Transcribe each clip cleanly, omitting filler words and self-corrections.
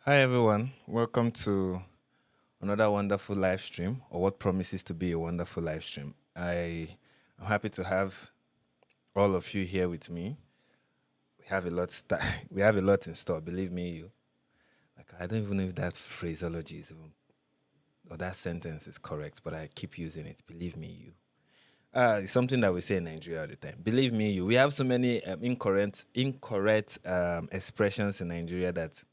Hi everyone, welcome to another wonderful live stream, or what promises to be a wonderful live stream. I'm happy to have all of you here with me. We have a lot. We have a lot in store. Believe me, you. Like I don't even know if that phraseology is even or that sentence is correct, but I keep using it. Believe me, you. It's something that we say in Nigeria all the time. Believe me, you. We have so many incorrect expressions in Nigeria that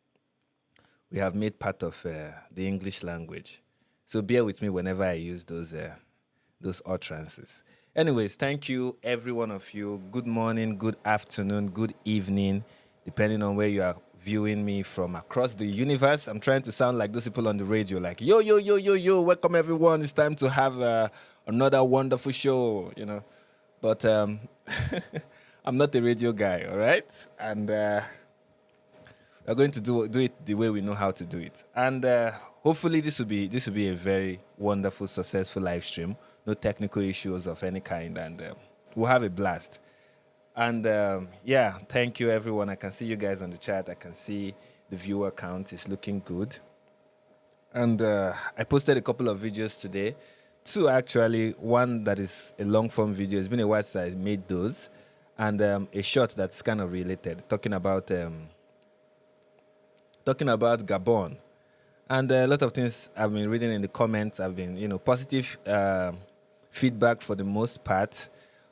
we have made part of the English language. So bear with me whenever I use those utterances. Anyways, thank you, every one of you. Good morning, good afternoon, good evening, depending on where you are viewing me from across the universe. I'm trying to sound like those people on the radio, like, yo, yo, yo, yo, yo, welcome everyone. It's time to have another wonderful show. But I'm not a radio guy, all right? And we're going to do it the way we know how to do it, and hopefully this will be a very wonderful, successful live stream. No technical issues of any kind, and we'll have a blast. And yeah, thank you everyone. I can see you guys on the chat. I can see the viewer count is looking good, and I posted a couple of videos today. Two actually. One that is a long form video. It's been a while since I made those, and a short that's kind of related, talking about Gabon. And a lot of things I've been reading in the comments have been, positive feedback for the most part.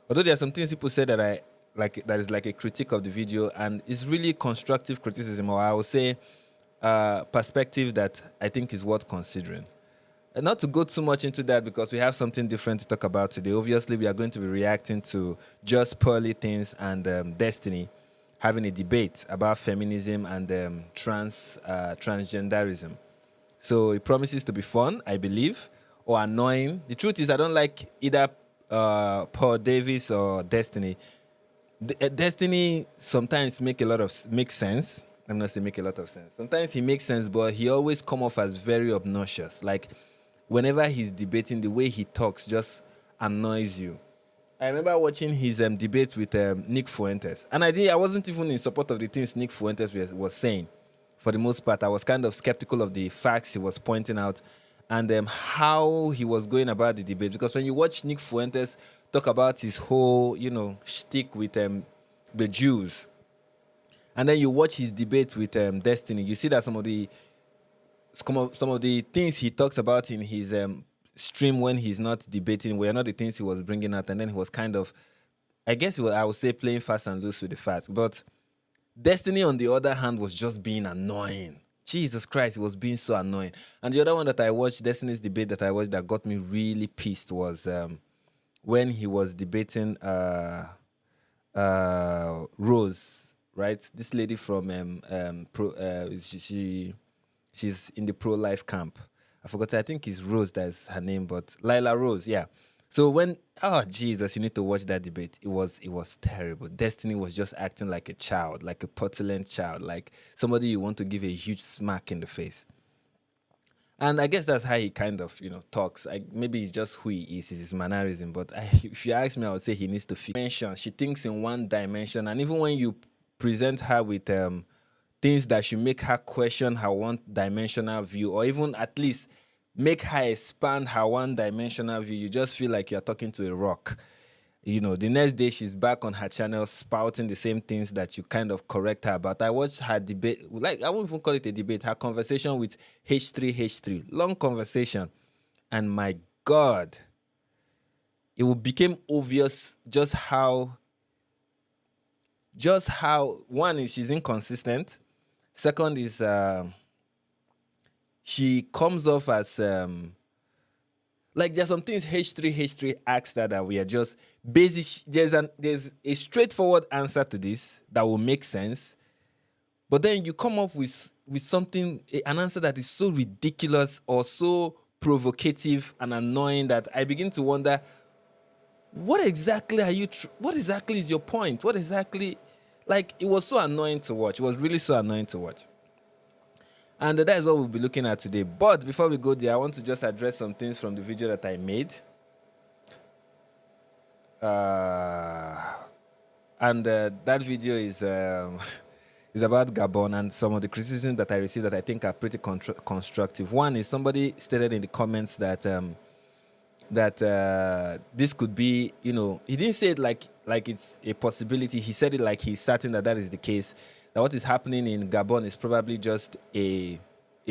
Although there are some things people say that I like that is like a critique of the video, and it's really constructive criticism, or I would say perspective that I think is worth considering. And not to go too much into that because we have something different to talk about today. Obviously, we are going to be reacting to Just Pearly Things and Destiny having a debate about feminism and transgenderism. So it promises to be fun, I believe, or annoying. The truth is, I don't like either Paul Davis or Destiny. Destiny sometimes make sense. I'm not saying make a lot of sense. Sometimes he makes sense, but he always come off as very obnoxious. Like whenever he's debating, the way he talks just annoys you. I remember watching his debate with Nick Fuentes, and I wasn't even in support of the things Nick Fuentes was saying. For the most part, I was kind of skeptical of the facts he was pointing out, and how he was going about the debate. Because when you watch Nick Fuentes talk about his whole, shtick with the Jews, and then you watch his debate with Destiny, you see that some of the things he talks about in his stream when he's not debating were not the things he was bringing out, and then he was kind of, I guess, I would say, playing fast and loose with the facts. But Destiny, on the other hand, was just being annoying. Jesus Christ, it was being so annoying. And the other one that I watched, Destiny's debate that I watched that got me really pissed was when he was debating Rose, right? This lady from she's in the pro-life camp. I forgot. I think it's Rose that's her name, but Lila Rose, yeah. So oh Jesus, you need to watch that debate. It was terrible. Destiny was just acting like a child, like a petulant child, like somebody you want to give a huge smack in the face. And I guess that's how he kind of, talks. Maybe it's just who he is, it's his mannerism. But if you ask me, I would say he needs to fix. She thinks in one dimension, and even when you present her with things that should make her question her one-dimensional view, or even at least make her expand her one-dimensional view, you just feel like you're talking to a rock. The next day she's back on her channel spouting the same things that you kind of correct her about. I watched her debate, like I won't even call it a debate, her conversation with H3H3. Long conversation. And my God, became obvious just how one is she's inconsistent. Second is she comes off as like there's some things H3 asks that we are just basic. There's a straightforward answer to this that will make sense, but then you come up with something, an answer that is so ridiculous or so provocative and annoying that I begin to wonder, what exactly what exactly is your point? What exactly, like, it was so annoying to watch. It was really so annoying to watch. And that is what we'll be looking at today. But before we go there, I want to just address some things from the video that I made. And that video is is about Gabon and some of the criticisms that I received that I think are pretty constructive. One is somebody stated in the comments that this could be, he didn't say it like it's a possibility. He said it like he's certain that is the case. That what is happening in Gabon is probably just a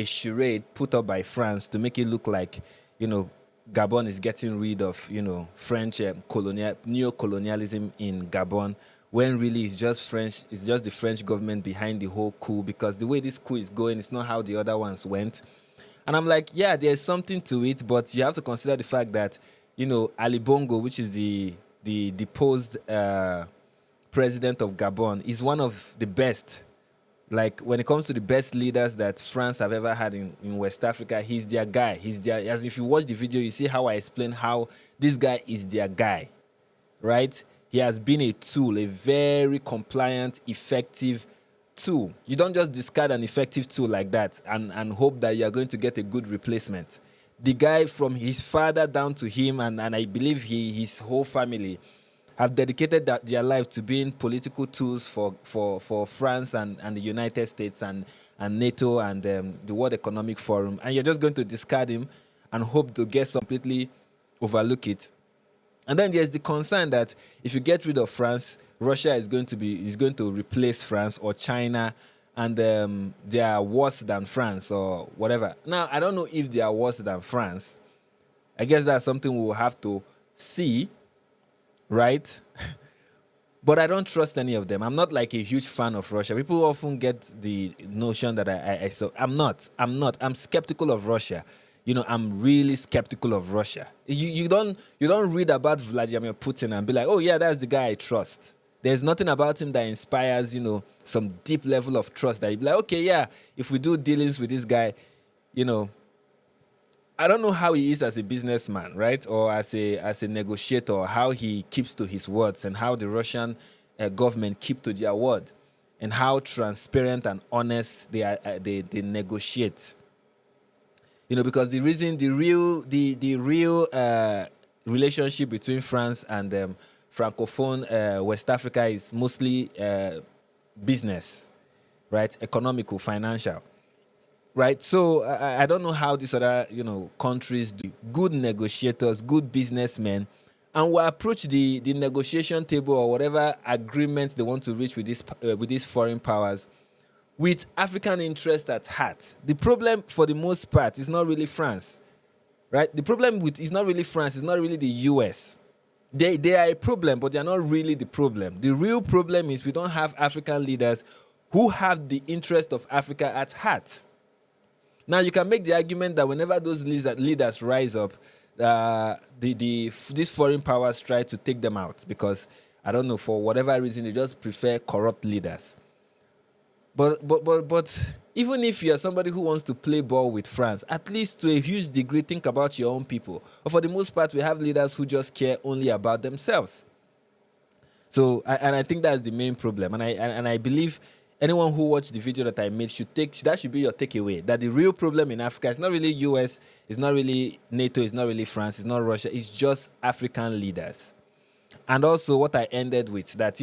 charade put up by France to make it look like, Gabon is getting rid of, French neo-colonialism in Gabon, when really it's just the French government behind the whole coup, because the way this coup is going, it's not how the other ones went. And I'm like, yeah, there's something to it, but you have to consider the fact that, Ali Bongo, which is the deposed president of Gabon, is one of the best. Like, when it comes to the best leaders that France have ever had in West Africa, he's their guy. As if you watch the video, you see how I explain how this guy is their guy, right? He has been a tool, a very compliant, effective tool. You don't just discard an effective tool like that and hope that you're going to get a good replacement. The guy, from his father down to him, and I believe his whole family, have dedicated their life to being political tools for France and the United States and NATO and the World Economic Forum. And you're just going to discard him and hope to completely overlook it. And then there's the concern that if you get rid of France, Russia is going to replace France, or China, and they are worse than France or whatever. Now, I don't know if they are worse than France. I guess that's something we'll have to see, right? But I don't trust any of them. I'm not like a huge fan of Russia. People often get the notion that I'm not. I'm skeptical of Russia. I'm really skeptical of Russia. You don't read about Vladimir Putin and be like, oh yeah, that's the guy I trust. There's nothing about him that inspires, some deep level of trust that you be like, okay, yeah, if we do dealings with this guy, I don't know how he is as a businessman, right? Or as a negotiator, how he keeps to his words, and how the Russian government keep to their word, and how transparent and honest they negotiate. Because the real relationship between France and Francophone West Africa is mostly business, right? Economical, financial. Right, so I don't know how these other countries do. Good negotiators, good businessmen, and will approach the negotiation table or whatever agreements they want to reach with these foreign powers with African interest at heart. The problem, for the most part, is not really France, right? The problem is not really France. It's not really the US. They are a problem, but they are not really the problem. The real problem is we don't have African leaders who have the interest of Africa at heart. Now, you can make the argument that whenever those leaders rise up, these foreign powers try to take them out because, I don't know, for whatever reason, they just prefer corrupt leaders. But even if you're somebody who wants to play ball with France, at least to a huge degree, think about your own people. But for the most part, we have leaders who just care only about themselves. So, I think that's the main problem. And I believe anyone who watched the video that I made that should be your takeaway. That the real problem in Africa is not really US, it's not really NATO, it's not really France, it's not Russia, it's just African leaders. And also what I ended with, that,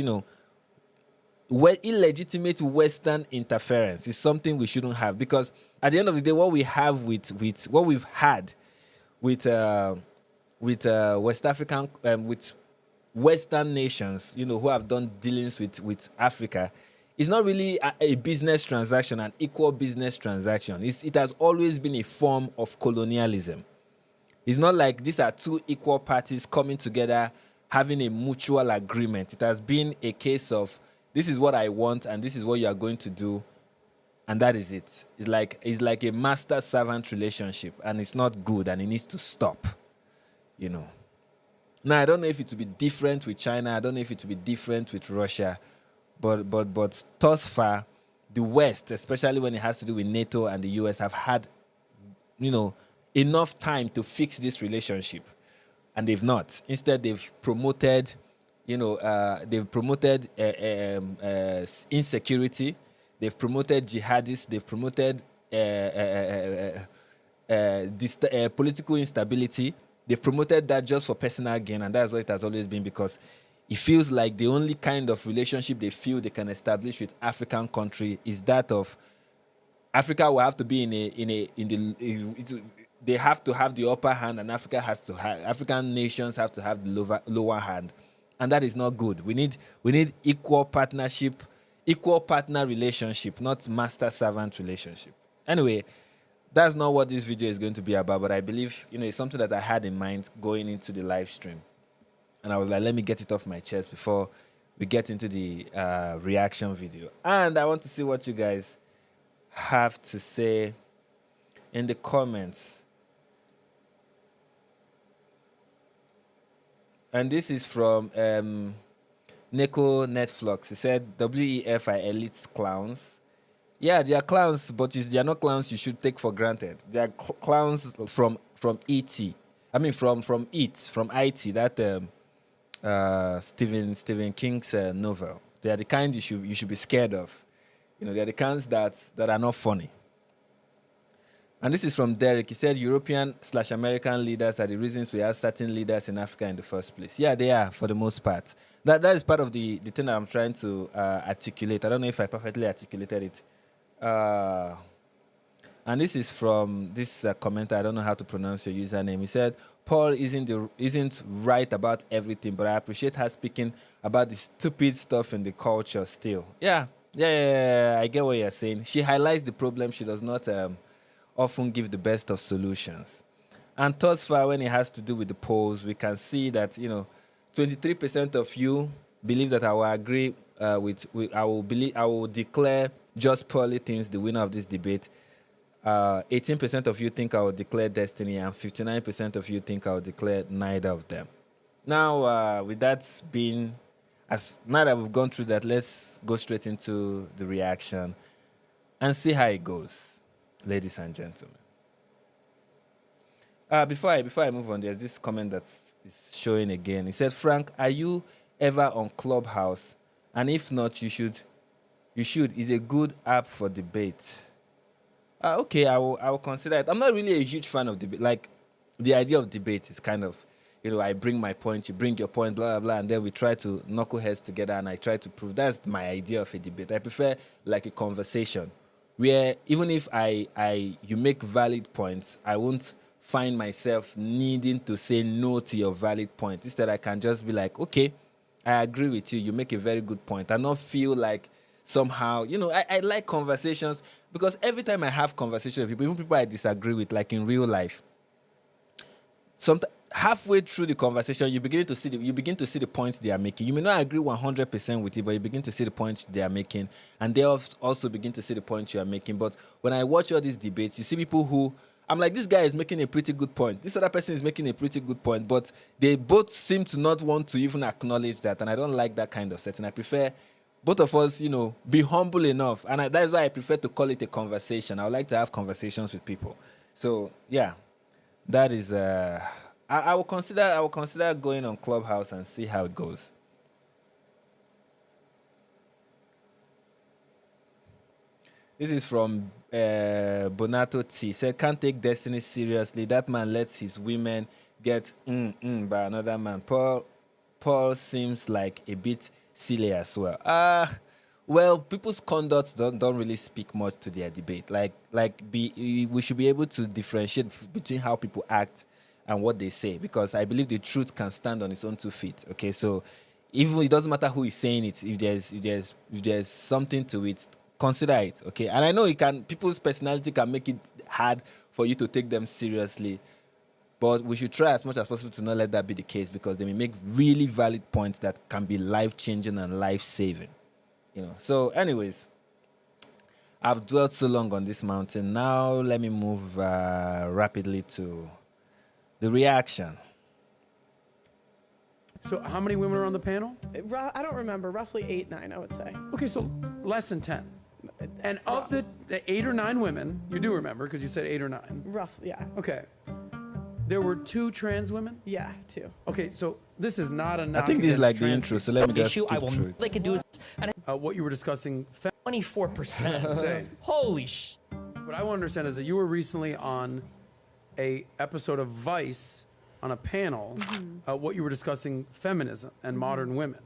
illegitimate Western interference is something we shouldn't have, because at the end of the day, what we have with what we've had with West African, with Western nations, who have done dealings with Africa, it's not really a business transaction, an equal business transaction. It has always been a form of colonialism. It's not like these are two equal parties coming together, having a mutual agreement. It has been a case of, this is what I want and this is what you are going to do, and that is it. It's like a master-servant relationship, and it's not good, and it needs to stop. Now, I don't know if it will be different with China. I don't know if it will be different with Russia. But thus far, the West, especially when it has to do with NATO and the US, have had, enough time to fix this relationship, and they've not. Instead, they've promoted, insecurity. They've promoted jihadists. They've promoted political instability. They've promoted that just for personal gain, and that's what it has always been. Because it feels like the only kind of relationship they feel they can establish with African country is that of Africa will have to be they have to have the upper hand, and African nations have to have the lower hand, and that is not good. We need equal partnership, equal partner relationship, not master servant relationship. Anyway, that's not what this video is going to be about, but I believe it's something that I had in mind going into the live stream. And I was like, let me get it off my chest before we get into the reaction video. And I want to see what you guys have to say in the comments. And this is from Nico Netflix. He said, WEF are elite clowns. Yeah, they are clowns, but they are not clowns you should take for granted. They are clowns from E.T. I mean, from IT, that Stephen King's novel. They are the kind you should be scared of. They are the kinds that are not funny. And this is from Derek. He said European/American leaders are the reasons we have certain leaders in Africa in the first place. Yeah, they are for the most part. That is part of the thing I'm trying to articulate. I don't know if I perfectly articulated it. And this is from this commenter. I don't know how to pronounce your username. He said, Paul isn't right about everything, but I appreciate her speaking about the stupid stuff in the culture still. Yeah, I get what you're saying. She highlights the problem. She does not often give the best of solutions. And thus far, when it has to do with the polls, we can see that 23% of you believe that I will agree I will declare JustPearlyThings the winner of this debate. 18% of you think I will declare Destiny, and 59% of you think I will declare neither of them. Now, with that being, now that we've gone through that, let's go straight into the reaction and see how it goes, ladies and gentlemen. Before I move on, there's this comment that is showing again. It says, Frank, are you ever on Clubhouse? And if not, you should. It's a good app for debate. Okay, I will consider it. I'm not really a huge fan of debate. Like, the idea of debate is kind of, I bring my point, you bring your point, blah, blah, blah, and then we try to knuckle heads together and I try to prove. That's my idea of a debate. I prefer like a conversation where even if you make valid points, I won't find myself needing to say no to your valid point. Instead, I can just be like, okay, I agree with you. You make a very good point. I don't feel like somehow, I like conversations because every time I have conversations with people, even people I disagree with, like in real life, halfway through the conversation, you begin to see the points they are making. You may not agree 100% with it, but you begin to see the points they are making, and they also begin to see the points you are making. But when I watch all these debates, you see people who I'm like, this guy is making a pretty good point. This other person is making a pretty good point, but they both seem to not want to even acknowledge that, and I don't like that kind of setting. I prefer both of us, be humble enough, and that is why I prefer to call it a conversation. I would like to have conversations with people. So yeah, that is. I will consider going on Clubhouse and see how it goes. This is from Bonato T. Said, can't take Destiny seriously. That man lets his women get by another man. Paul seems like a bit silly as well. Well, people's conduct don't really speak much to their debate. We should be able to differentiate between how people act and what they say, because I believe the truth can stand on its own 2 feet. Okay, so even it doesn't matter who is saying it. If there's something to it, consider it. Okay, and I know people's personality can make it hard for you to take them seriously, but we should try as much as possible to not let that be the case, because they may make really valid points that can be life-changing and life-saving. So anyways, I've dwelt so long on this mountain. Now let me move rapidly to the reaction. So how many women are on the panel? I don't remember. Roughly 8, 9, I would say. Okay, so less than 10. And of the 8 or 9 women, you do remember because you said 8 or 9. Roughly, yeah. Okay. There were 2 trans women? Yeah, 2. Okay, so this is not a knock. I think this is like the intro, so let me just skip through it. They can do is what you were discussing. 24%. Holy sh! What I want to understand is that you were recently on a episode of Vice on a panel, what you were discussing feminism and modern women.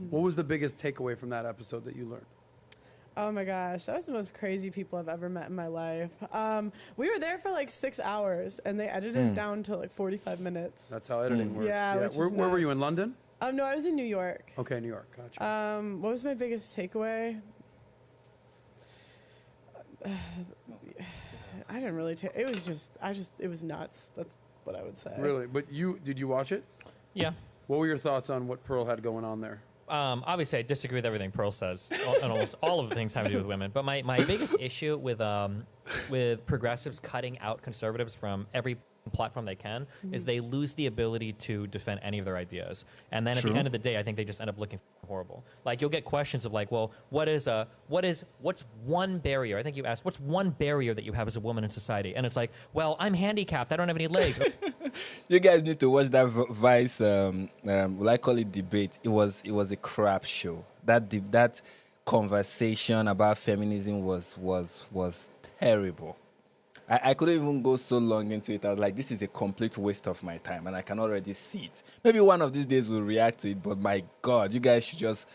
What was the biggest takeaway from that episode that you learned? Oh my gosh, that was the most crazy people I've ever met in my life. We were there for like 6 hours, and they edited it down to like 45 minutes. That's how editing works. Yeah, which is Where were you, nuts. in London? No, I was in New York. Okay, New York. Gotcha. What was my biggest takeaway? I didn't really take. It was just. It was nuts. That's what I would say. Really? But did you watch it? Yeah. What were your thoughts on what Pearl had going on there? Obviously, I disagree with everything Pearl says, and almost all of the things having to do with women. But my biggest issue with progressives cutting out conservatives from every platform they can is they lose the ability to defend any of their ideas. And then at the end of the day, I think they just end up looking horrible. Like, you'll get questions of like, well, what's one barrier? I think you asked, what's one barrier that you have as a woman in society? And it's like, well, I'm handicapped. I don't have any legs. You guys need to watch that Vice, will I call it debate? It was a crap show. That conversation about feminism was terrible. I couldn't even go so long into it. I was like, this is a complete waste of my time, and I can already see it. Maybe one of these days we'll react to it, but my God, you guys should just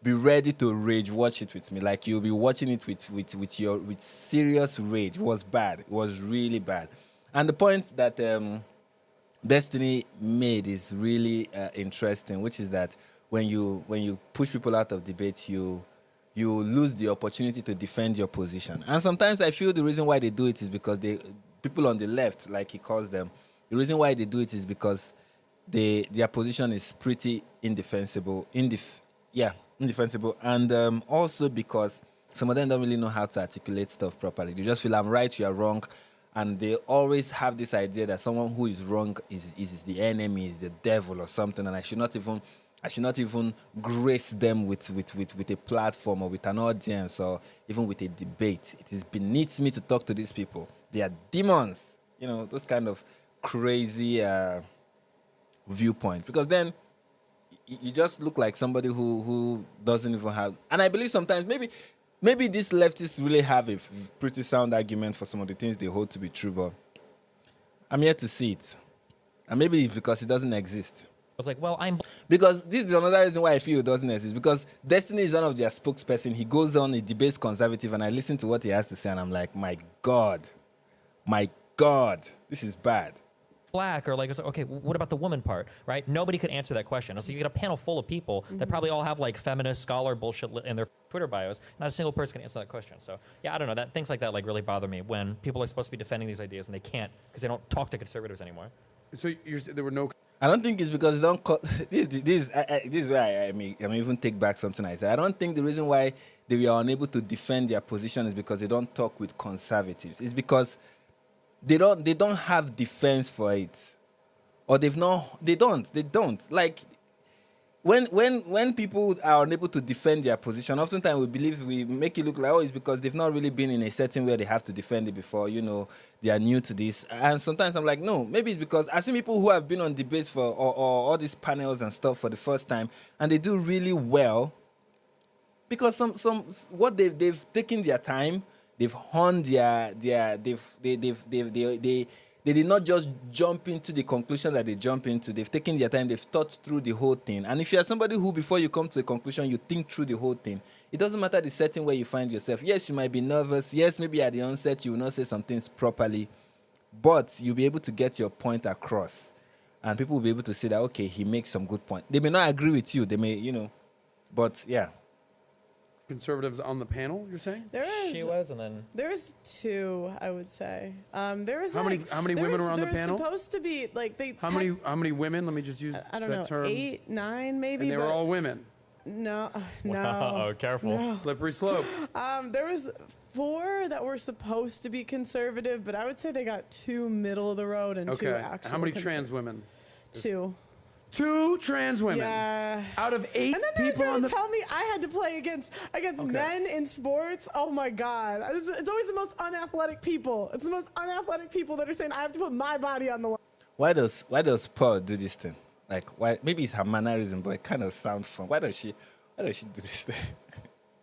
be ready to rage watch it with me. Like, you'll be watching it with serious rage. It was bad. It was really bad. And the point that Destiny made is really interesting, which is that when you push people out of debate, you lose the opportunity to defend your position. And sometimes I feel the reason why they do it is because people on the left, like he calls them, the reason why they do it is because their position is pretty indefensible. Indefensible. And also because some of them don't really know how to articulate stuff properly. They just feel I'm right, you are wrong. And they always have this idea that someone who is wrong is the enemy, is the devil or something, and I should not even grace them with a platform or with an audience or even with a debate. It is beneath me to talk to these people. They are demons. You know, those kind of crazy viewpoints. Because then you just look like somebody who doesn't even have... And I believe sometimes maybe these leftists really have a pretty sound argument for some of the things they hold to be true, but I'm yet to see it. And maybe it's because it doesn't exist. I was like, well, Because this is another reason why I feel it doesn't exist. Because Destiny is one of their spokesperson. He goes on, he debates conservative, and I listen to what he has to say, and I'm like, my God, this is bad. black, or like, it's like, okay, what about the woman part, right? Nobody could answer that question. So you get a panel full of people that probably all have like feminist scholar bullshit in their Twitter bios. Not a single person can answer that question. So yeah, I don't know. Things like that like really bother me when people are supposed to be defending these ideas and they can't because they don't talk to conservatives anymore. So there were no... I don't think it's because they don't this is where I may even take back something I said. I don't think the reason why they were unable to defend their position is because they don't talk with conservatives. It's because they don't have defense for it, or they don't like when people are unable to defend their position. Oftentimes we make it look like, oh, it's because they've not really been in a setting where they have to defend it before. You know, they are new to this, and sometimes I'm like, no, maybe it's because I see people who have been on debates for or all these panels and stuff for the first time, and they do really well because what they've taken their time. They've honed they did not just jump into the conclusion that they jump into. They've taken their time. They've thought through the whole thing. And if you're somebody who, before you come to a conclusion, you think through the whole thing, it doesn't matter the setting where you find yourself. Yes, you might be nervous. Yes, maybe at the onset you will not say some things properly, but you'll be able to get your point across. And people will be able to say that, okay, he makes some good point. They may not agree with you. They may, but yeah. Conservatives on the panel, you're saying? She was, and then there was two, I would say. There was how many women were on the panel? Supposed to be like they. How many women? Let me just use I don't that know, term. 8, 9, maybe. And they were all women. No, wow, careful. No. Slippery slope. There was 4 that were supposed to be conservative, but I would say they got 2 middle of the road and 2 actual. How many trans women? 2. 2 trans women. Yeah. Out of 8 and then they were people trying to tell me I had to play against men in sports. Oh my God. It's always the most unathletic people. It's the most unathletic people that are saying I have to put my body on the line. Why does Paul do this thing? Like, why? Maybe it's her mannerism, but it kind of sounds fun. Why does she do this thing?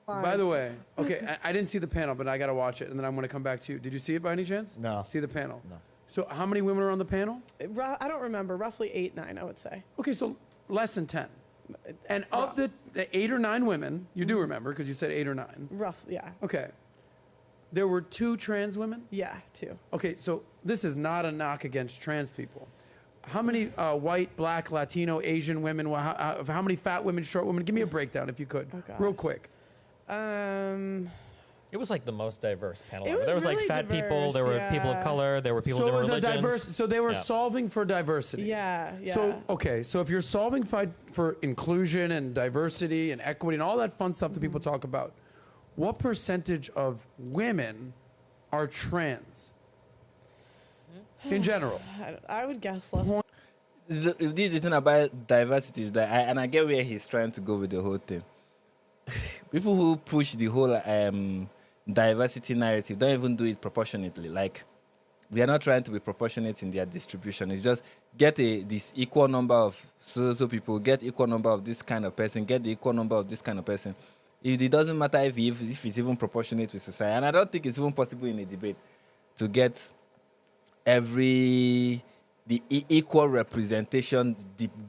By the way, okay, I didn't see the panel, but I got to watch it, and then I'm going to come back to you. Did you see it by any chance? No. See the panel? No. So how many women are on the panel? I don't remember. Roughly 8, 9, I would say. Okay, so less than 10. And of the 8 or 9 women, you do remember because you said 8 or 9. Roughly, yeah. Okay. There were 2 trans women? Yeah, 2. Okay, so this is not a knock against trans people. How many white, black, Latino, Asian women, how many fat women, short women? Give me a breakdown if you could, real quick. It was like the most diverse panel It ever. was There was like really fat people, there were people of yeah. color, there were people So of it was different a religions. diverse. So they were Yeah. solving for diversity. Yeah, yeah. So okay, so if you're solving for inclusion and diversity and equity and all that fun stuff that people talk about, what percentage of women are trans in general? I would guess less. This is the thing about diversity is that, and I get where he's trying to go with the whole thing. People who push the whole diversity narrative don't even do it proportionately. Like, they are not trying to be proportionate in their distribution. It's just get this equal number of so people, get equal number of this kind of person, get the equal number of this kind of person. It doesn't matter if it's even proportionate with society. And I don't think it's even possible in a debate to get the equal representation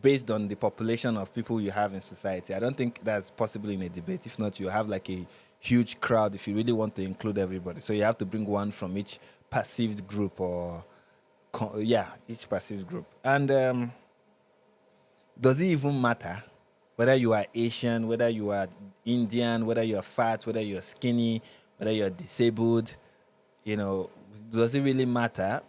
based on the population of people you have in society. I don't think that's possible in a debate. If not, you have like a huge crowd if you really want to include everybody. So you have to bring one from each perceived group each perceived group. And does it even matter whether you are Asian, whether you are Indian, whether you are fat, whether you are skinny, whether you are disabled? You know, does it really matter?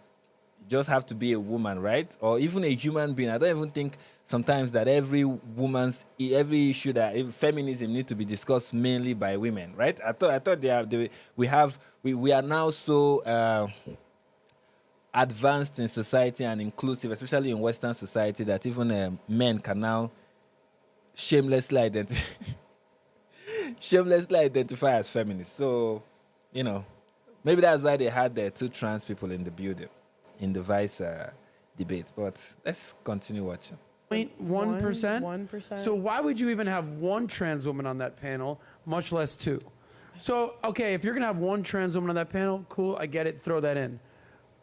You just have to be a woman, right? Or even a human being. I don't even think sometimes that every issue that feminism needs to be discussed mainly by women, right? I thought we are now so advanced in society and inclusive, especially in Western society, that even men can now shamelessly identify as feminists. So, you know, maybe that's why they had the 2 trans people in the building in the Vice debate. But let's continue watching. 1%? 1%. So why would you even have 1 trans woman on that panel, much less 2? So, okay, if you're going to have 1 trans woman on that panel, cool, I get it, throw that in.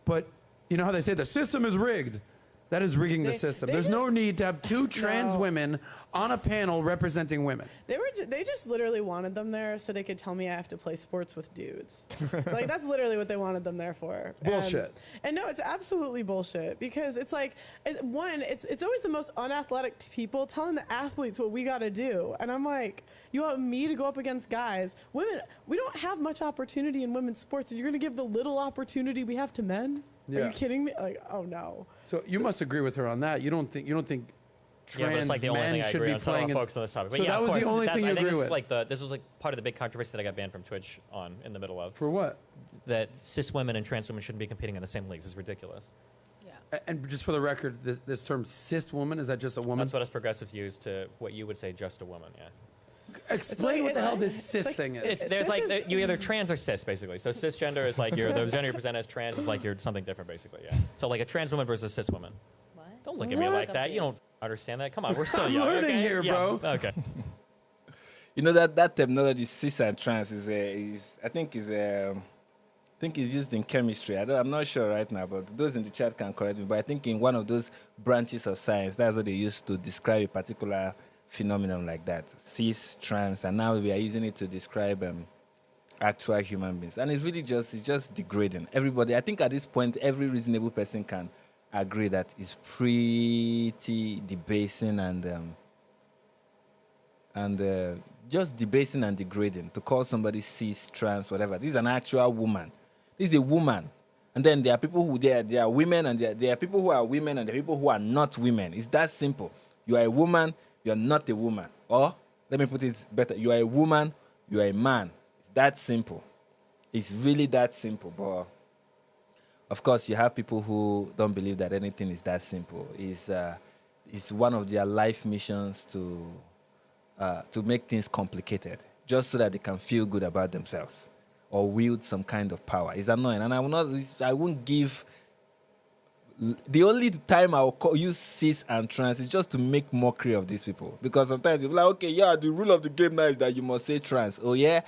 But you know how they say the system is rigged? That is rigging the system. There's no need to have 2 trans women on a panel representing women. They just literally wanted them there so they could tell me I have to play sports with dudes. Like, that's literally what they wanted them there for. Bullshit. And no, it's absolutely bullshit, because it's like, it's always the most unathletic people telling the athletes what we got to do. And I'm like, you want me to go up against guys? Women, we don't have much opportunity in women's sports, and you're going to give the little opportunity we have to men? Are you kidding me? Like, oh no. So you must agree with her on that. You don't think Yeah, but it's like the only men thing I should agree be on. So I don't playing wanna in- focus on this topic. But So yeah, that of was the course, only that's- thing you I think agree this is with. this was like part of the big controversy that I got banned from Twitch on in the middle of. For what? That cis women and trans women shouldn't be competing in the same leagues is ridiculous. And just for the record, this term cis woman, is that just a woman? That's what us progressives use to what you would say just a woman. Yeah. Explain what the hell this cis thing is. There's like you either trans or cis basically. So cisgender is like the gender you present as trans is like you're something different basically. Yeah. So like a trans woman versus a cis woman. What? Don't look at me like that. You don't understand that. Come on, we're still I'm young. learning okay? here, Yeah, bro. Okay. You know that terminology, cis and trans, I think is used in chemistry. I'm not sure right now, but those in the chat can correct me. But I think in one of those branches of science, that's what they used to describe a particular phenomenon like that, cis, trans, and now we are using it to describe actual human beings. And it's really just degrading. Everybody, I think at this point, every reasonable person can agree that it's pretty debasing and just debasing and degrading to call somebody cis, trans, whatever. This is an actual woman. This is a woman. And then there are people who there are women, and there are people who are women, and there are people who are not women. It's that simple. You are a woman, you are not a woman. Or, let me put it better, you are a woman, you are a man. It's that simple. It's really that simple. But, of course, you have people who don't believe that anything is that simple. It's one of their life missions to make things complicated, just so that they can feel good about themselves or wield some kind of power. It's annoying, and I won't give. The only time I will use cis and trans is just to make mockery of these people, because sometimes you'll be like, okay, yeah, the rule of the game now is that you must say trans. Oh yeah,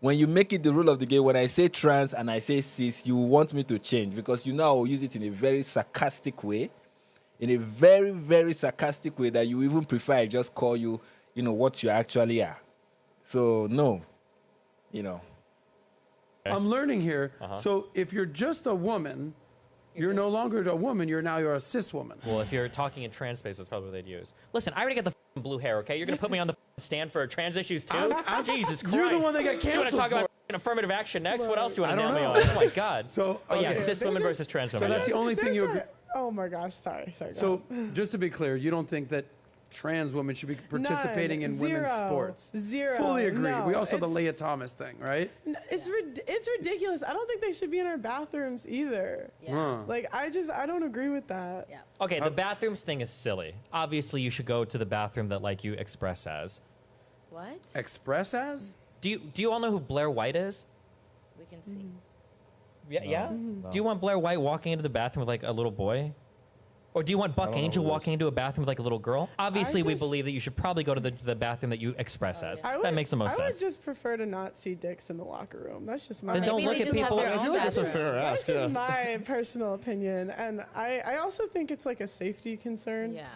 when you make it the rule of the game, when I say trans and I say cis, you want me to change because you know I will use it in a very sarcastic way, in a very, very sarcastic way that you even prefer I just call you, what you actually are. So, no, I'm learning here. So if you're just a woman, you're no longer a woman. You're a cis woman. Well, if you're talking in trans space, that's probably what they'd use. Listen, I already got the blue hair, okay? You're going to put me on the stand for trans issues, too? Jesus Christ. You're the one that got You want canceled to talk for about affirmative action next? What else do you want I to don't nail me know. on? Oh, my God. So, But yeah, okay. cis women versus trans So women. that's the only thing you agree. Oh my gosh, sorry. So just to be clear, you don't think that trans women should be participating in women's sports? Zero. Fully agree. No, We also have the it's- Leah Thomas thing, right? It's ridiculous. I don't think they should be in our bathrooms either. Huh. Like I don't agree with that. Yeah. Okay, the bathrooms thing is silly. Obviously, you should go to the bathroom that, like, you express as. What? Express as? Do you all know who Blair White is? We can see. Yeah? Do you want Blair White walking into the bathroom with, like, a little boy? Or do you want Buck don't know Angel who it is. walking into a bathroom with, like, a little girl? Obviously, we just- believe that you should probably go to the bathroom that you express as. That makes the most I sense. would just prefer to not see dicks in the locker room. That's just my. Then don't Maybe look they at just have people. their I own feel like bathroom. That's just my personal opinion, and I also think it's like a safety concern. Yeah.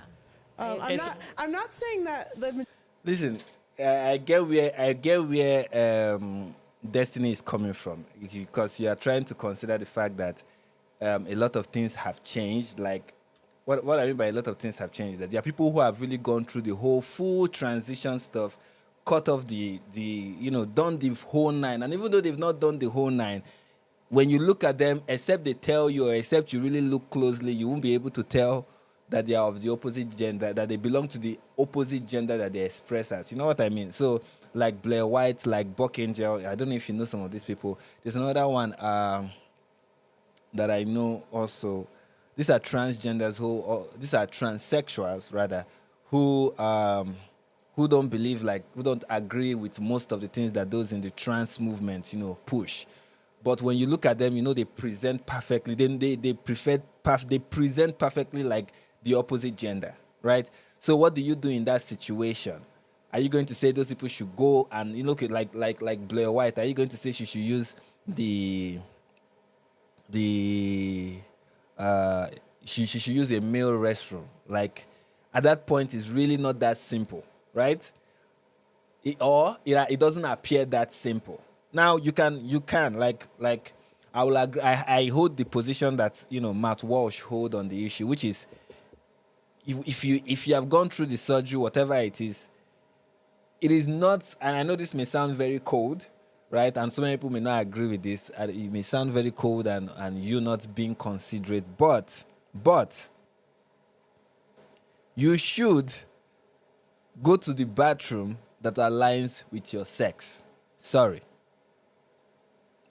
It's- I'm not saying that the. Listen, I get where Destiny is coming from because you are trying to consider the fact that a lot of things have changed. Like, what I mean by a lot of things have changed, that there are people who have really gone through the whole full transition stuff, cut off done the whole nine. And even though they've not done the whole nine, when you look at them, except they tell you or except you really look closely, you won't be able to tell that they are of the opposite gender, that they belong to the opposite gender that they express as. You know what I mean? So, like Blair White, like Buck Angel, I don't know if you know some of these people. There's another one that I know also. These are transgenders these are transsexuals rather, who don't believe, who don't agree with most of the things that those in the trans movement, push. But when you look at them, they present perfectly. Then they present perfectly like the opposite gender, right? So what do you do in that situation? Are you going to say those people should go and like Blair White? Are you going to say she should use she should use a male restroom? Like, at that point, it's really not that simple, right? It doesn't appear that simple. Now you can like I will agree. I hold the position that Matt Walsh hold on the issue, which is if you have gone through the surgery, whatever it is not. And I know this may sound very cold, right? And so many people may not agree with this. And it may sound very cold and you not being considerate, but you should go to the bathroom that aligns with your sex. Sorry.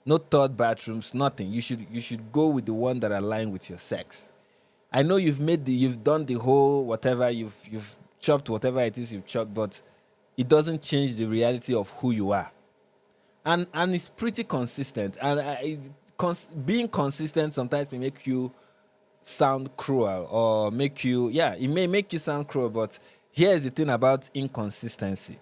No third bathrooms, nothing. You should go with the one that aligns with your sex. I know you've done the whole whatever, you've chopped whatever it is you've chopped, but it doesn't change the reality of who you are. And it's pretty consistent. And being consistent sometimes may make you sound cruel or it may make you sound cruel, but here's the thing about inconsistency.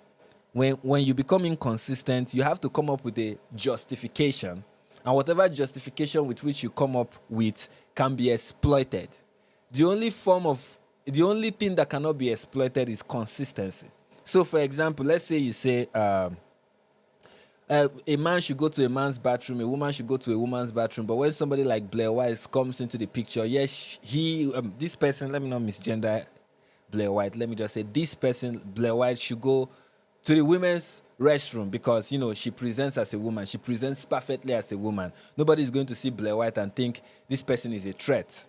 When you become inconsistent, you have to come up with a justification. And whatever justification with which you come up with can be exploited. The only thing that cannot be exploited is consistency. So, for example, let's say you say a man should go to a man's bathroom, a woman should go to a woman's bathroom. But when somebody like Blair White comes into the picture, yes, this person, let me not misgender Blair White, let me just say this person, Blair White, should go to the women's restroom because, she presents as a woman. She presents perfectly as a woman. Nobody's going to see Blair White and think this person is a threat.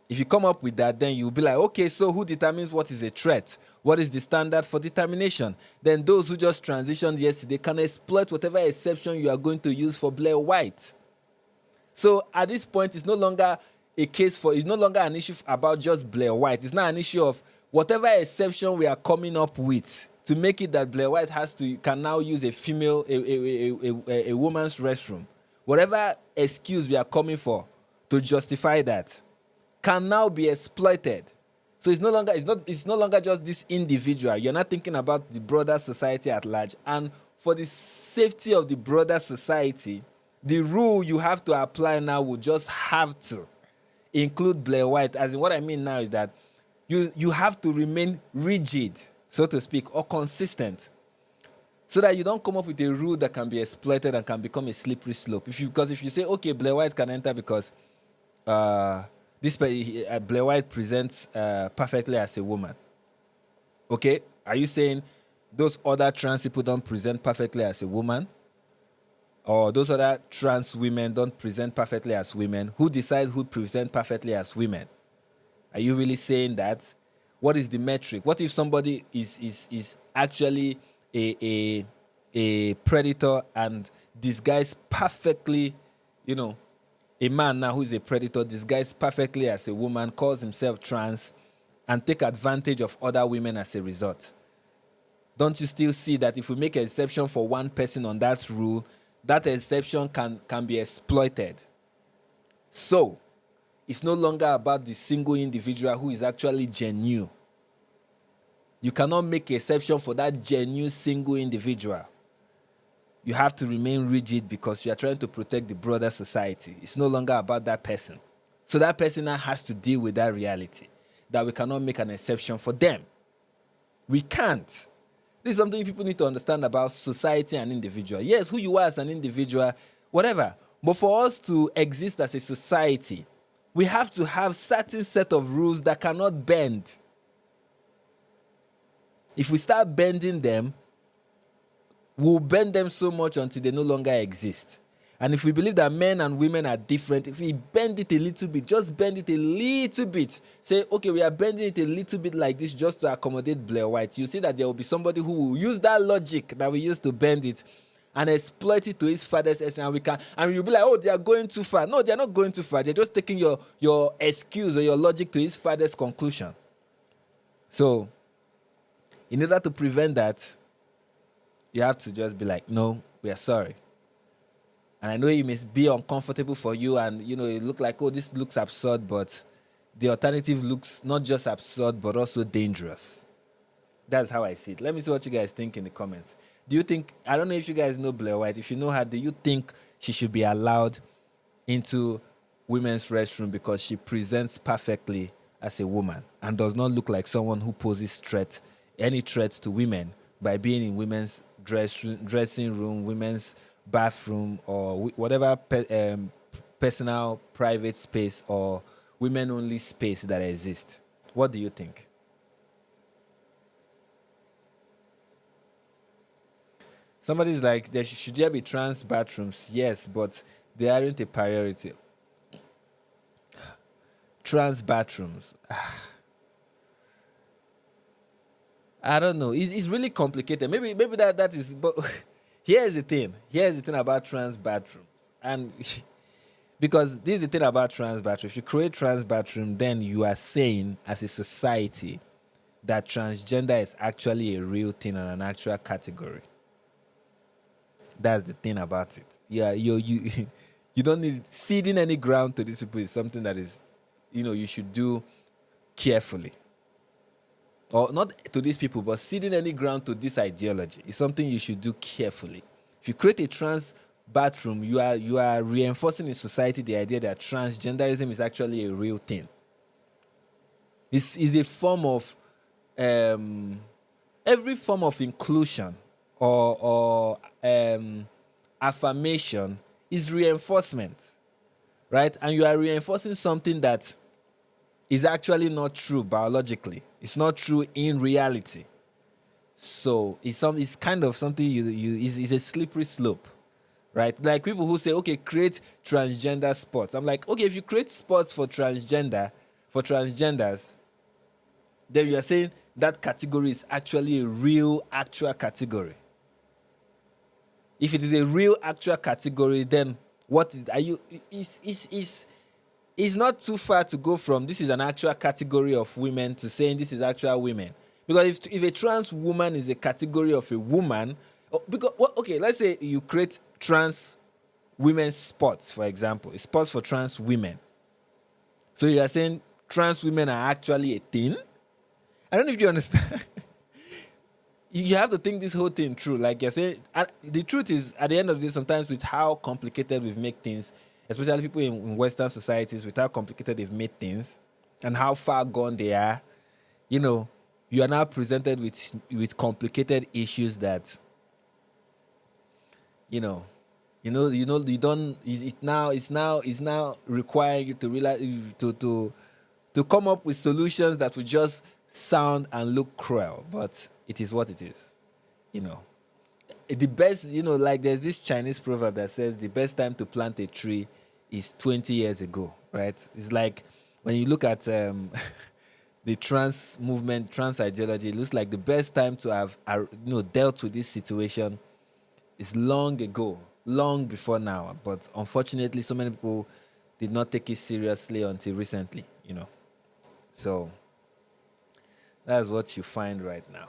If you come up with that, then you'll be like, okay, so who determines what is a threat? What is the standard for determination? Then those who just transitioned yesterday can exploit whatever exception you are going to use for Blair White. So at this point, it's no longer an issue about just Blair White. It's not an issue of whatever exception we are coming up with to make it that Blair White can now use a woman's restroom. Whatever excuse we are coming for to justify that can now be exploited. So it's no longer just this individual. You're not thinking about the broader society at large. And for the safety of the broader society, the rule you have to apply now will just have to include Blair White. As in, what I mean now is that you have to remain rigid, so to speak, or consistent, so that you don't come up with a rule that can be exploited and can become a slippery slope. Because if you say, okay, Blair White can enter because Blair White presents perfectly as a woman. Okay, are you saying those other trans people don't present perfectly as a woman? Or those other trans women don't present perfectly as women? Who decides who present perfectly as women? Are you really saying that? What is the metric? What if somebody is actually a predator and disguised perfectly, a man now who is a predator disguised perfectly as a woman, calls himself trans, and take advantage of other women as a result? Don't you still see that if we make an exception for one person on that rule, that exception can be exploited? So, it's no longer about the single individual who is actually genuine. You cannot make an exception for that genuine single individual. You have to remain rigid because you are trying to protect the broader society. It's no longer about that person. So that person now has to deal with that reality, that we cannot make an exception for them. We can't. This is something people need to understand about society and individual. Yes, who you are as an individual, whatever. But for us to exist as a society, we have to have certain set of rules that cannot bend. If we start bending them, we'll bend them so much until they no longer exist. And if we believe that men and women are different, if we bend it a little bit, just bend it a little bit, say, okay, we are bending it a little bit like this just to accommodate Blair White, you see that there will be somebody who will use that logic that we used to bend it and exploit it to its farthest extent, and you'll be like, oh, they are going too far. No, they're not going too far. They're just taking your excuse or your logic to its farthest conclusion. So, in order to prevent that, you have to just be like, no, we are sorry. And I know it may be uncomfortable for you, and it look like, oh, this looks absurd, but the alternative looks not just absurd, but also dangerous. That's how I see it. Let me see what you guys think in the comments. Do you think, I don't know if you guys know Blair White, if you know her, do you think she should be allowed into women's restroom because she presents perfectly as a woman and does not look like someone who poses any threat to women by being in women's dressing room, women's bathroom, or whatever personal private space or women-only space that exists? What do you think? Somebody's like, should there be trans bathrooms? Yes, but they aren't a priority. Trans bathrooms. I don't know. It's really complicated. Maybe that is. But here's the thing. Here's the thing about trans bathrooms, and because this is the thing about trans bathrooms. If you create trans bathroom, then you are saying, as a society, that transgender is actually a real thing and an actual category. That's the thing about it. Yeah, you don't need ceding any ground to these people is something that is, you should do carefully. Or not to these people, but ceding any ground to this ideology is something you should do carefully. If you create a trans bathroom, you are reinforcing in society the idea that transgenderism is actually a real thing. It's a form of every form of inclusion or affirmation is reinforcement, right? And you are reinforcing something that is actually not true biologically. It's not true in reality. So it's kind of something it's a slippery slope, right? Like people who say, okay, create transgender sports. I'm like, okay, if you create sports for transgenders, then you are saying that category is actually a real, actual category. If it is a real, actual category, then it's not too far to go from this is an actual category of women to saying this is actual women. Because if a trans woman is a category of a woman, let's say you create trans women's sports, for example, a sports for trans women. So you are saying trans women are actually a thing? I don't know if you understand. you have to think this whole thing through. Like you say, the truth is, at the end of the day, sometimes with how complicated we've made things, especially people in Western societies, with how complicated they've made things and how far gone they are, you know, you are now presented with complicated issues that, you don't. It's now requiring you to realize to come up with solutions that will just sound and look cruel, but it is what it is. You know, the best. You know, like there's this Chinese proverb that says the best time to plant a tree is 20 years ago, right? It's like when you look at the trans movement, trans ideology, it looks like the best time to have dealt with this situation is long ago, long before now. But unfortunately, so many people did not take it seriously until recently, you know. So that's what you find right now.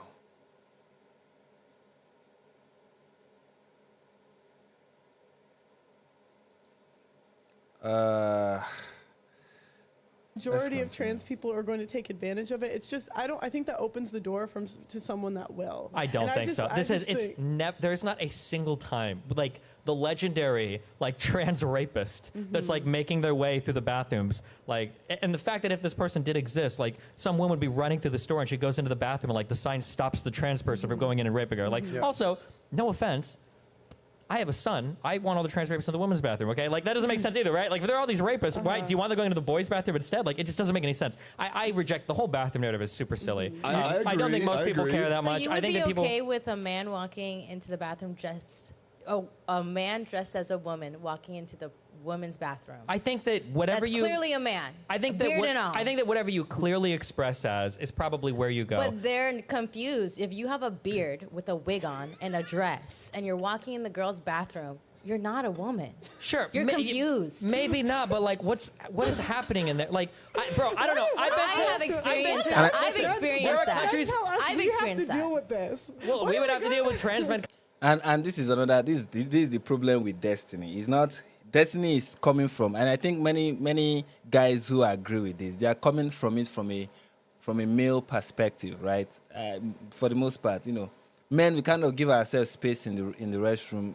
Majority of trans people are going to take advantage of it. It's just I think that opens the door to someone that will. I don't think so. There's not a single time like the legendary like trans rapist that's like making their way through the bathrooms, like, and the fact that if this person did exist, like some woman would be running through the store and she goes into the bathroom and like the sign stops the trans person from going in and raping her. Like also, no offense, I have a son. I want all the trans rapists in the women's bathroom, okay? Like, that doesn't make sense either, right? Like, if there are all these rapists, why do you want them going to the boys' bathroom instead? Like, it just doesn't make any sense. I reject the whole bathroom narrative is super silly. I don't think most people care that much. So you would be okay with a man walking into the bathroom a man dressed as a woman walking into the women's bathroom? I think that whatever That's clearly a man. I think beard and all. I think that whatever you clearly express as is probably where you go. But they're confused. If you have a beard with a wig on and a dress and you're walking in the girls' bathroom, you're not a woman. Sure. You're confused. Maybe not, but like what is happening in there? Like, I don't know. I have experienced that. I've experienced that. I've experienced that. Deal with this. Well, we would have to deal with trans men. And this is this is the problem with Destiny. It's not Destiny is coming from, and I think many guys who agree with this, they are coming from it from a male perspective, right? For the most part, you know, men, we kind of give ourselves space in the restroom.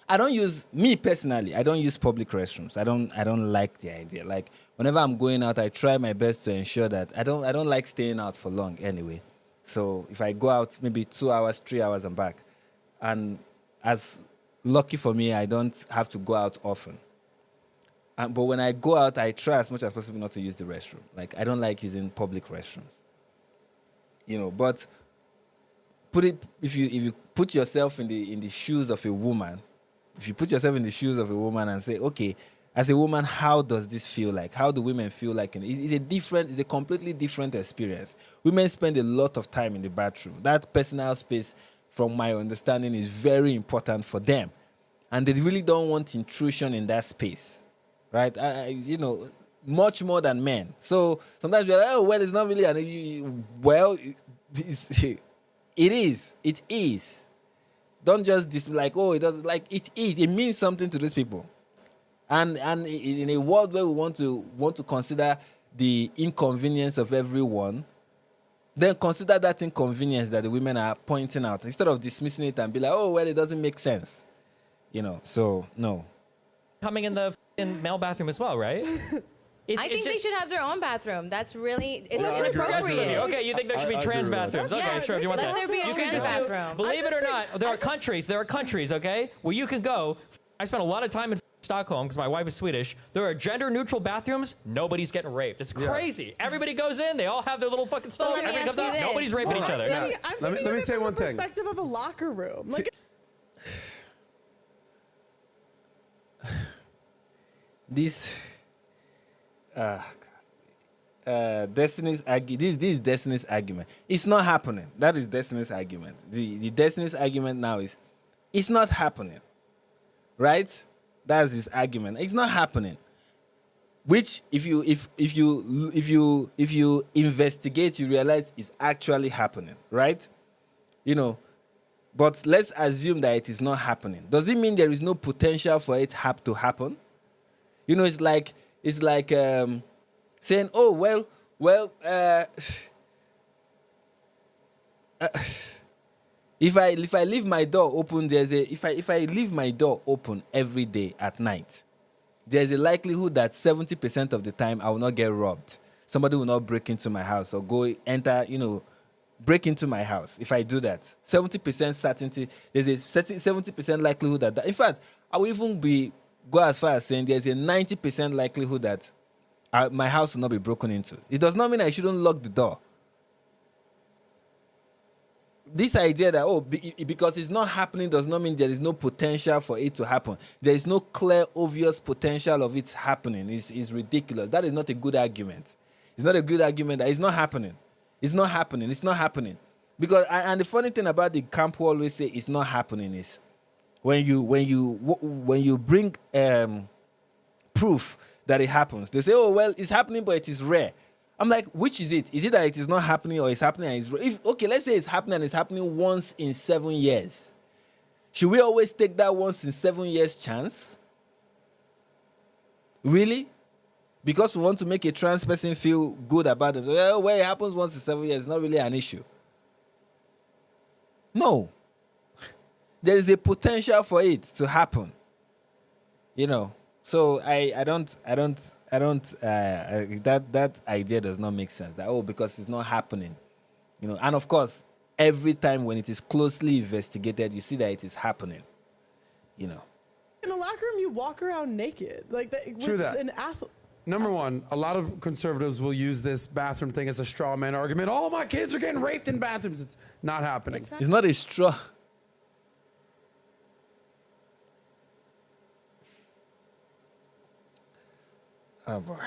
I don't use public restrooms. I don't like the idea. Like whenever I'm going out, I try my best to ensure that I don't like staying out for long anyway. So if I go out maybe 2 hours, 3 hours, I'm back. And as lucky for me, I don't have to go out often. But when I go out, I try as much as possible not to use the restroom. Like I don't like using public restrooms. You know, but if you put yourself in the shoes of a woman, if you put yourself in the shoes of a woman and say, okay, as a woman, how does this feel like? How do women feel like? It's a completely different experience. Women spend a lot of time in the bathroom. That personal space, from my understanding, is very important for them. And they really don't want intrusion in that space, right? Much more than men. So sometimes we're like, oh, well, it's not really it is. Don't just like, oh, it doesn't, like, it is. It means something to these people. And in a world where we want to consider the inconvenience of everyone, then consider that inconvenience that the women are pointing out instead of dismissing it and be like, oh, well, it doesn't make sense. You know, so no. Coming in the male bathroom as well, right? I think they should have their own bathroom. That's really, it's I agree. inappropriate. Okay, you think there should be trans bathrooms? Okay, Yes, sure. If you want let that, there be a you can trans just bathroom. Believe it or not, there are countries, okay, where you can go. I spent a lot of time in Stockholm because my wife is Swedish. There are gender-neutral bathrooms. Nobody's getting raped. It's crazy. Everybody goes in. They all have their little fucking stall. let me Everybody ask comes you out. this. Nobody's raping each other. Let me say one thing. Perspective of a locker room. Like, this Destiny's this is Destiny's argument. It's not happening. That is Destiny's argument. The Destiny's argument now is it's not happening. Right? That's his argument. It's not happening. Which if you investigate, you realize is actually happening, right? You know, but let's assume that it is not happening. Does it mean there is no potential for it to happen? You know, it's like saying, oh, well, If I leave my door open, if I leave my door open every day at night, there's a likelihood that 70% of the time I will not get robbed. Somebody will not break into my house or break into my house. If I do that, 70% certainty, there's a 70% likelihood that, in fact, I will even go as far as saying there's a 90% likelihood that my house will not be broken into. It does not mean I shouldn't lock the door. This idea that, because it's not happening does not mean there is no potential for it to happen. There is no clear, obvious potential of it happening. It's ridiculous. That is not a good argument. It's not a good argument that it's not happening. It's not happening. It's not happening. Because, and the funny thing about the camp who always say it's not happening is when you bring proof that it happens, they say, oh, well, it's happening, but it is rare. I'm like, which is it? Is it that it is not happening or it's happening and it's rare? Okay, let's say it's happening and it's happening once in 7 years. Should we always take that once in 7 years chance? Really? Because we want to make a trans person feel good about it. Well, it happens once in 7 years, it's not really an issue. No. There is a potential for it to happen. So that idea does not make sense. That, because it's not happening. And of course, every time when it is closely investigated, you see that it is happening. In a locker room, you walk around naked. Like that. True that. An athlete. Number one, a lot of conservatives will use this bathroom thing as a straw man argument. All my kids are getting raped in bathrooms. It's not happening. It's not a straw. Oh boy.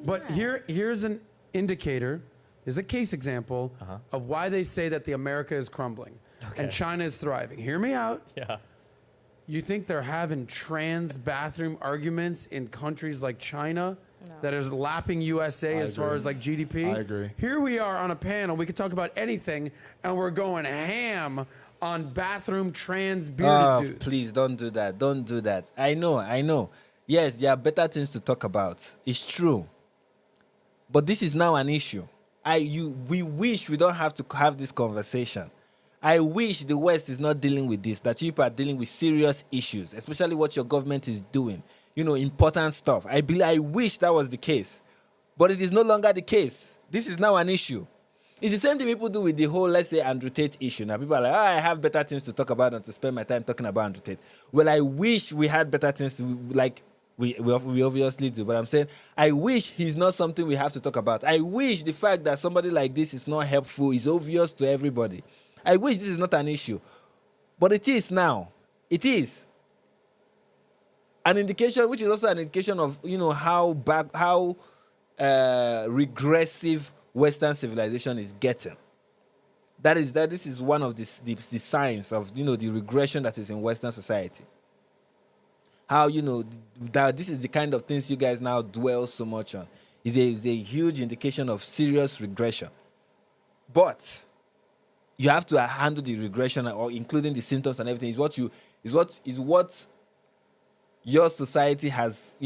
But here's an indicator. There's a case example of why they say that the America is crumbling and China is thriving. Hear me out. Yeah. You think they're having trans bathroom arguments in countries like China that is lapping USA as far as like GDP? I agree. Here we are on a panel. We could talk about anything, and we're going ham on bathroom trans bearded dudes. Please don't do that. Don't do that. I know. Yes, there are better things to talk about. It's true. But this is now an issue. We wish we don't have to have this conversation. I wish the West is not dealing with this, that people are dealing with serious issues, especially what your government is doing. Important stuff. I wish that was the case. But it is no longer the case. This is now an issue. It's the same thing people do with the whole, let's say, Andrew Tate issue. Now people are like, I have better things to talk about than to spend my time talking about Andrew Tate. Well, I wish we had better things to, like, we obviously do, but I'm saying I wish he's not something we have to talk about. I wish the fact that somebody like this is not helpful is obvious to everybody. I wish this is not an issue, but it is now. It is an indication, which is also an indication of how regressive Western civilization is getting. This is one of the signs of the regression that is in Western society. How that this is the kind of things you guys now dwell so much on is a huge indication of serious regression. But you have to handle the regression, or including the symptoms and everything. Is what your society has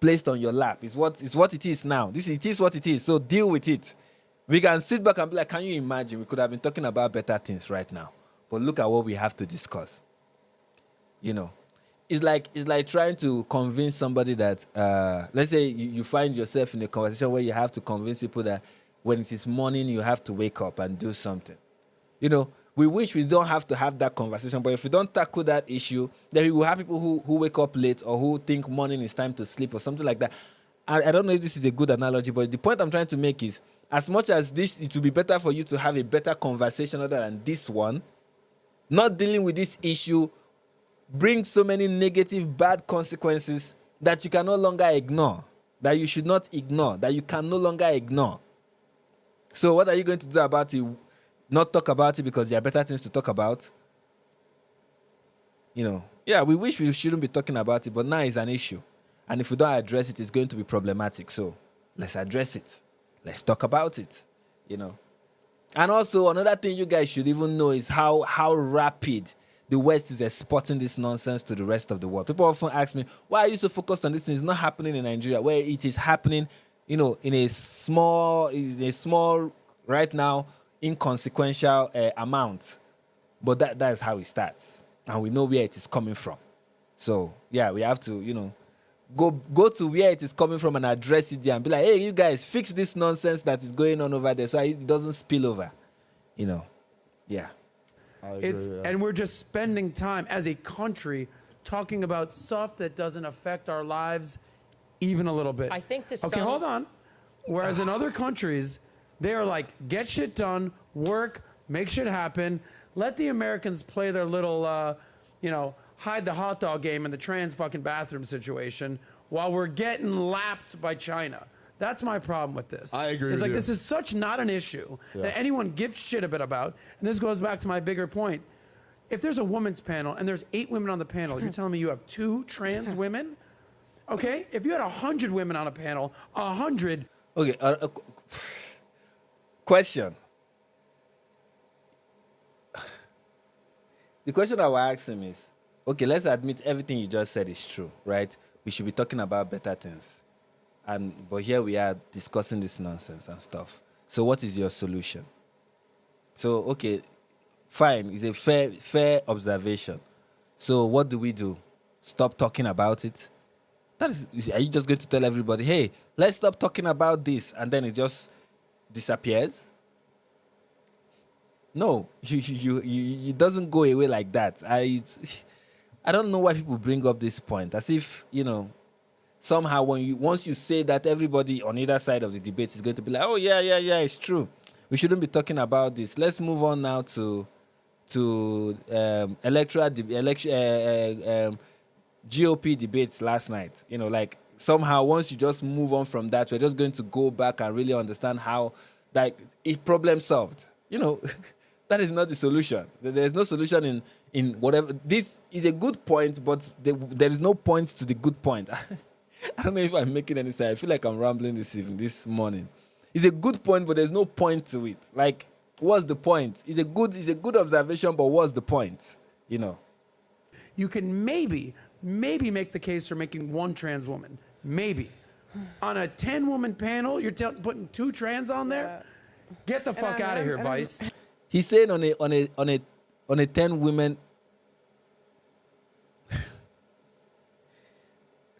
placed on your lap. Is what it is now. It is what it is. So deal with it. We can sit back and be like, can you imagine? We could have been talking about better things right now, but look at what we have to discuss. It's like trying to convince somebody that, let's say you find yourself in a conversation where you have to convince people that when it is morning, you have to wake up and do something. We wish we don't have to have that conversation, but if we don't tackle that issue, then we will have people who wake up late or who think morning is time to sleep or something like that. I don't know if this is a good analogy, but the point I'm trying to make is, as much as this, it will be better for you to have a better conversation other than this one, not dealing with this issue brings so many negative, bad consequences that you can no longer ignore, that you should not ignore, that you can no longer ignore. So what are you going to do about it? Not talk about it because there are better things to talk about? Yeah, we wish we shouldn't be talking about it, but now it's an issue. And if we don't address it, it's going to be problematic. So let's address it. Let's talk about it, And also, another thing you guys should even know is how rapid the West is exporting this nonsense to the rest of the world. People often ask me, why are you so focused on this thing? It's not happening in Nigeria, where it is happening, in a small, right now, inconsequential amount. But that is how it starts. And we know where it is coming from. So, yeah, we have to, go to where it is coming from and address it there and be like, hey, you guys, fix this nonsense that is going on over there so it doesn't spill over. Yeah. And we're just spending time as a country talking about stuff that doesn't affect our lives even a little bit. I think to Okay, hold on. Whereas in other countries, they are like, get shit done, work, make shit happen. Let the Americans play their little, hide the hot dog game in the trans fucking bathroom situation while we're getting lapped by China. That's my problem with this. I agree It's with like, you. this is such not an issue that anyone gives shit a bit about. And this goes back to my bigger point. If there's a women's panel and there's 8 women on the panel, you're telling me you have 2 trans women? Okay? If you had 100 women on a panel, 100... Okay, question. The question I will ask him is, okay, let's admit everything you just said is true, right? We should be talking about better things. But here we are discussing this nonsense and stuff. So what is your solution? So, okay, fine. It's a fair observation. So what do we do? Stop talking about it? Are you just going to tell everybody, hey, let's stop talking about this, and then it just disappears? No, it doesn't go away like that. I don't know why people bring up this point, as if, somehow once you say that, everybody on either side of the debate is going to be like, oh yeah, it's true. We shouldn't be talking about this. Let's move on now to GOP debates last night. Somehow once you just move on from that, we're just going to go back and really understand how, if problem solved. That is not the solution. There is no solution in whatever. This is a good point, but there is no point to the good point. I don't know if I'm making any sense. I feel like I'm rambling this morning. It's a good point, but there's no point to it. What's the point? It's a good observation, but what's the point? You can maybe make the case for making 1 trans woman. Maybe. On a 10-woman panel, you're putting 2 trans on there? Yeah. Get the fuck out of here, Vice. He's saying on a 10 women.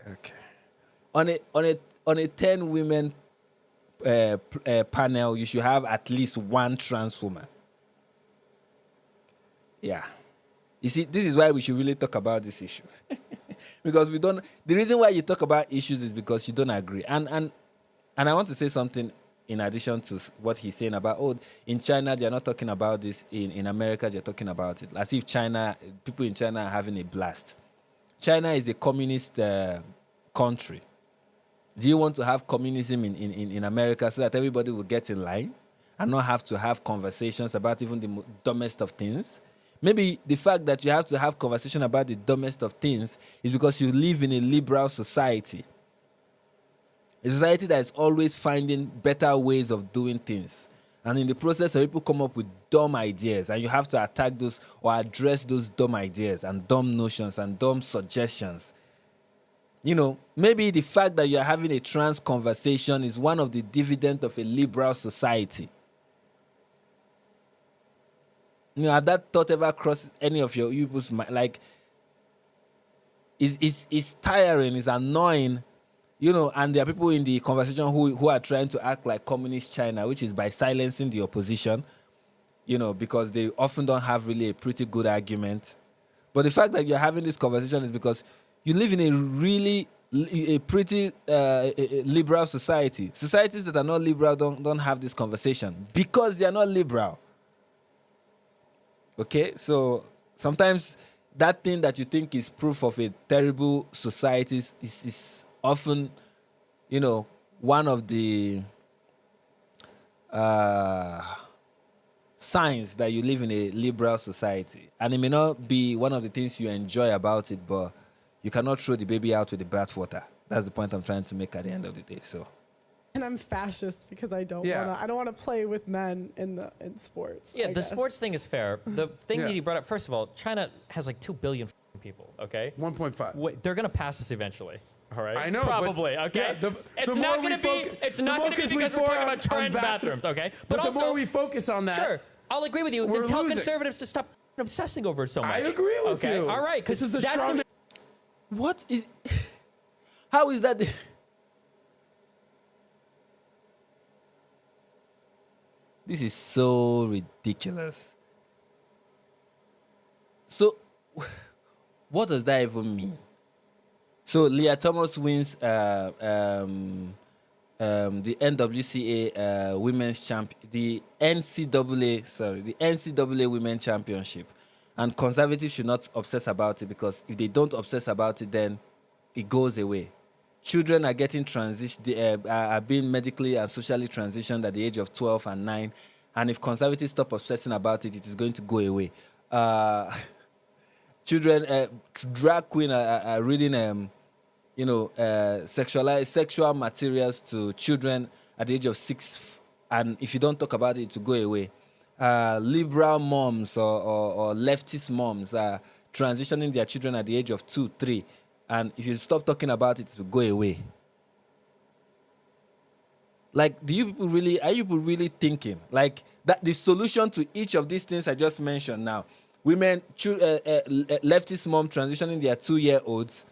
Okay. On a 10 women panel, you should have at least 1 trans woman. Yeah. You see, this is why we should really talk about this issue. Because the reason why you talk about issues is because you don't agree. And I want to say something in addition to what he's saying about, in China, they're not talking about this. In America, they're talking about it. As if people in China are having a blast. China is a communist country. Do you want to have communism in America so that everybody will get in line and not have to have conversations about even the dumbest of things? Maybe the fact that you have to have conversation about the dumbest of things is because you live in a liberal society. A society that is always finding better ways of doing things. And in the process, people come up with dumb ideas, and you have to attack those or address those dumb ideas and dumb notions and dumb suggestions. Maybe the fact that you're having a trans conversation is one of the dividends of a liberal society. Have that thought ever crossed any of your people's mind? It's tiring, it's annoying. And there are people in the conversation who are trying to act like communist China, which is by silencing the opposition, because they often don't have really a pretty good argument. But the fact that you're having this conversation is because you live in a pretty liberal society. Societies that are not liberal don't have this conversation because they are not liberal. Okay? So sometimes that thing that you think is proof of a terrible society is often, one of the signs that you live in a liberal society. And it may not be one of the things you enjoy about it, but you cannot throw the baby out with the bathwater. That's the point I'm trying to make at the end of the day. So. And I'm fascist because I don't want to play with men in sports. Yeah, the sports thing is fair. The thing that you brought up, first of all, China has 2 billion people, okay? 1.5. Wait, they're going to pass us eventually. All right. I know. Probably. Okay. Yeah, it's not going to be. It's not going to be because we're talking about trans bathrooms. Okay. But the more we focus on that, sure, I'll agree with you. Then tell conservatives to stop obsessing over it so much? I agree with okay. you. All right, because This is the that's strongest. What is? How is that? This is so ridiculous. So, what does that even mean? So Leah Thomas wins the NWCA women's the NCAA women's championship, and conservatives should not obsess about it, because if they don't obsess about it, then it goes away. Children are getting are being medically and socially transitioned at the age of 12 and 9, and if conservatives stop obsessing about it, it is going to go away. Children, drag queen are reading sexual materials to children at the age of 6, and if you don't talk about it, it will go away. Liberal moms or leftist moms are transitioning their children at the age of 2, 3, and if you stop talking about it, it will go away. Like, are you people really thinking like that the solution to each of these things I just mentioned now? Women, leftist mom transitioning their 2-year-olds,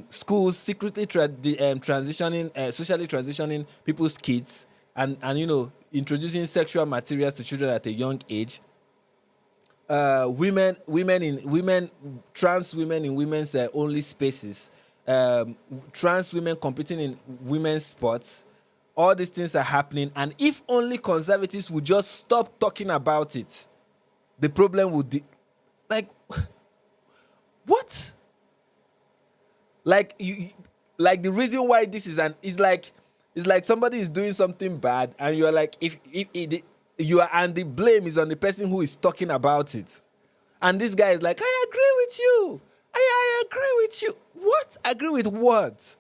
schools secretly transitioning, socially transitioning people's kids, and introducing sexual materials to children at a young age. Trans women in women's only spaces, trans women competing in women's sports. All these things are happening, and if only conservatives would just stop talking about it, the problem would what? Like the reason why this is it's like somebody is doing something bad, and you are like, if and the blame is on the person who is talking about it, and this guy is like, I agree with you. I agree with you. What? Agree with what?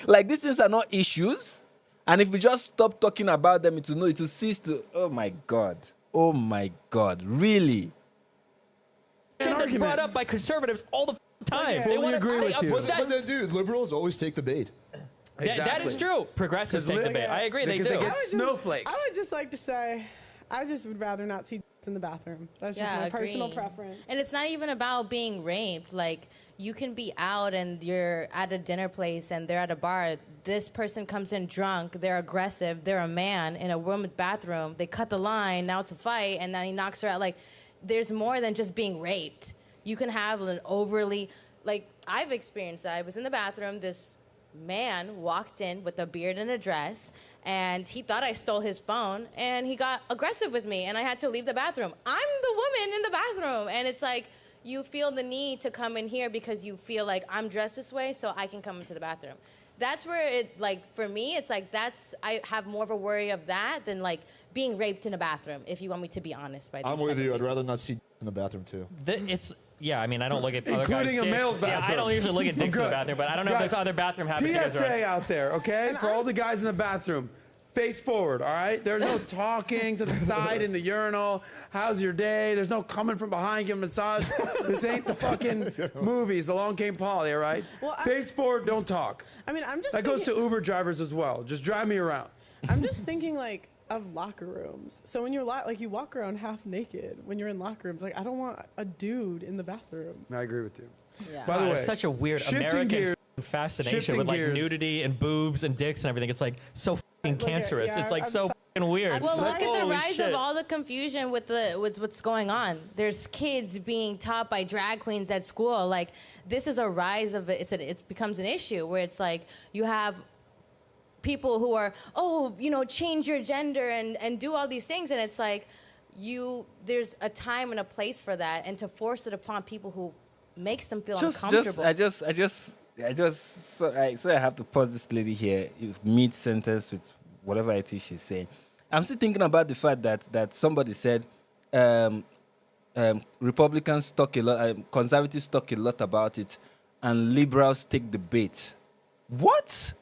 Like, these things are not issues, and if we just stop talking about them, it will cease to. Oh my God, really? That's brought up by conservatives all the time. Okay. They Fully want agree with you. What they do? Liberals always take the bait. That is true. Progressives take the bait. I agree, they Because do. they get snowflaked. I would just like to say, I just would rather not see in the bathroom. That's just my personal agreed. preference. And it's not even about being raped. Like, you can be out and you're at a dinner place and they're at a bar. This person comes in drunk. They're aggressive. They're a man in a woman's bathroom. They cut the line. Now it's a fight. And then he knocks her out. Like, there's more than just being raped. You can have an overly, like, I've experienced that. I was in the bathroom. This man walked in with a beard and a dress, and he thought I stole his phone, and he got aggressive with me, and I had to leave the bathroom. I'm the woman in the bathroom, and it's like, you feel the need to come in here because you feel like I'm dressed this way, so I can come into the bathroom. That's where it, like, for me, it's like, I have more of a worry of that than, like, being raped in a bathroom, if you want me to be honest. I'm with you. I'd rather not see in the bathroom too. I mean, I don't look at other guys' Including a dicks. male's Yeah, I bathroom. don't usually look at dicks in the Good. bathroom, but I don't know if there's other bathroom habits you guys are PSA out there, okay? For all the guys in the bathroom, face forward, all right? There's no talking to the side in the urinal. How's your day? There's no coming from behind, giving a massage. This ain't the fucking movies, Along Came Polly, all right? Well, face forward, don't talk. I mean, I'm just That goes to thinking, Uber drivers as well. Just drive me around. I'm just thinking, like, of locker rooms. So when you're you walk around half naked when you're in locker rooms. Like, I don't want a dude in the bathroom. I agree with you. Yeah. By the way, it's such a weird shifting American gears- fascination shifting with like gears. nudity and boobs and dicks and everything. It's like so fucking Look at- cancerous. yeah, it's like I'm so so- fucking weird. Well, look at the Holy rise shit. of all the confusion with what's going on. There's kids being taught by drag queens at school. Like, this is a rise of it. It becomes an issue where it's like you have people who are, change your gender and do all these things, and it's like there's a time and a place for that, and to force it upon people who makes them feel uncomfortable. I have to pause this lady here mid sentence with whatever it is she's saying. I'm still thinking about the fact that somebody said Republicans talk a lot, conservatives talk a lot about it, and liberals take the bait. What?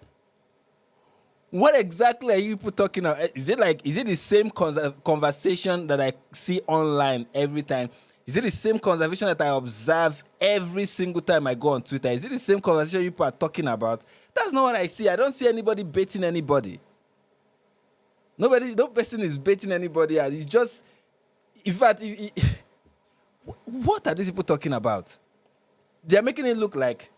What exactly are you people talking about? Is it the same conversation that I see online every time? Is it the same conversation that I observe every single time I go on Twitter? Is it the same conversation you people are talking about? That's not what I see. I don't see anybody baiting anybody. No person is baiting anybody out. It's just, in fact, what are these people talking about? They are making it look like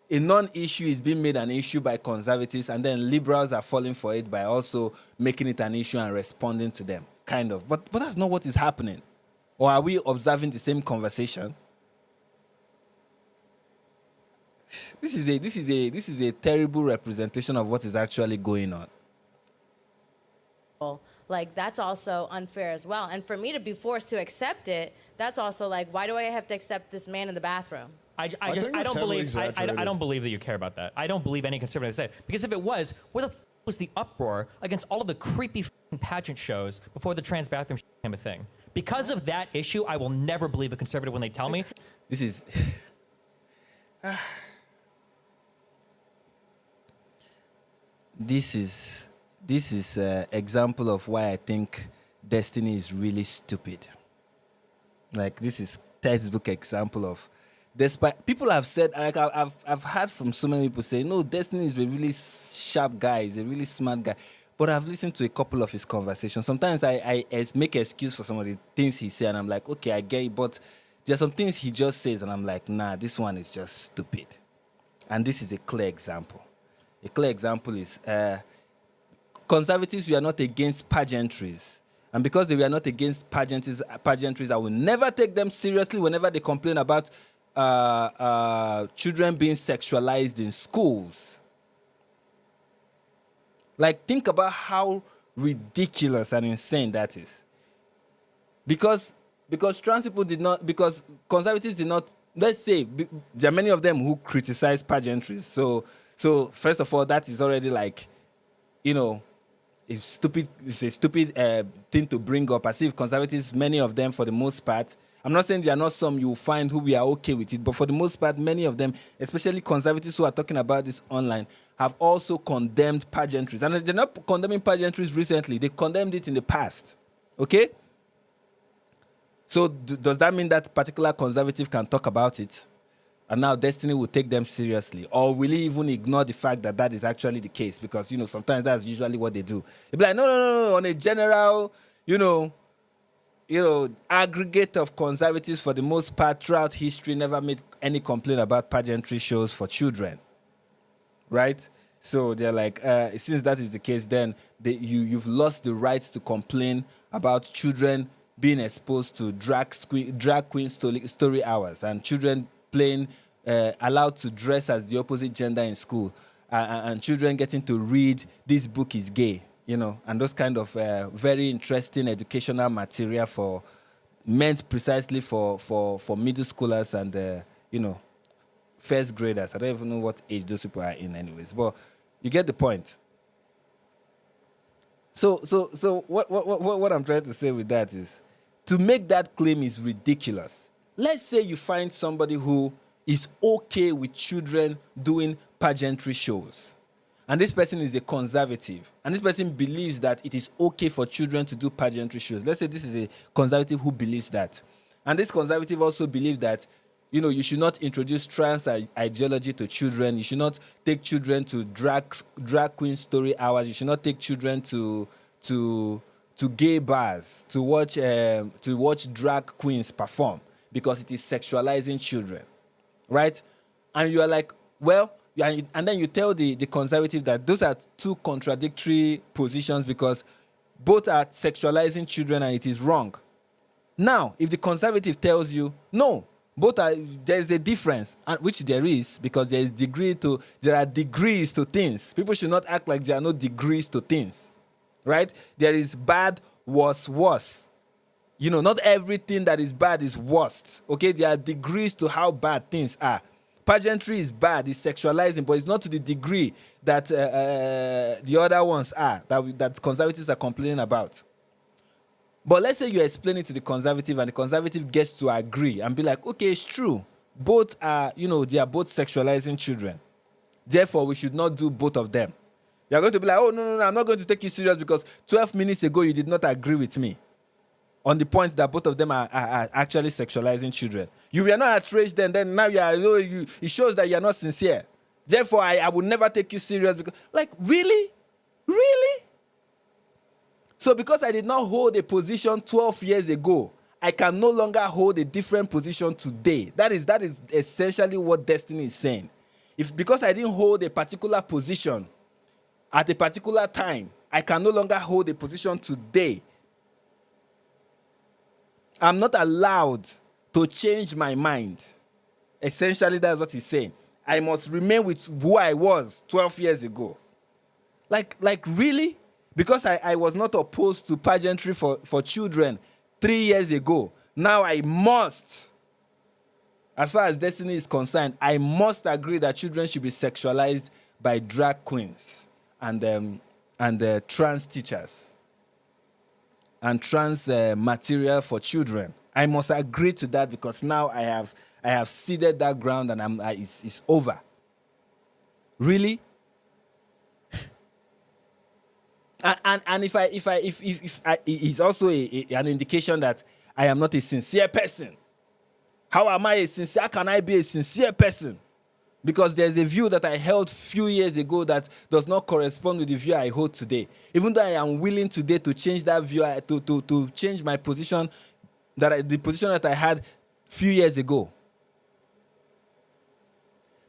a non-issue is being made an issue by conservatives, and then liberals are falling for it by also making it an issue and responding to them, kind of. But that's not what is happening. Or are we observing the same conversation? This is a terrible representation of what is actually going on. Like, that's also unfair as well. And for me to be forced to accept it, that's also like, why do I have to accept this man in the bathroom? I think don't that's heavily believe exaggerated. I don't believe that you care about that. I don't believe any conservative said, because if it was, where the was the uproar against all of the creepy pageant shows before the trans bathroom became a thing? Because of that issue, I will never believe a conservative when they tell me. This is this is example of why I think destiny is really stupid. Like, this is textbook example of, despite people have said, like I've heard from so many people say, no, Destiny is a really sharp guy, he's a really smart guy. But I've listened to a couple of his conversations. Sometimes I make an excuse for some of the things he said, and I'm like, okay, I get it. But there's some things he just says, and I'm like, nah, this one is just stupid. And this is a clear example. A clear example is conservatives were not against pageantries. And because they were not against pageantries, I will never take them seriously whenever they complain about children being sexualized in schools. Like, think about how ridiculous and insane that is. Because trans people did not, because conservatives did not, let's say, there are many of them who criticize pageantries. So first of all, that is already like, you know, it's a stupid thing to bring up. As if conservatives, many of them, for the most part, I'm not saying there are not some you will find who we are okay with it, but for the most part, many of them, especially conservatives who are talking about this online, have also condemned pageantries. And they're not condemning pageantries recently. They condemned it in the past. Okay? So does that mean that particular conservative can talk about it? And now Destiny will take them seriously? Or will he even ignore the fact that that is actually the case? Because, you know, sometimes that's usually what they do. They'll be like, no. On a general, aggregate of conservatives, for the most part, throughout history, never made any complaint about pageantry shows for children. Right? So they're like, since that is the case, then you've lost the right to complain about children being exposed to drag queen story hours, and children playing, allowed to dress as the opposite gender in school, and children getting to read "This book is gay," and those kind of very interesting educational material meant precisely for middle schoolers and first graders. I don't even know what age those people are in anyways, but you get the point. So what I'm trying to say with that is, to make that claim is ridiculous. Let's say you find somebody who is okay with children doing pageantry shows, and this person is a conservative, and this person believes that it is okay for children to do pageantry shows. Let's say this is a conservative who believes that, and this conservative also believes that you should not introduce trans ideology to children. You should not take children to drag queen story hours. You should not take children to gay bars to watch drag queens perform, because it is sexualizing children, right? And you are like, well, and then you tell the conservative that those are two contradictory positions, because both are sexualizing children and it is wrong. Now, if the conservative tells you, no, there is a difference, which there is, because there are degrees to things. People should not act like there are no degrees to things, right? There is bad, worse. Not everything that is bad is worst. Okay, there are degrees to how bad things are. Pageantry is bad, it's sexualizing, but it's not to the degree that the other ones are, that conservatives are complaining about. But let's say you explain it to the conservative, and the conservative gets to agree and be like, okay, it's true. Both are, they are both sexualizing children. Therefore, we should not do both of them. You're going to be like, oh, no, I'm not going to take you serious because 12 minutes ago you did not agree with me on the point that both of them are actually sexualizing children. You were not outraged then now it shows that you're not sincere. Therefore, I will never take you serious because, like, really? So because I did not hold a position 12 years ago, I can no longer hold a different position today. That is essentially what destiny is saying. Because I didn't hold a particular position at a particular time, I can no longer hold a position today. I'm not allowed to change my mind. Essentially, that's what he's saying. I must remain with who I was 12 years ago. Like really? Because I was not opposed to pageantry for children 3 years ago. Now I must, as far as destiny is concerned, I must agree that children should be sexualized by drag queens and trans teachers and trans material for children. I must agree to that because now I have ceded that ground and it's over. Really? And if it's also an indication that I am not a sincere person. How am I a sincere? How can I be a sincere person? Because there's a view that I held few years ago that does not correspond with the view I hold today. Even though I am willing today to change that view, to change my position, the position that I had few years ago.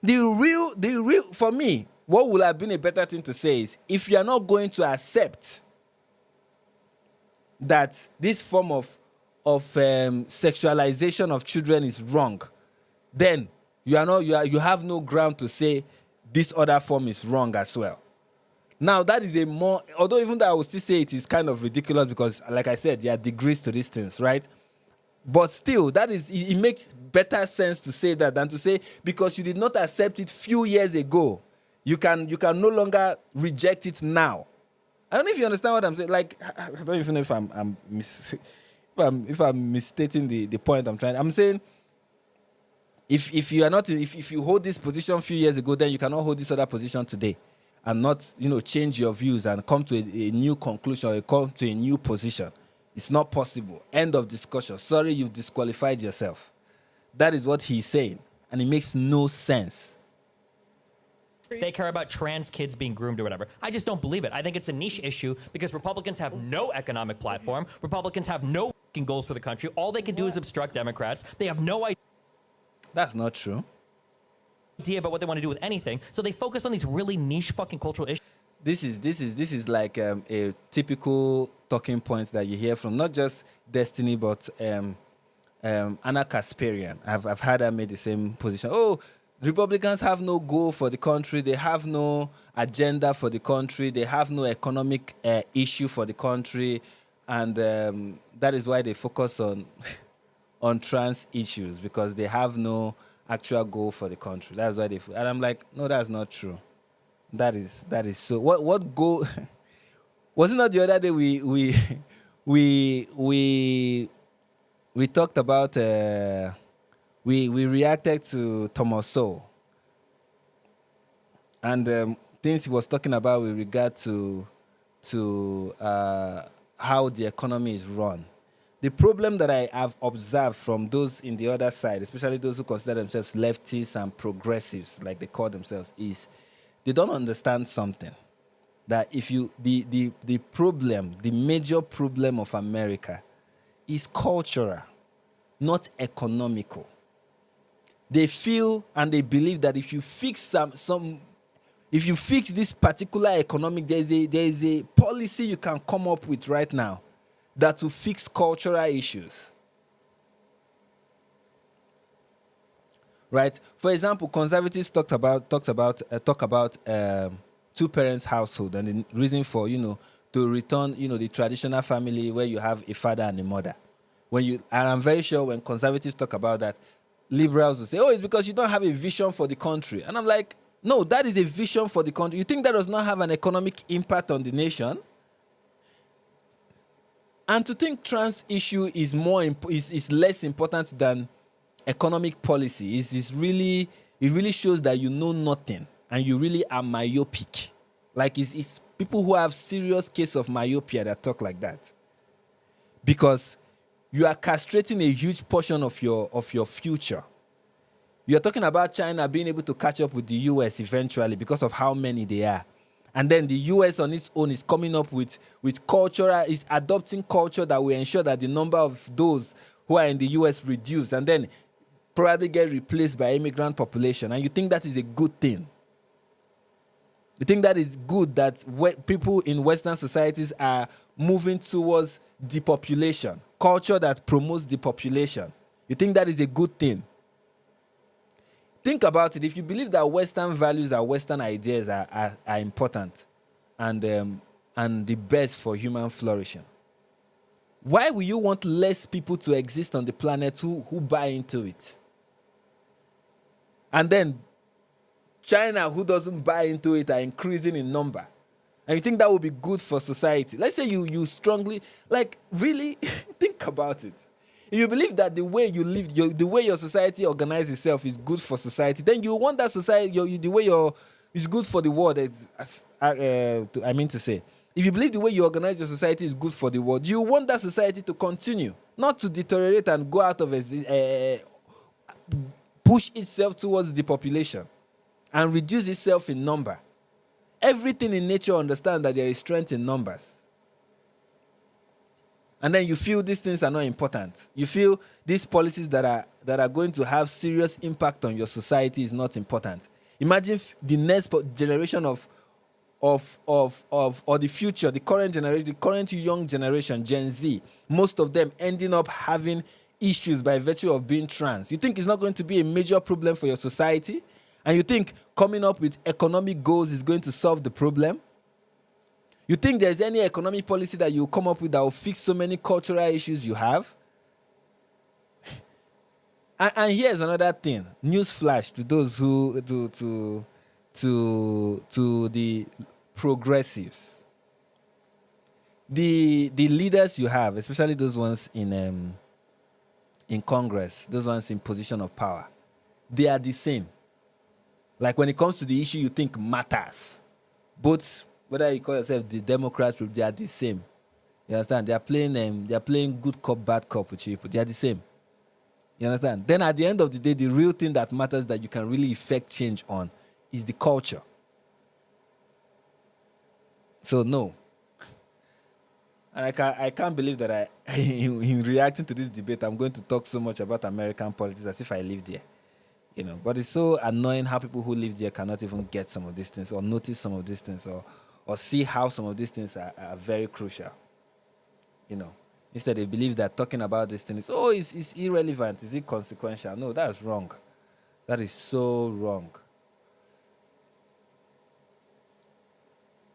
The real, for me, what would have been a better thing to say is, if you are not going to accept that this form of sexualization of children is wrong, then you have no ground to say this other form is wrong as well. Now that is although even though I would still say it is kind of ridiculous because, like I said, there are degrees to these things, right? But still, it makes better sense to say that than to say because you did not accept it few years ago, you can no longer reject it now. I don't know if you understand what I'm saying. Like, I don't even know if I'm misstating the point I'm trying. I'm saying if you hold this position a few years ago, then you cannot hold this other position today, and not change your views and come to a new conclusion or come to a new position. It's not possible. End of discussion. Sorry, you've disqualified yourself. That is what he's saying, and it makes no sense. They care about trans kids being groomed or whatever. I just don't believe it. I think it's a niche issue because Republicans have no economic platform. Republicans have no fucking goals for the country. All they can do is obstruct Democrats. They have no idea. That's not true. About what they want to do with anything. So they focus on these really niche fucking cultural issues. This is like a typical talking point that you hear from not just Destiny but Anna Kasparian. I've had her made the same position. Oh, Republicans have no goal for the country. They have no agenda for the country. They have no economic issue for the country, and that is why they focus on trans issues, because they have no actual goal for the country. That's why they. And I'm like, no, that's not true. That is so. What goal? Was it not the other day we talked about? We reacted to Thomas Sowell and things he was talking about with regard to how the economy is run. The problem that I have observed from those in the other side, especially those who consider themselves leftists and progressives, like they call themselves, is they don't understand something. That if you the major problem of America is cultural, not economical. They feel and they believe that if you fix if you fix this particular economic, there is a policy you can come up with right now that will fix cultural issues. Right? For example, conservatives talk about two parents household and the reason for to return the traditional family where you have a father and a mother. And I'm very sure when conservatives talk about that, liberals will say, oh, it's because you don't have a vision for the country. And I'm like, no, that is a vision for the country. You think that does not have an economic impact on the nation? And to think trans issue is less important than economic policy it really shows that you know nothing and you really are myopic. Like it's people who have serious case of myopia that talk like that. Because you are castrating a huge portion of your future. You're talking about China being able to catch up with the US eventually because of how many they are. And then the US on its own is coming up with cultural, is adopting culture that will ensure that the number of those who are in the US reduce and then probably get replaced by immigrant population. And you think that is a good thing? You think that is good that people in Western societies are moving towards depopulation, culture that promotes depopulation? You think that is a good thing? Think about it. If you believe that Western values and Western ideas are important and the best for human flourishing, why will you want less people to exist on the planet who buy into it? And then China, who doesn't buy into it, are increasing in number. And you think that would be good for society? Let's say you strongly, like, really think about it. If you believe that the way you live, the way your society organizes itself is good for society, then you want that society, the way is good for the world. I mean to say, if you believe the way you organize your society is good for the world, you want that society to continue, not to deteriorate and go out of push itself towards depopulation and reduce itself in number. Everything in nature understands that there is strength in numbers. And then you feel these things are not important. You feel these policies that are going to have serious impact on your society is not important. Imagine the next generation or the future, the current generation, the current young generation, Gen Z, most of them ending up having issues by virtue of being trans. You think it's not going to be a major problem for your society? And you think coming up with economic goals is going to solve the problem? You think there's any economic policy that you come up with that will fix so many cultural issues you have? and here's another thing. Newsflash to those who to the progressives. The leaders you have, especially those ones in Congress, those ones in position of power, they are the same. Like when it comes to the issue you think matters, both whether you call yourself the Democrats group, they are the same. You understand? They are playing good cop, bad cop with people. They are the same. You understand? Then at the end of the day, the real thing that matters that you can really effect change on is the culture. So no. And I can't believe that in reacting to this debate, I'm going to talk so much about American politics as if I lived there. You know, but it's so annoying how people who live there cannot even get some of these things or notice some of these things or see how some of these things are very crucial. You know, instead they believe that talking about these things, it's irrelevant, is it consequential? No, that's wrong. That is so wrong.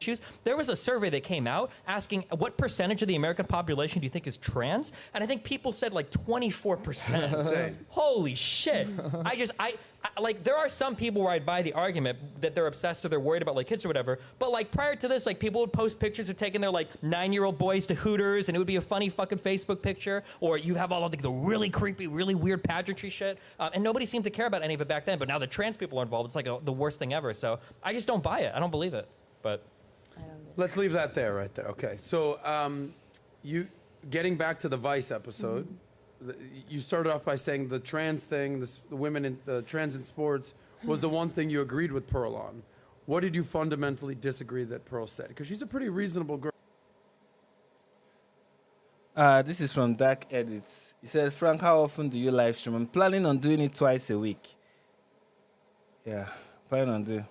Issues. There was a survey that came out asking what percentage of the American population do you think is trans? And I think people said like 24%. Holy shit. I like, there are some people where I'd buy the argument that they're obsessed or they're worried about like kids or whatever. But like prior to this, like people would post pictures of taking their like 9-year-old boys to Hooters and it would be a funny fucking Facebook picture. Or you have all of the really creepy, really weird pageantry shit. And nobody seemed to care about any of it back then. But now the trans people are involved. It's like the worst thing ever. So I just don't buy it. I don't believe it. But let's leave that there, right there. Okay, so you getting back to the Vice episode, you started off by saying the trans thing, the women in the trans in sports was the one thing you agreed with Pearl on. What did you fundamentally disagree that Pearl said? Because she's a pretty reasonable girl. This is from Dark Edits. He said, Frank, how often do you live stream? I'm planning on doing it twice a week. Yeah, planning on doing.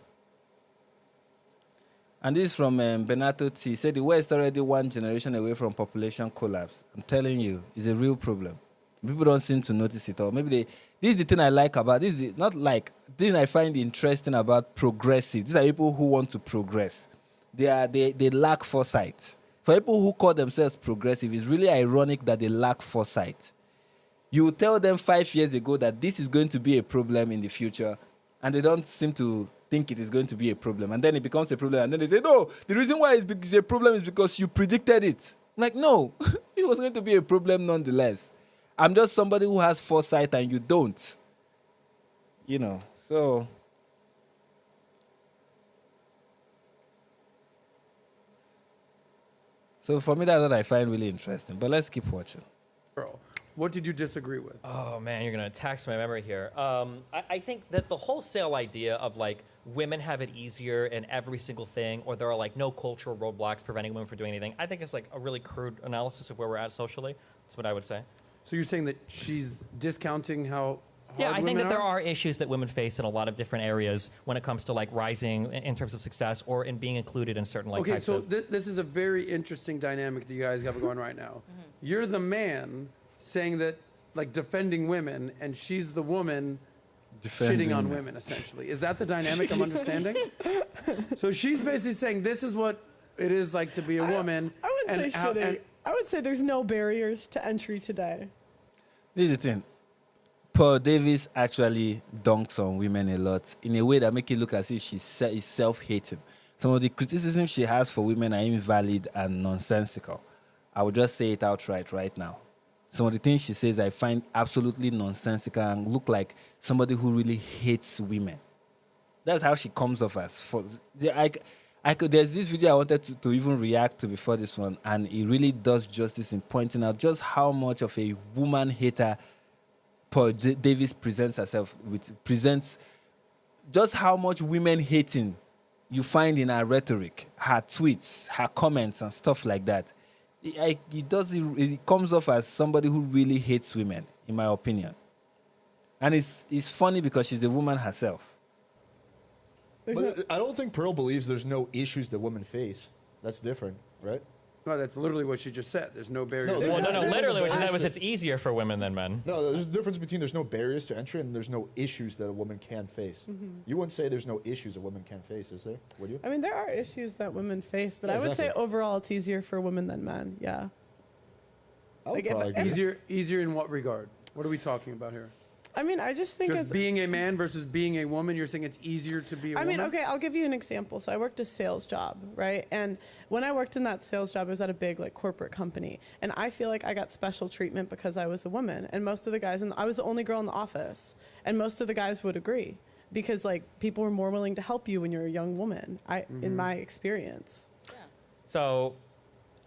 And this is from Benato T. He said the West already one generation away from population collapse. I'm telling you, it's a real problem. People don't seem to notice it all. Maybe this is the thing I like about this. Is not like this I find interesting about progressive. These are people who want to progress. They lack foresight. For people who call themselves progressive, it's really ironic that they lack foresight. You tell them 5 years ago that this is going to be a problem in the future, and they don't seem to think it is going to be a problem. And then it becomes a problem. And then they say, no, the reason why it's a problem is because you predicted it. I'm like, no, it was going to be a problem nonetheless. I'm just somebody who has foresight and you don't. You know, so. So for me, that's what I find really interesting. But let's keep watching. What did you disagree with? Oh man, you're gonna tax my memory here. I think that the wholesale idea of like women have it easier in every single thing, or there are like no cultural roadblocks preventing women from doing anything. I think it's like a really crude analysis of where we're at socially. That's what I would say. So you're saying that she's discounting how Yeah, hard I think women that there are issues that women face in a lot of different areas when it comes to like rising in terms of success or in being included in certain like Okay, types so of. this is a very interesting dynamic that you guys have going right now. You're the man saying that, like, defending women, and she's the woman shitting on women, essentially. Is that the dynamic I'm understanding? So she's basically saying this is what it is like to be a woman. I wouldn't say how- shitting. and- I would say there's no barriers to entry today. This is the thing. Paul Davis actually dunks on women a lot in a way that make it look as if she's self-hating. Some of the criticism she has for women are invalid and nonsensical. I would just say it outright right now. Some of the things she says I find absolutely nonsensical and look like somebody who really hates women. That's how she comes off as. There's this video I wanted to even react to before this one, and it really does justice in pointing out just how much of a woman hater Paul Davis presents herself with, presents just how much women hating you find in her rhetoric, her tweets, her comments, and stuff like that. It comes off as somebody who really hates women, in my opinion. And it's funny because she's a woman herself. But I don't think Pearl believes there's no issues that women face. That's different, right? No, that's literally what she just said. There's no barriers. No, Well, no, literally what she said was Honestly. it's easier for women than men. No, there's a difference between there's no barriers to entry and there's no issues that a woman can face. You wouldn't say there's no issues a woman can face, is there? Would you? I mean, there are issues that women face, but Yeah, I would say exactly. overall it's easier for women than men. Yeah. I would Like, if- probably agree. Easier in what regard? What are we talking about here? I mean, I just think Just as being a man versus being a woman, you're saying it's easier to be a I woman? mean, okay, I'll give you an example. So I worked a sales job, right? And when I worked in that sales job, it was at a big like corporate company, and I feel like I got special treatment because I was a woman. And most of the guys, and I was the only girl in the office, and most of the guys would agree because like people were more willing to help you when you're a young woman. In my experience. So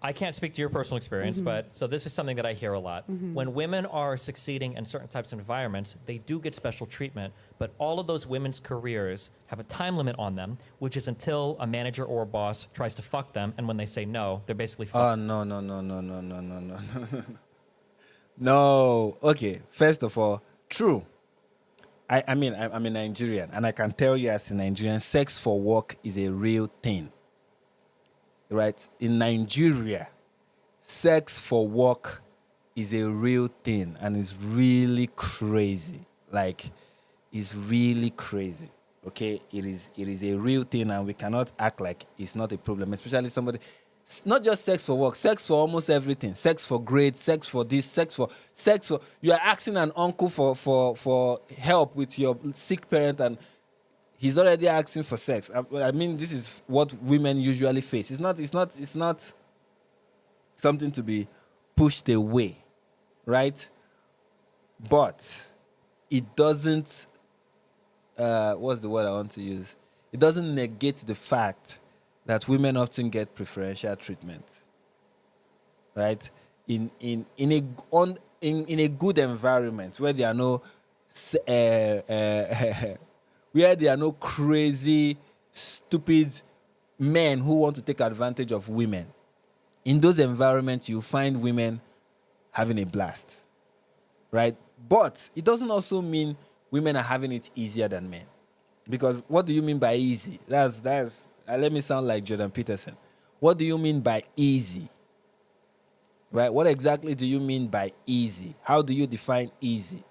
I can't speak to your personal experience, but so this is something that I hear a lot. When women are succeeding in certain types of environments, they do get special treatment, but all of those women's careers have a time limit on them, which is until a manager or a boss tries to fuck them, and when they say no, they're basically fucked. Oh, no. No. Okay, first of all, true. I'm a Nigerian, and I can tell you as a Nigerian, sex for work is a real thing. Right? In Nigeria, sex for work is a real thing, and it's really crazy. Like, it's really crazy. Okay? It is a real thing, and we cannot act like it's not a problem, especially somebody. Not just sex for work, sex for almost everything. Sex for grades, sex for this, sex for you are asking an uncle for help with your sick parent, and he's already asking for sex. I mean, this is what women usually face. It's not something to be pushed away, right? But it doesn't what's the word I want to use? It doesn't negate the fact that women often get preferential treatment, right? In a good environment where there are no where there are no crazy, stupid men who want to take advantage of women. In those environments, you find women having a blast, right? But it doesn't also mean women are having it easier than men. Because what do you mean by easy? That's let me sound like Jordan Peterson. What do you mean by easy? Right? What exactly do you mean by easy? How do you define easy?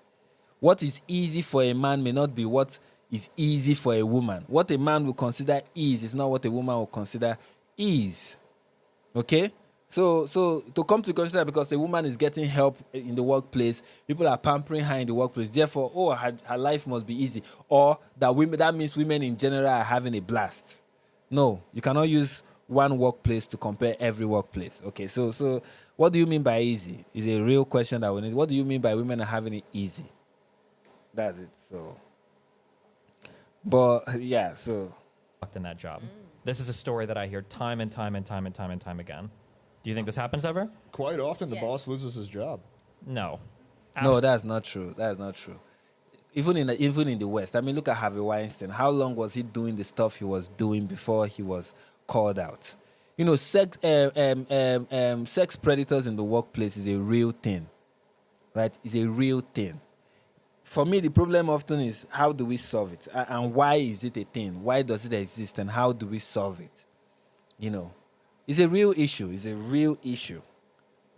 What is easy for a man may not be what is easy for a woman. What a man will consider ease is not what a woman will consider ease. Okay? So to come to consider, because a woman is getting help in the workplace, people are pampering her in the workplace. Therefore, her life must be easy. Or that means women in general are having a blast. No, you cannot use one workplace to compare every workplace. Okay, so what do you mean by easy? Is a real question that we need. What do you mean by women are having it easy? That's it. So, but yeah, so Fucked in that job. This is a story that I hear time and time again. Do you think this happens ever? Quite often, the Yes. boss loses his job. No. no, that's not true. That's not true. even in the West. I mean, look at Harvey Weinstein. How long was he doing the stuff he was doing before he was called out? You know, sex predators in the workplace is a real thing, right? It's a real thing. For me, the problem often is how do we solve it, and why is it a thing? Why does it exist, and how do we solve it? You know, it's a real issue. It's a real issue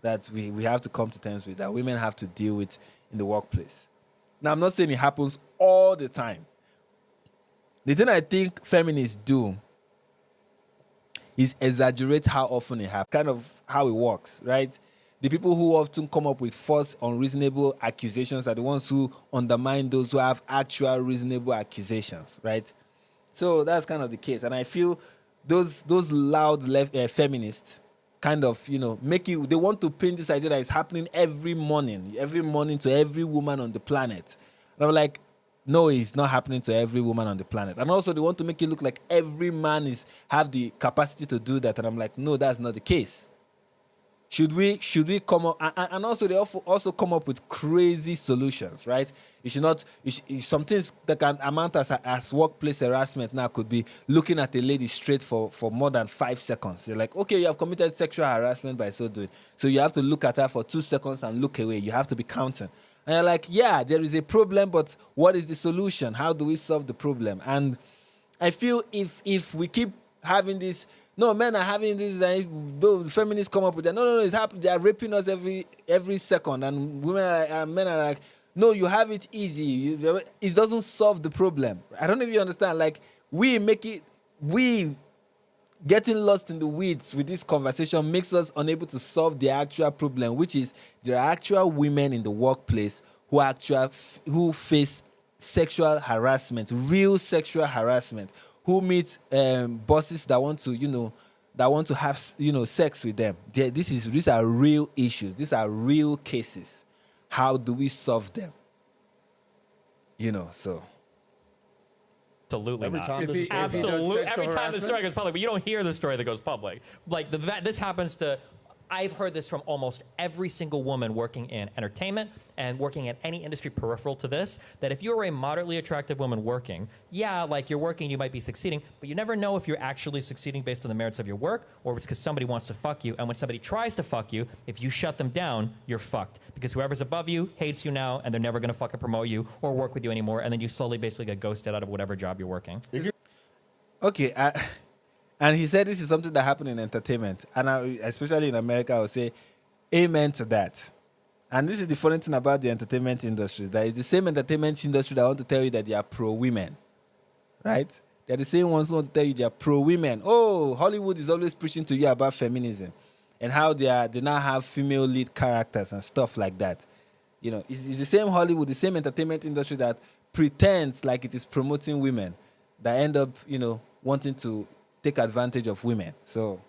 that we have to come to terms with, that women have to deal with in the workplace. Now, I'm not saying it happens all the time. The thing I think feminists do is exaggerate how often it happens, kind of how it works, right? The people who often come up with false, unreasonable accusations are the ones who undermine those who have actual reasonable accusations, right? So that's kind of the case. And I feel those loud feminists kind of, you know, they want to paint this idea that it's happening every morning to every woman on the planet. And I'm like, no, it's not happening to every woman on the planet. And also they want to make it look like every man have the capacity to do that. And I'm like, no, that's not the case. Should we come up, and also they also come up with crazy solutions, right? Some things that can amount as workplace harassment now could be looking at a lady straight for more than 5 seconds. You're like, okay, you have committed sexual harassment by so doing. So you have to look at her for 2 seconds and look away. You have to be counting. And you're like, yeah, there is a problem, but what is the solution? How do we solve the problem? And I feel if we keep having this, no, men are having this, and feminists come up with that. No, it's happening. They are raping us every second, and men are like, no, you have it easy. It doesn't solve the problem. I don't know if you understand. Like, we getting lost in the weeds with this conversation makes us unable to solve the actual problem, which is there are actual women in the workplace who face sexual harassment, real sexual harassment, who meet bosses that want to have sex with them. These are real issues. These are real cases. How do we solve them? So. Absolutely Every not. time Absolutely. Every time the harassment? story goes public, but you don't hear the story that goes public. Like this happens to. I've heard this from almost every single woman working in entertainment and working in any industry peripheral to this, that if you're a moderately attractive woman working, yeah, like you're working, you might be succeeding, but you never know if you're actually succeeding based on the merits of your work or if it's because somebody wants to fuck you. And when somebody tries to fuck you, if you shut them down, you're fucked. Because whoever's above you hates you now and they're never going to fucking promote you or work with you anymore. And then you slowly basically get ghosted out of whatever job you're working. Okay, and he said this is something that happened in entertainment. And especially in America, I would say amen to that. And this is the funny thing about the entertainment industry, is that it's the same entertainment industry that want to tell you that they are pro-women, right? They're the same ones who want to tell you they are pro-women. Oh, Hollywood is always preaching to you about feminism and how they now have female lead characters and stuff like that. It's the same Hollywood, the same entertainment industry that pretends like it is promoting women that end up, wanting to take advantage of women. So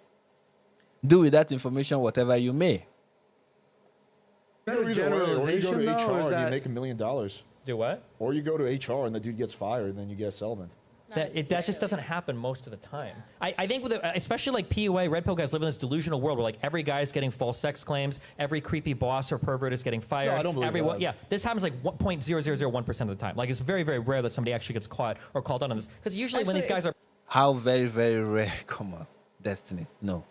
do with that information whatever you may. Or you go to Generalization, though, or is HR and you that- make $1 million. Do what? Or you go to HR and the dude gets fired and then you get a settlement. That just doesn't happen most of the time. I think especially like PUA, red pill guys live in this delusional world where like every guy's getting false sex claims, every creepy boss or pervert is getting fired. No, I don't believe that. Yeah, this happens like 0.0001% of the time. Like it's very, very rare that somebody actually gets caught or called out on this. Because usually when these guys are... How very, very rare. Come on. Destiny. No.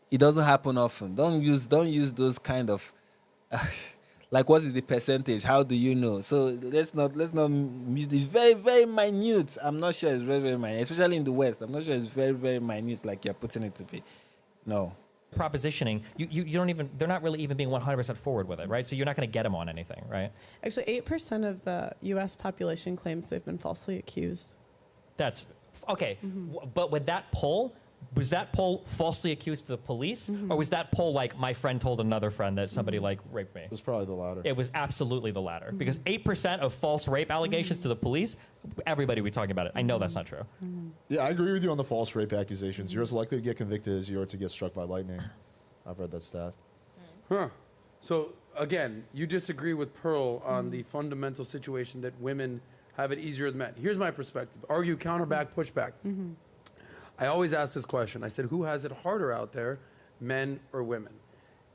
It doesn't happen often. Don't use those kind of like what is the percentage? How do you know? So let's not use it. Very, very minute. I'm not sure it's very, very minute. Especially in the West. I'm not sure it's very, very minute like you're putting it to be. No. propositioning, you don't even, they're not really even being 100% forward with it, right? So you're not going to get them on anything, right? Actually, 8% of the U.S. population claims they've been falsely accused. That's okay. But with that poll, was that poll falsely accused to the police, or was that poll like my friend told another friend that somebody like raped me? It was probably the latter. It was absolutely the latter, because 8% of false rape allegations to the police, everybody would be talking about it. I know that's not true. Yeah, I agree with you on the false rape accusations. You're as likely to get convicted as you are to get struck by lightning. I've read that stat. Huh. So again, you disagree with Pearl on the fundamental situation that women have it easier than men. Here's my perspective. Argue, counter back, push back. I always ask this question. I said, who has it harder out there, men or women?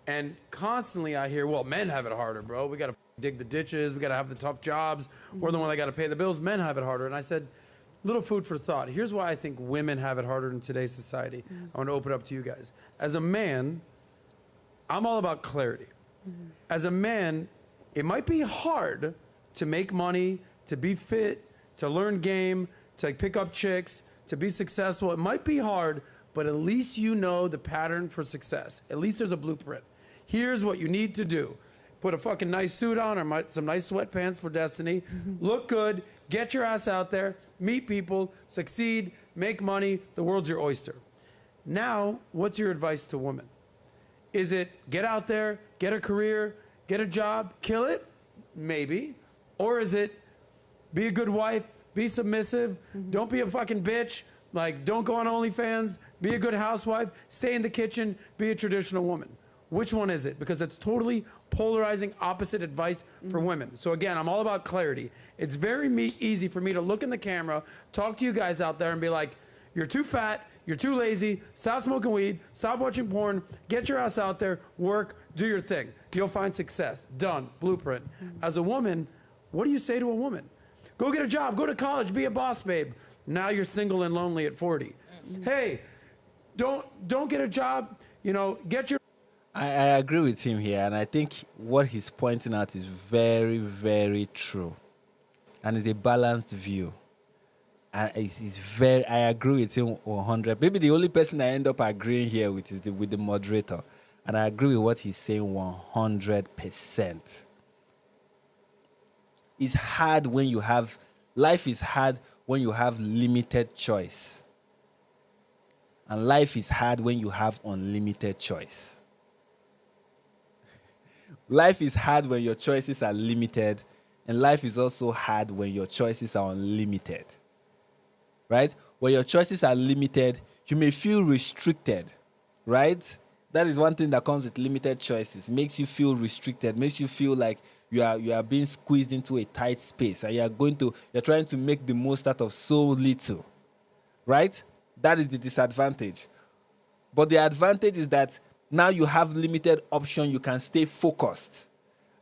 And constantly I hear, well, men have it harder, bro. We got to dig the ditches, we got to have the tough jobs. We're the one that got to pay the bills. Men have it harder. And I said, little food for thought. Here's why I think women have it harder in today's society. I want to open up to you guys. As a man, I'm all about clarity. As a man, it might be hard to make money, to be fit, to learn game, to pick up chicks, to be successful. It might be hard, but at least you know the pattern for success. At least there's a blueprint. Here's what you need to do. Put a fucking nice suit on or some nice sweatpants for destiny. Look good, get your ass out there, meet people, succeed, make money. The world's your oyster. Now, what's your advice to women? Is it get out there, get a career, get a job, kill it? Maybe. Or is it be a good wife, be submissive, don't be a fucking bitch, like don't go on OnlyFans, be a good housewife, stay in the kitchen, be a traditional woman? Which one is it? Because it's totally polarizing opposite advice for women. So again, I'm all about clarity. It's very easy for me to look in the camera, talk to you guys out there and be like, you're too fat, you're too lazy, stop smoking weed, stop watching porn, get your ass out there, work, do your thing. You'll find success. Done. Blueprint. As a woman, what do you say to a woman? Go get a job, go to college, be a boss, babe. Now you're single and lonely at 40. Hey, don't get a job, get your... I agree with him here, and I think what he's pointing out is very, very true. And it's a balanced view. And I agree with him 100. Maybe the only person I end up agreeing here with is with the moderator. And I agree with what he's saying 100%. It's hard when you have... Life is hard when you have limited choice. And life is hard when you have unlimited choice. Life is hard when your choices are limited, and life is also hard when your choices are unlimited. Right? When your choices are limited, you may feel restricted, right? That is one thing that comes with limited choices. Makes you feel restricted, makes you feel like you are being squeezed into a tight space, and you're trying to make the most out of so little. Right? That is the disadvantage. But the advantage is that now you have limited option, you can stay focused,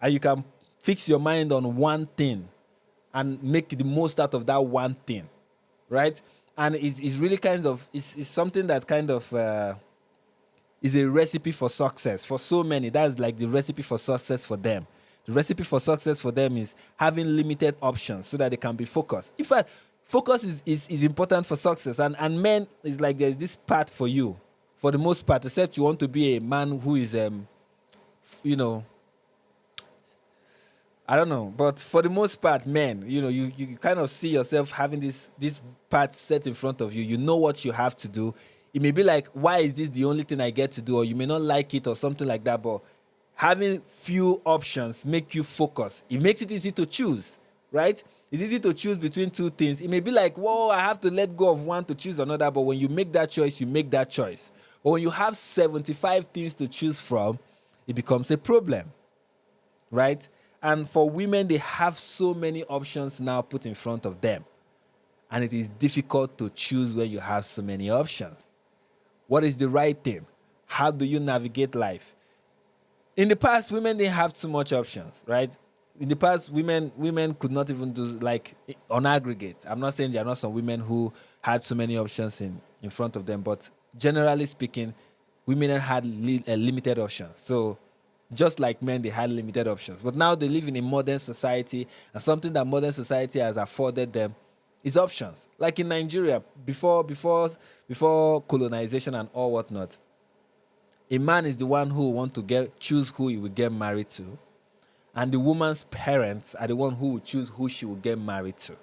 and you can fix your mind on one thing and make the most out of that one thing, right? And it's really it's something that kind of is a recipe for success for so many. That's like the recipe for success for them. The recipe for success for them is having limited options so that they can be focused. In fact, focus is important for success, and men is like there's this path for you. For the most part, except you want to be a man who is, I don't know, but for the most part, men, you kind of see yourself having this path set in front of you. You know what you have to do. It may be like, why is this the only thing I get to do? Or you may not like it or something like that, but having few options make you focus. It makes it easy to choose, right? It's easy to choose between two things. It may be like, whoa, I have to let go of one to choose another, but when you make that choice, you make that choice. But when you have 75 things to choose from, it becomes a problem, right? And for women, they have so many options now put in front of them. And it is difficult to choose when you have so many options. What is the right thing? How do you navigate life? In the past, women didn't have too much options, right? In the past, women could not even do, like, on aggregate. I'm not saying there are not some women who had so many options in front of them, but generally speaking, women had limited options. So just like men, they had limited options. But now they live in a modern society, and something that modern society has afforded them is options. Like in Nigeria, before colonization and all whatnot, a man is the one who will want to choose who he will get married to, and the woman's parents are the one who will choose who she will get married to.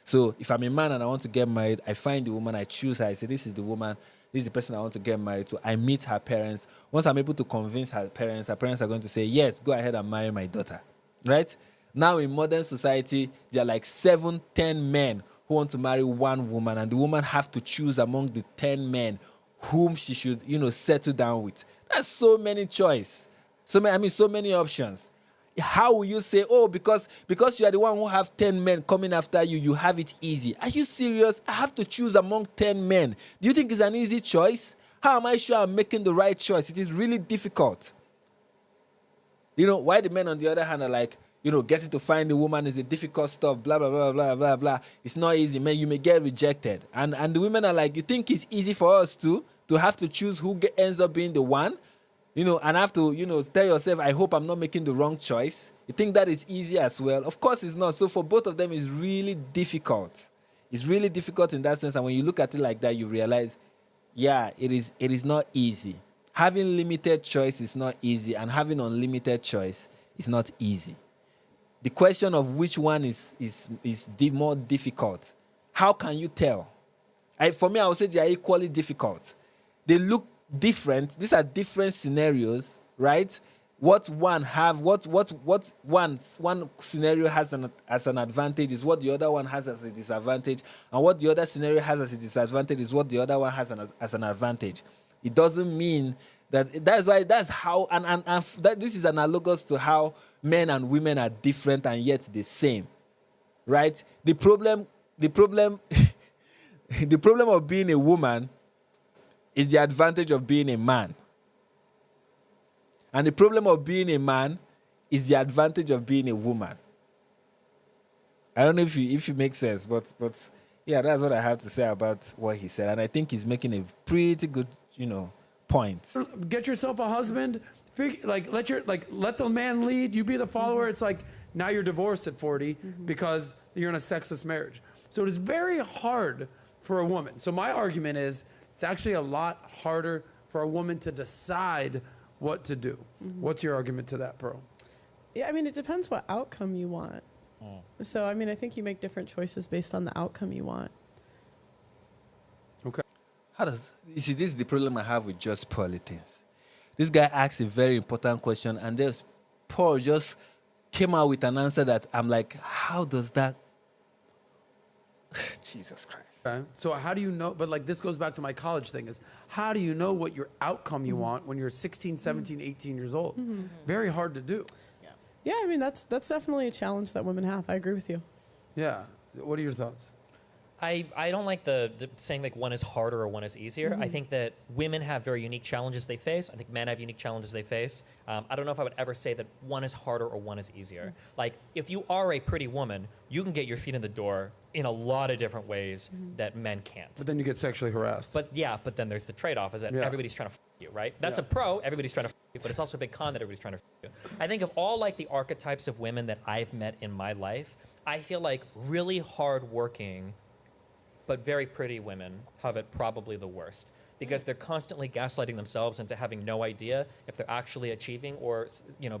So if I'm a man and I want to get married, I find the woman, I choose her, I say, this is the woman, this is the person I want to get married to. I meet her parents. Once I'm able to convince her parents are going to say, yes, go ahead and marry my daughter, right? Now in modern society, there are like 7, 10 men who want to marry one woman, and the woman have to choose among the 10 men whom she should, settle down with. That's so many choice. So many options. How will you say, oh, because you are the one who have 10 men coming after you, you have it easy? Are you serious? I have to choose among 10 men. Do you think it's an easy choice? How am I sure I'm making the right choice? It is really difficult. Why the men, on the other hand, are like, getting to find a woman is a difficult stuff, blah, blah, blah, blah, blah, blah. It's not easy, man. You may get rejected. And the women are like, you think it's easy for us to have to choose who ends up being the one? And have to, tell yourself, I hope I'm not making the wrong choice. You think that is easy as well? Of course it's not. So for both of them, it's really difficult. It's really difficult in that sense. And when you look at it like that, you realize, yeah, it is not easy. Having limited choice is not easy, and having unlimited choice is not easy. The question of which one is more difficult, how can you tell? For me, I would say they are equally difficult. They look different. These are different scenarios, right? What one scenario has as an advantage is what the other one has as a disadvantage, and what the other scenario has as a disadvantage is what the other one has as an advantage. It doesn't mean that's how that this is analogous to how men and women are different and yet the same, right? The problem the problem of being a woman is the advantage of being a man. And the problem of being a man is the advantage of being a woman. I don't know if it makes sense, but yeah, that's what I have to say about what he said. And I think he's making a pretty good, point. Get yourself a husband. Let the man lead. You be the follower. It's like now you're divorced at 40 because you're in a sexist marriage. So it is very hard for a woman. So my argument is it's actually a lot harder for a woman to decide what to do. What's your argument to that, Pearl? Yeah, I mean, it depends what outcome you want. So, I mean, I think you make different choices based on the outcome you want. Okay. You see, this is the problem I have with JustPearlyThings. This guy asked a very important question, and Paul just came out with an answer that I'm like, how does that... Jesus Christ. Okay. So how do you know, but this goes back to my college thing, is how do you know what your outcome you want when you're 16, 17, 18 years old? Very hard to do. Yeah, I mean, that's definitely a challenge that women have. I agree with you. Yeah. What are your thoughts? I don't like the saying one is harder or one is easier. I think that women have very unique challenges they face. I think men have unique challenges they face. I don't know if I would ever say that one is harder or one is easier. If you are a pretty woman, you can get your feet in the door in a lot of different ways that men can't. But then you get sexually harassed. But then there's the trade-off is that everybody's trying to you, right? That's a pro, everybody's trying to you, but it's also a big con that everybody's trying to you. I think of all the archetypes of women that I've met in my life, I feel like really hard-working but very pretty women have it probably the worst because they're constantly gaslighting themselves into having no idea if they're actually achieving or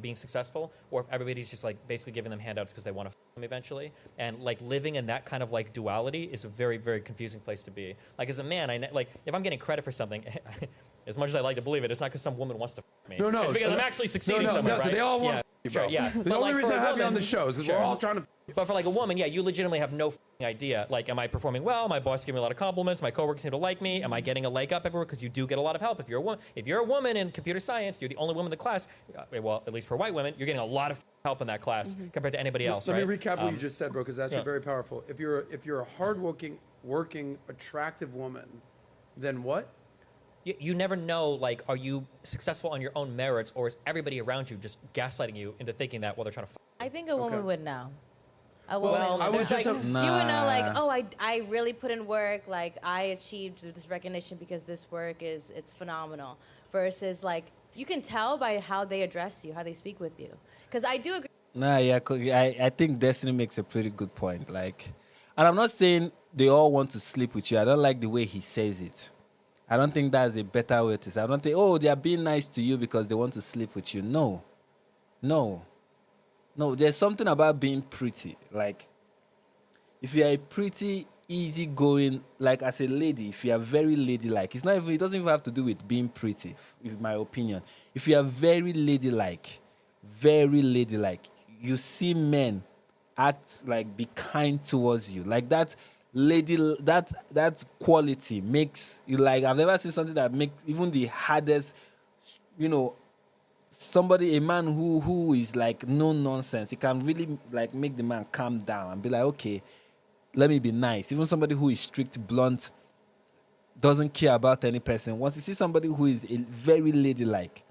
being successful, or if everybody's just basically giving them handouts because they want to them eventually. And living in that kind of duality is a very, very confusing place to be. As a man, if I'm getting credit for something, as much as I like to believe it, it's not because some woman wants to me. No, it's because I'm actually succeeding somewhere, right? So they all want you, bro. Sure, yeah. The only reason I have you on the show is because we're all trying to. But for a woman, you legitimately have no idea. Am I performing well? My boss giving me a lot of compliments. My coworkers seem to like me. Am I getting a leg up everywhere? Because you do get a lot of help. If you're a woman in computer science, you're the only woman in the class. Well, at least for white women, you're getting a lot of help in that class compared to anybody else. Let me recap what you just said, bro, because that's very powerful. If you're a hardworking, working, attractive woman, then what? You never know, are you successful on your own merits, or is everybody around you just gaslighting you into thinking that while they're trying to I think a woman would know. I was just you would know, oh, I really put in work, I achieved this recognition because this work it's phenomenal. Versus you can tell by how they address you, how they speak with you. Because I do agree. I think Destiny makes a pretty good point. And I'm not saying they all want to sleep with you. I don't like the way he says it. I don't think that's a better way to say. I don't think, they are being nice to you because they want to sleep with you. No. There's something about being pretty. If you are a pretty, easygoing, as a lady, if you are very ladylike, it doesn't even have to do with being pretty, in my opinion. If you are very ladylike, you see men act be kind towards you. That lady, that quality makes you I've never seen something that makes even the hardest, somebody, a man who is no nonsense. He can really make the man calm down and be okay, let me be nice. Even somebody who is strict, blunt, doesn't care about any person. Once you see somebody who is very ladylike,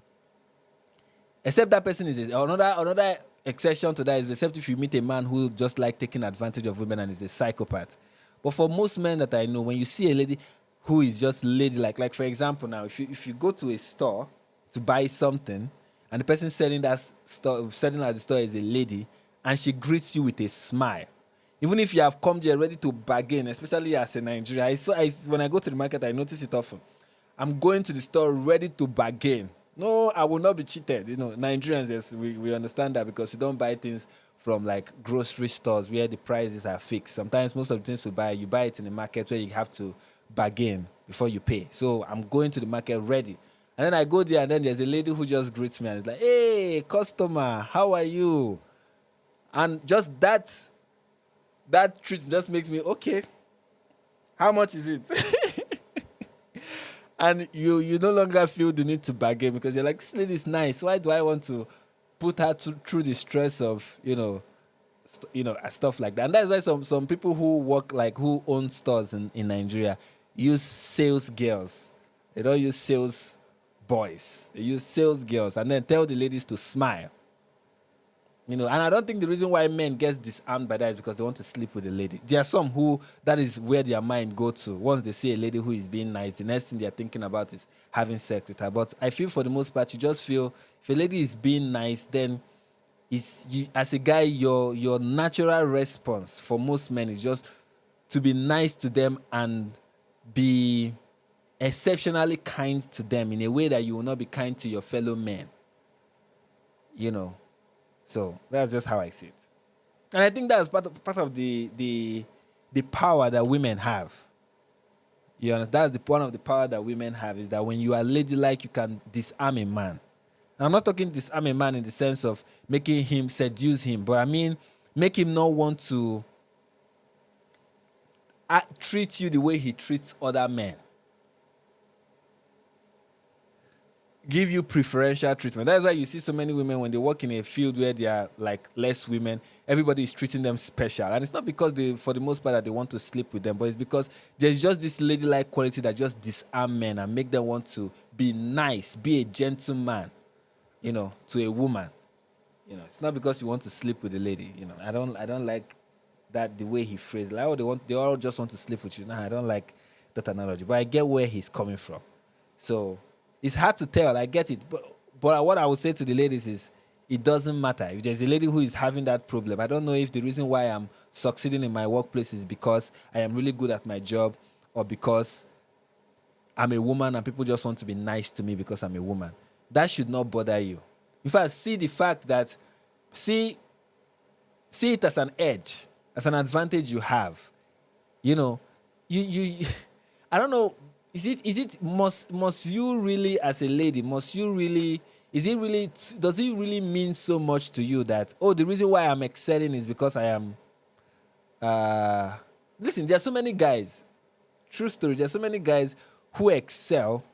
except that person is another exception to that is except if you meet a man who just like taking advantage of women and is a psychopath. But for most men that I know, when you see a lady who is just like for example now, if you go to a store to buy something and the person selling at the store is a lady and she greets you with a smile, even if you have come there ready to bargain, especially as a Nigerian, when I go to the market, I notice it often. I'm going to the store ready to bargain. No, I will not be cheated. Nigerians, yes, we understand that because we don't buy things from like grocery stores where the prices are fixed. Sometimes most of the things you buy it in the market where you have to bargain before you pay. So I'm going to the market ready. And then I go there and then there's a lady who just greets me and is like, hey, customer, how are you? And just that treat just makes me, okay, how much is it? And you no longer feel the need to bargain because you're like, this lady is nice. Why do I want to put her through the stress of, stuff like that? And that's why some people who own stores in Nigeria use sales girls. They don't use sales boys. They use sales girls and then tell the ladies to smile. And I don't think the reason why men get disarmed by that is because they want to sleep with a lady. There are some who that is where their mind go to. Once they see a lady who is being nice, the next thing they're thinking about is having sex with her. But I feel for the most part, you just feel if a lady is being nice, then as a guy, your natural response for most men is just to be nice to them and be exceptionally kind to them in a way that you will not be kind to your fellow men. So that's just how I see it. And I think that's part of the power that women have. You understand? That's one of the power that women have is that when you are ladylike, you can disarm a man. And I'm not talking disarm a man in the sense of making him seduce him, but I mean make him not want to treat you the way he treats other men. Give you preferential treatment. That's why you see so many women when they work in a field where there are like less women, everybody is treating them special. And it's not because for the most part, that they want to sleep with them, but it's because there's just this ladylike quality that just disarm men and make them want to be nice, be a gentleman, to a woman. It's not because you want to sleep with a lady. I don't like that the way he phrased. Like, they all just want to sleep with you. No, I don't like that analogy, but I get where he's coming from. So it's hard to tell. I get it. But what I would say to the ladies is it doesn't matter. If there's a lady who is having that problem, I don't know if the reason why I'm succeeding in my workplace is because I am really good at my job or because I'm a woman and people just want to be nice to me because I'm a woman. That should not bother you. In fact, see it as an edge, as an advantage you have. You I don't know. Must you really, as a lady, does it really mean so much to you that, the reason why I'm excelling is because I am, listen, there are so many guys, true story, there are so many guys who excel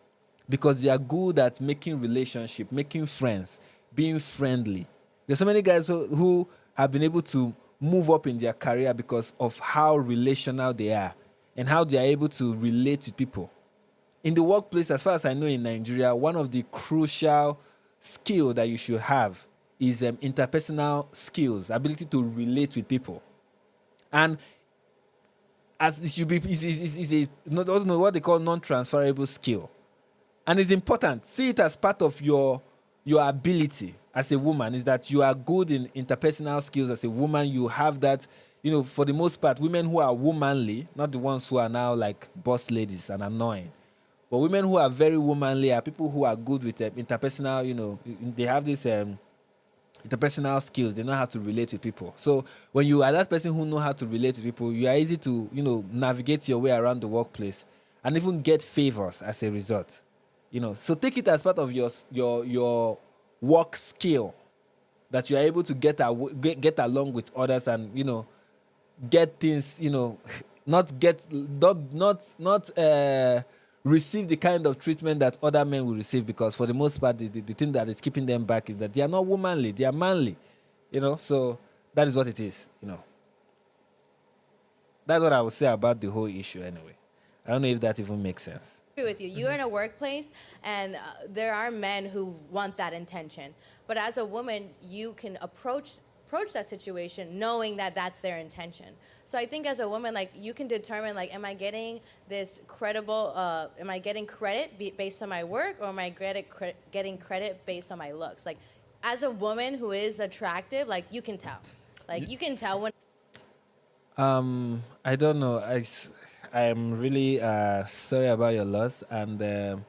because they are good at making relationship, making friends, being friendly. There's so many guys who have been able to move up in their career because of how relational they are and how they are able to relate to people. In the workplace, as far as I know in Nigeria, one of the crucial skills that you should have is interpersonal skills, ability to relate with people. And as it should be, is a what they call non-transferable skill. And it's important. See it as part of your ability as a woman, is that you are good in interpersonal skills as a woman. You have that, for the most part, women who are womanly, not the ones who are now like boss ladies and annoying. But women who are very womanly are people who are good with interpersonal, they have this interpersonal skills. They know how to relate with people. So when you are that person who know how to relate to people, you are easy to, navigate your way around the workplace and even get favors as a result. So take it as part of your work skill that you are able to get along with others and, get things, not receive the kind of treatment that other men will receive, because for the most part, the thing that is keeping them back is that they are not womanly, they are manly, so that is what it is, That's what I would say about the whole issue anyway. I don't know if that even makes sense. agree with you. You're in a workplace, and there are men who want that intention. But as a woman, you can approach that situation knowing that that's their intention. So I think as a woman, like, you can determine, like, am I getting this credible, am I getting credit based on my work, or am I getting credit based on my looks? Like, as a woman who is attractive, like, you can tell. Like, you can tell when. I don't know. I'm really sorry about your loss, and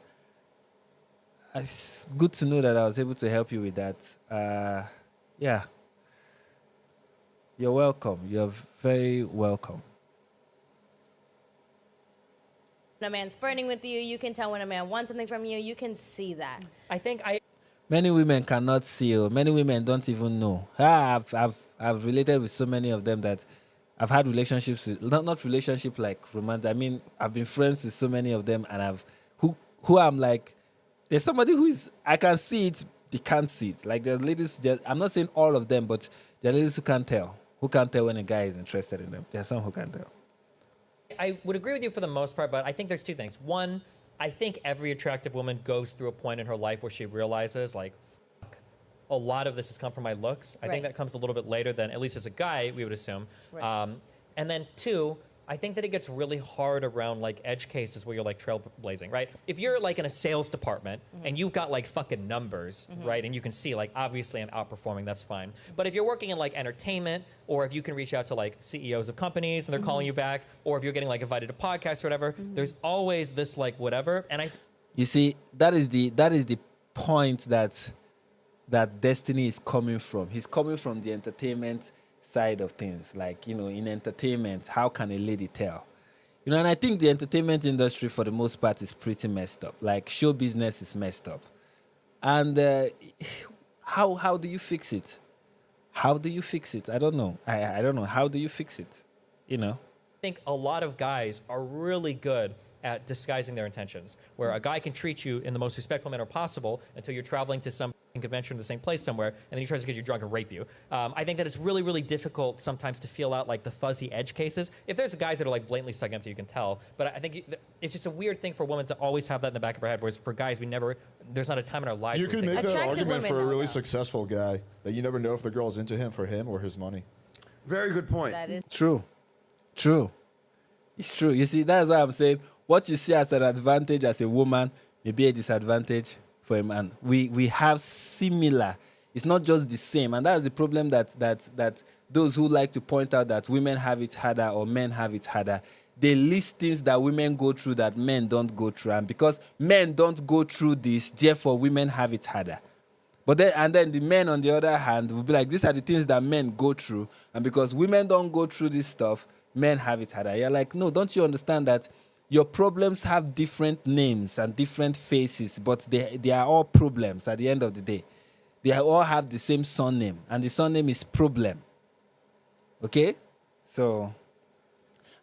it's good to know that I was able to help you with that. Yeah. You're welcome. You're very welcome. When a man's flirting with you, you can tell when a man wants something from you. You can see that. I think Many women cannot see. Many women don't even know. I've related with so many of them that I've had relationships with, not relationship like romance. I mean, I've been friends with so many of them, and who I'm like, there's somebody who is, I can see it, they can't see it. Like, there's ladies, I'm not saying all of them, but there are ladies who can't tell when a guy is interested in them. There are some who can't tell. I would agree with you for the most part, but I think there's two things. One, I think every attractive woman goes through a point in her life where she realizes, like, fuck, a lot of this has come from my looks. I think that comes a little bit later than, at least as a guy, we would assume. Right. And then two, I think that it gets really hard around, like, edge cases where you're, like, trailblazing, right? If you're, like, in a sales department and you've got, like, fucking numbers, right, and you can see, like, obviously I'm outperforming, that's fine. But if you're working in, like, entertainment, or if you can reach out to, like, CEOs of companies and they're calling you back, or if you're getting, like, invited to podcasts or whatever, there's always this, like, whatever. And you see, that is the point that Destiny is coming from. He's coming from the entertainment side of things. Like, in entertainment, how can a lady tell? And I think the entertainment industry for the most part is pretty messed up. Like, show business is messed up. And how do you fix it? How do you fix it? I don't know. I don't know. How do you fix it? I think a lot of guys are really good at disguising their intentions, where a guy can treat you in the most respectful manner possible until you're traveling to some convention in the same place somewhere, and then he tries to get you drunk and rape you. I think that it's really, really difficult sometimes to feel out, like, the fuzzy edge cases. If there's guys that are, like, blatantly sucking up to you, can tell. But I think it's just a weird thing for women to always have that in the back of our head, whereas for guys, there's not a time in our lives. You can make that argument for a really know. successful guy that you never know if the girl's into him for him or his money. Very good point. That is True. It's true. You see, that's why I'm saying what you see as an advantage as a woman may be a disadvantage for a man. We have similar. It's not just the same. And that's the problem that those who like to point out that women have it harder or men have it harder, they list things that women go through that men don't go through. And because men don't go through this, therefore women have it harder. But then the men, on the other hand, will be like, these are the things that men go through. And because women don't go through this stuff, men have it harder. You're like, no, don't you understand that your problems have different names and different faces, but they are all problems at the end of the day. They all have the same surname, and the surname is problem. Okay? So,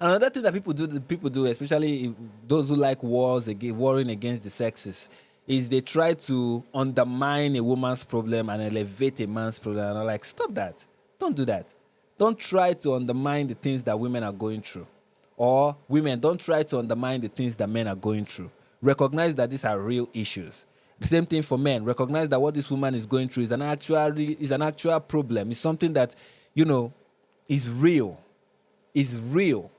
another thing that people do, especially those who like warring against the sexes, is they try to undermine a woman's problem and elevate a man's problem. And I'm like, stop that. Don't do that. Don't try to undermine the things that women are going through. Or women, don't try to undermine the things that men are going through. Recognize that these are real issues. The same thing for men. Recognize that what this woman is going through is an actual problem. It's something that, is real. Is real.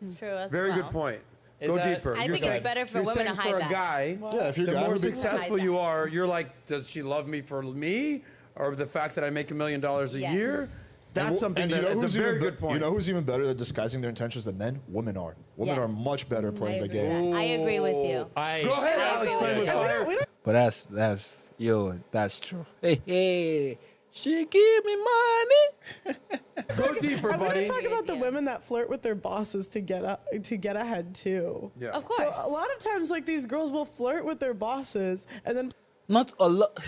it's true as Very well. good point. Is Go that- deeper. I You're think it's saying- better for you're women to saying hide for a that. guy, Yeah, if you're the a guy more who's big- successful Hide you that. are, you're like, does she love me for me, or the fact that I make $1 million a Yes. year? That's something and that's a who's very even good point. You know who's even better at disguising their intentions than men? Women are. Women Yes. are much better I playing the agree game. with that. I agree with you. Go ahead, I Alex. agree Play with with you. fire. But that's true. Hey, she give me money. Go deeper, And we buddy. don't talk about the Yeah. women that flirt with their bosses to get ahead too. Yeah. Of course. So a lot of times, like, these girls will flirt with their bosses, and then Not a lot.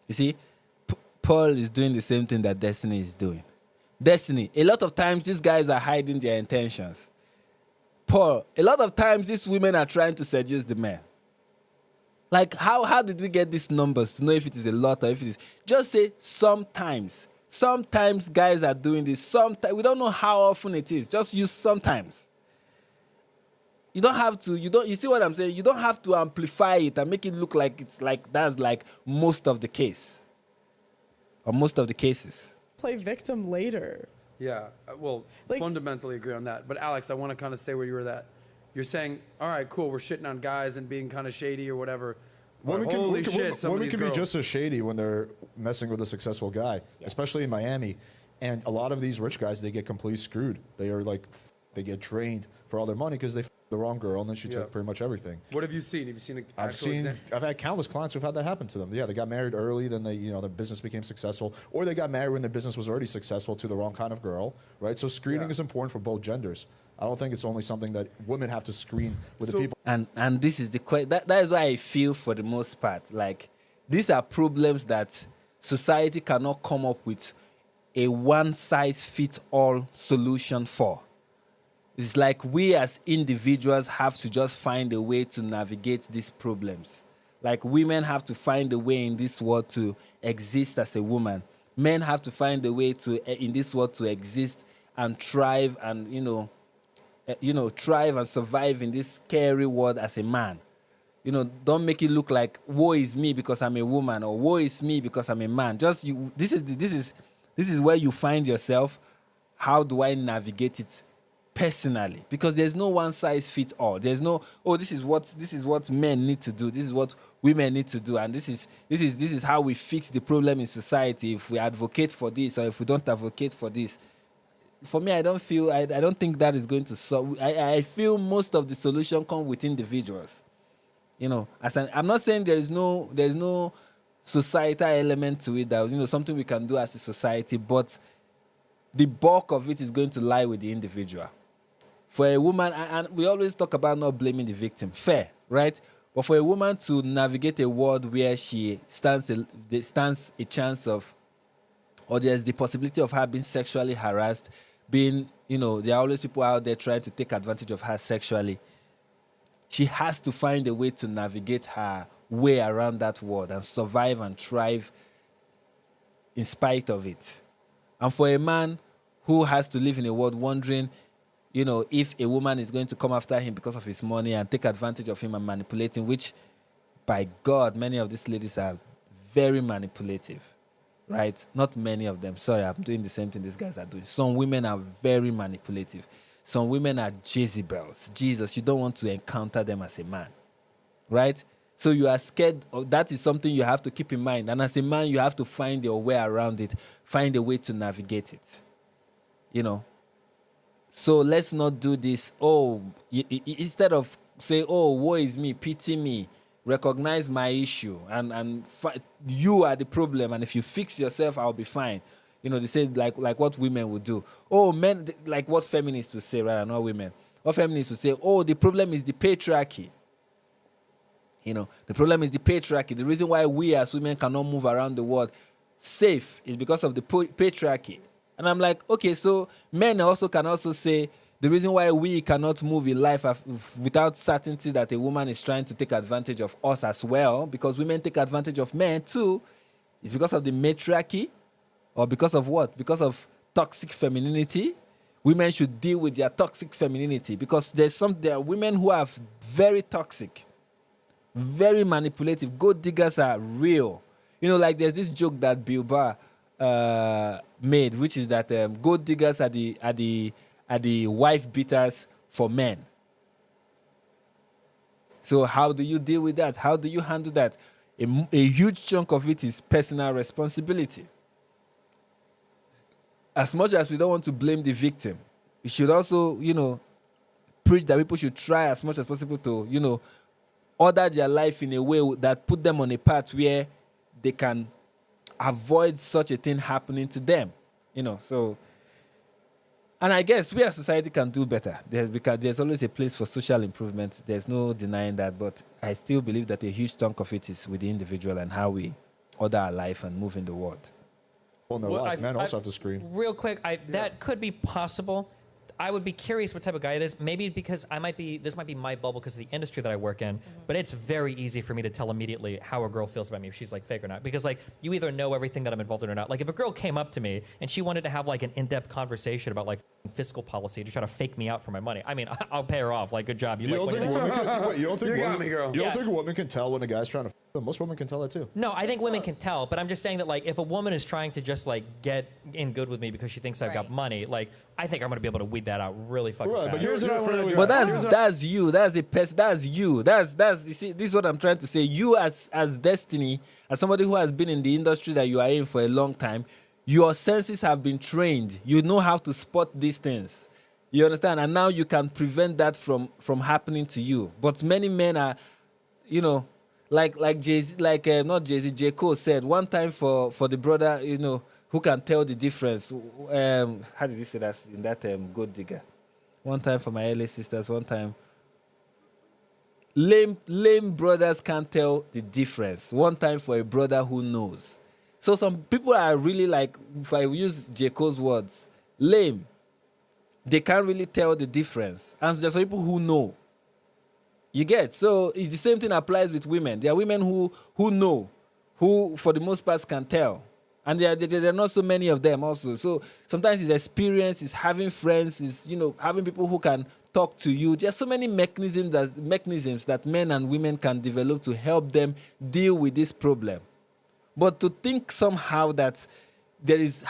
You see, Paul is doing the same thing that Destiny is doing. Destiny, a lot of times these guys are hiding their intentions. Paul, a lot of times these women are trying to seduce the men. Like, how did we get these numbers to know if it is a lot or if it is? Just say sometimes. Sometimes guys are doing this. Sometimes we don't know how often it is. Just use sometimes. You don't have to. You see what I'm saying? You don't have to amplify it and make it look like it's like that's like most of the case, or most of the cases. Play victim later. Yeah, well, Like- fundamentally agree on that. But Alex, I want to kind of stay where you were at. You're saying, all right, cool, we're shitting on guys and being kind of shady or whatever. Women But holy shit, some of women these can be girls. just as shady when they're messing with a successful guy, especially in Miami. And a lot of these rich guys, they get completely screwed. They are like, they get drained for all their money because they f- the wrong girl and then she Yeah. took pretty much everything. What have you seen? Have you seen an I've actual seen, example? I've had countless clients who've had that happen to them. Yeah, they got married early, then they, their business became successful, or they got married when their business was already successful to the wrong kind of girl, right? So screening is important for both genders. I don't think it's only something that women have to screen with the people. And this is the that is why I feel for the most part like these are problems that society cannot come up with a one size fits all solution for. It's like we as individuals have to just find a way to navigate these problems. Like women have to find a way in this world to exist as a woman. Men have to find a way to in this world to exist and thrive and thrive and survive in this scary world as a man. Don't make it look like woe is me because I'm a woman or woe is me because I'm a man. Just this is where you find yourself. How do I navigate it personally? Because there's no one size fits all. There's no this is what men need to do. This is what women need to do, and this is how we fix the problem in society. If we advocate for this or if we don't advocate for this. For me, I don't think that is going to solve. I feel most of the solution come with individuals. I'm not saying there's no societal element to it that something we can do as a society, but the bulk of it is going to lie with the individual. For a woman, and we always talk about not blaming the victim, fair, right? But for a woman to navigate a world where she stands a chance of, or there's the possibility of her being sexually harassed, there are always people out there trying to take advantage of her sexually. She has to find a way to navigate her way around that world and survive and thrive in spite of it. And for a man who has to live in a world wondering, if a woman is going to come after him because of his money and take advantage of him and manipulate him, which, by God, many of these ladies are very manipulative. Right? Not many of them. Sorry, I'm doing the same thing these guys are doing. Some women are very manipulative. Some women are Jezebels. Jesus, you don't want to encounter them as a man. Right? So you are scared. That is something you have to keep in mind. And as a man, you have to find your way around it. Find a way to navigate it. So let's not do this. Instead of say, woe is me, pity me. Recognize my issue and you are the problem, and if you fix yourself, I'll be fine. They say like what women would do. Men, like what feminists would say, rather, not women. What feminists would say, the problem is the patriarchy. The problem is the patriarchy. The reason why we as women cannot move around the world safe is because of the patriarchy. And I'm like, okay, so men can also say, the reason why we cannot move in life without certainty that a woman is trying to take advantage of us as well, because women take advantage of men too, is because of the matriarchy, or because of what? Because of toxic femininity. Women should deal with their toxic femininity, because there are women who are very toxic, very manipulative. Gold diggers are real. Like there's this joke that Bilba made, which is that gold diggers are the wife beaters for men. So how do you deal with that? How do you handle that? A huge chunk of it is personal responsibility. As much as we don't want to blame the victim, we should also, preach that people should try as much as possible to, order their life in a way that put them on a path where they can avoid such a thing happening to them. So... And I guess we as society can do better. There's always a place for social improvement. There's no denying that. But I still believe that a huge chunk of it is with the individual and how we order our life and move in the world. Well, no, men also have to screen. Real quick, that could be possible. I would be curious what type of guy it is. Maybe because this might be my bubble because of the industry that I work in. But it's very easy for me to tell immediately how a girl feels about me, if she's like fake or not. Because like you either know everything that I'm involved in or not. Like if a girl came up to me and she wanted to have like an in-depth conversation about like fiscal policy to try to fake me out for my money, I mean, I'll pay her off. Like good job. You don't think girl. women can tell when a guy's trying to f them? Most women can tell that too. No, I think women can tell, but I'm just saying that like if a woman is trying to just like get in good with me because she thinks I've got Right. money, like I think I'm gonna be able to weed that out really fucking Right, fast. but here's what I want to But that's you. That's a person. That's you. That's you see. This is what I'm trying to say. You as Destiny, as somebody who has been in the industry that you are in for a long time, your senses have been trained. You know how to spot these things. You understand, and now you can prevent that from happening to you. But many men are, you know, like Jay-Z, not Jay-Z, J. Cole said one time for the brother, you know, who can tell the difference. How did he say that in that Gold Digger? One time for my LA sisters, one time. Lame brothers can't tell the difference. One time for a brother who knows. So some people are really like, if I use J. Cole's words, lame. They can't really tell the difference. And there's some people who know. You get? So it's the same thing applies with women. There are women who know, who for the most part can tell. And there are not so many of them also. So sometimes it's experience, it's having friends, it's, you know, having people who can talk to you. There's so many mechanisms that men and women can develop to help them deal with this problem. But to think somehow that there is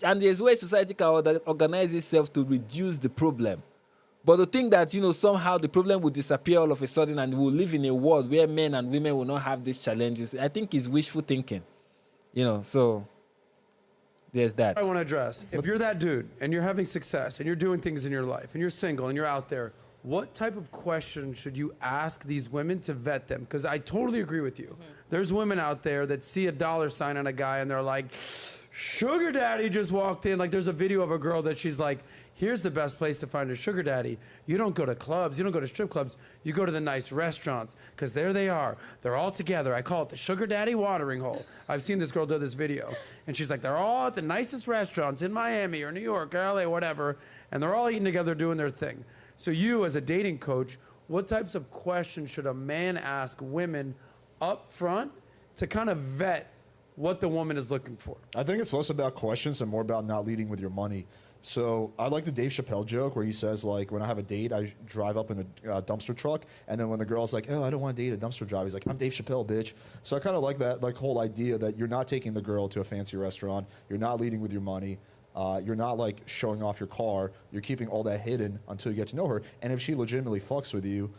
and there's ways society can organize itself to reduce the problem. But to think that, you know, somehow the problem will disappear all of a sudden and we'll live in a world where men and women will not have these challenges, I think is wishful thinking. You know, so there's that. I want to address, if you're that dude and you're having success and you're doing things in your life and you're single and you're out there, what type of question should you ask these women to vet them? Because I totally agree with you. There's women out there that see a dollar sign on a guy and they're like, sugar daddy just walked in. Like there's a video of a girl that she's like, here's the best place to find a sugar daddy. You don't go to clubs. You don't go to strip clubs. You go to the nice restaurants because there they are. They're all together. I call it the sugar daddy watering hole. I've seen this girl do this video. And she's like, they're all at the nicest restaurants in Miami or New York or LA, whatever. And they're all eating together doing their thing. So you as a dating coach, what types of questions should a man ask women up front to kind of vet what the woman is looking for? I think it's less about questions and more about not leading with your money. So I like the Dave Chappelle joke where he says, like, when I have a date, I drive up in a dumpster truck. And then when the girl's like, oh, I don't want to date a dumpster driver, he's like, I'm Dave Chappelle, bitch. So I kind of like that like whole idea that you're not taking the girl to a fancy restaurant. You're not leading with your money. You're not like showing off your car. You're keeping all that hidden until you get to know her. And if she legitimately fucks with you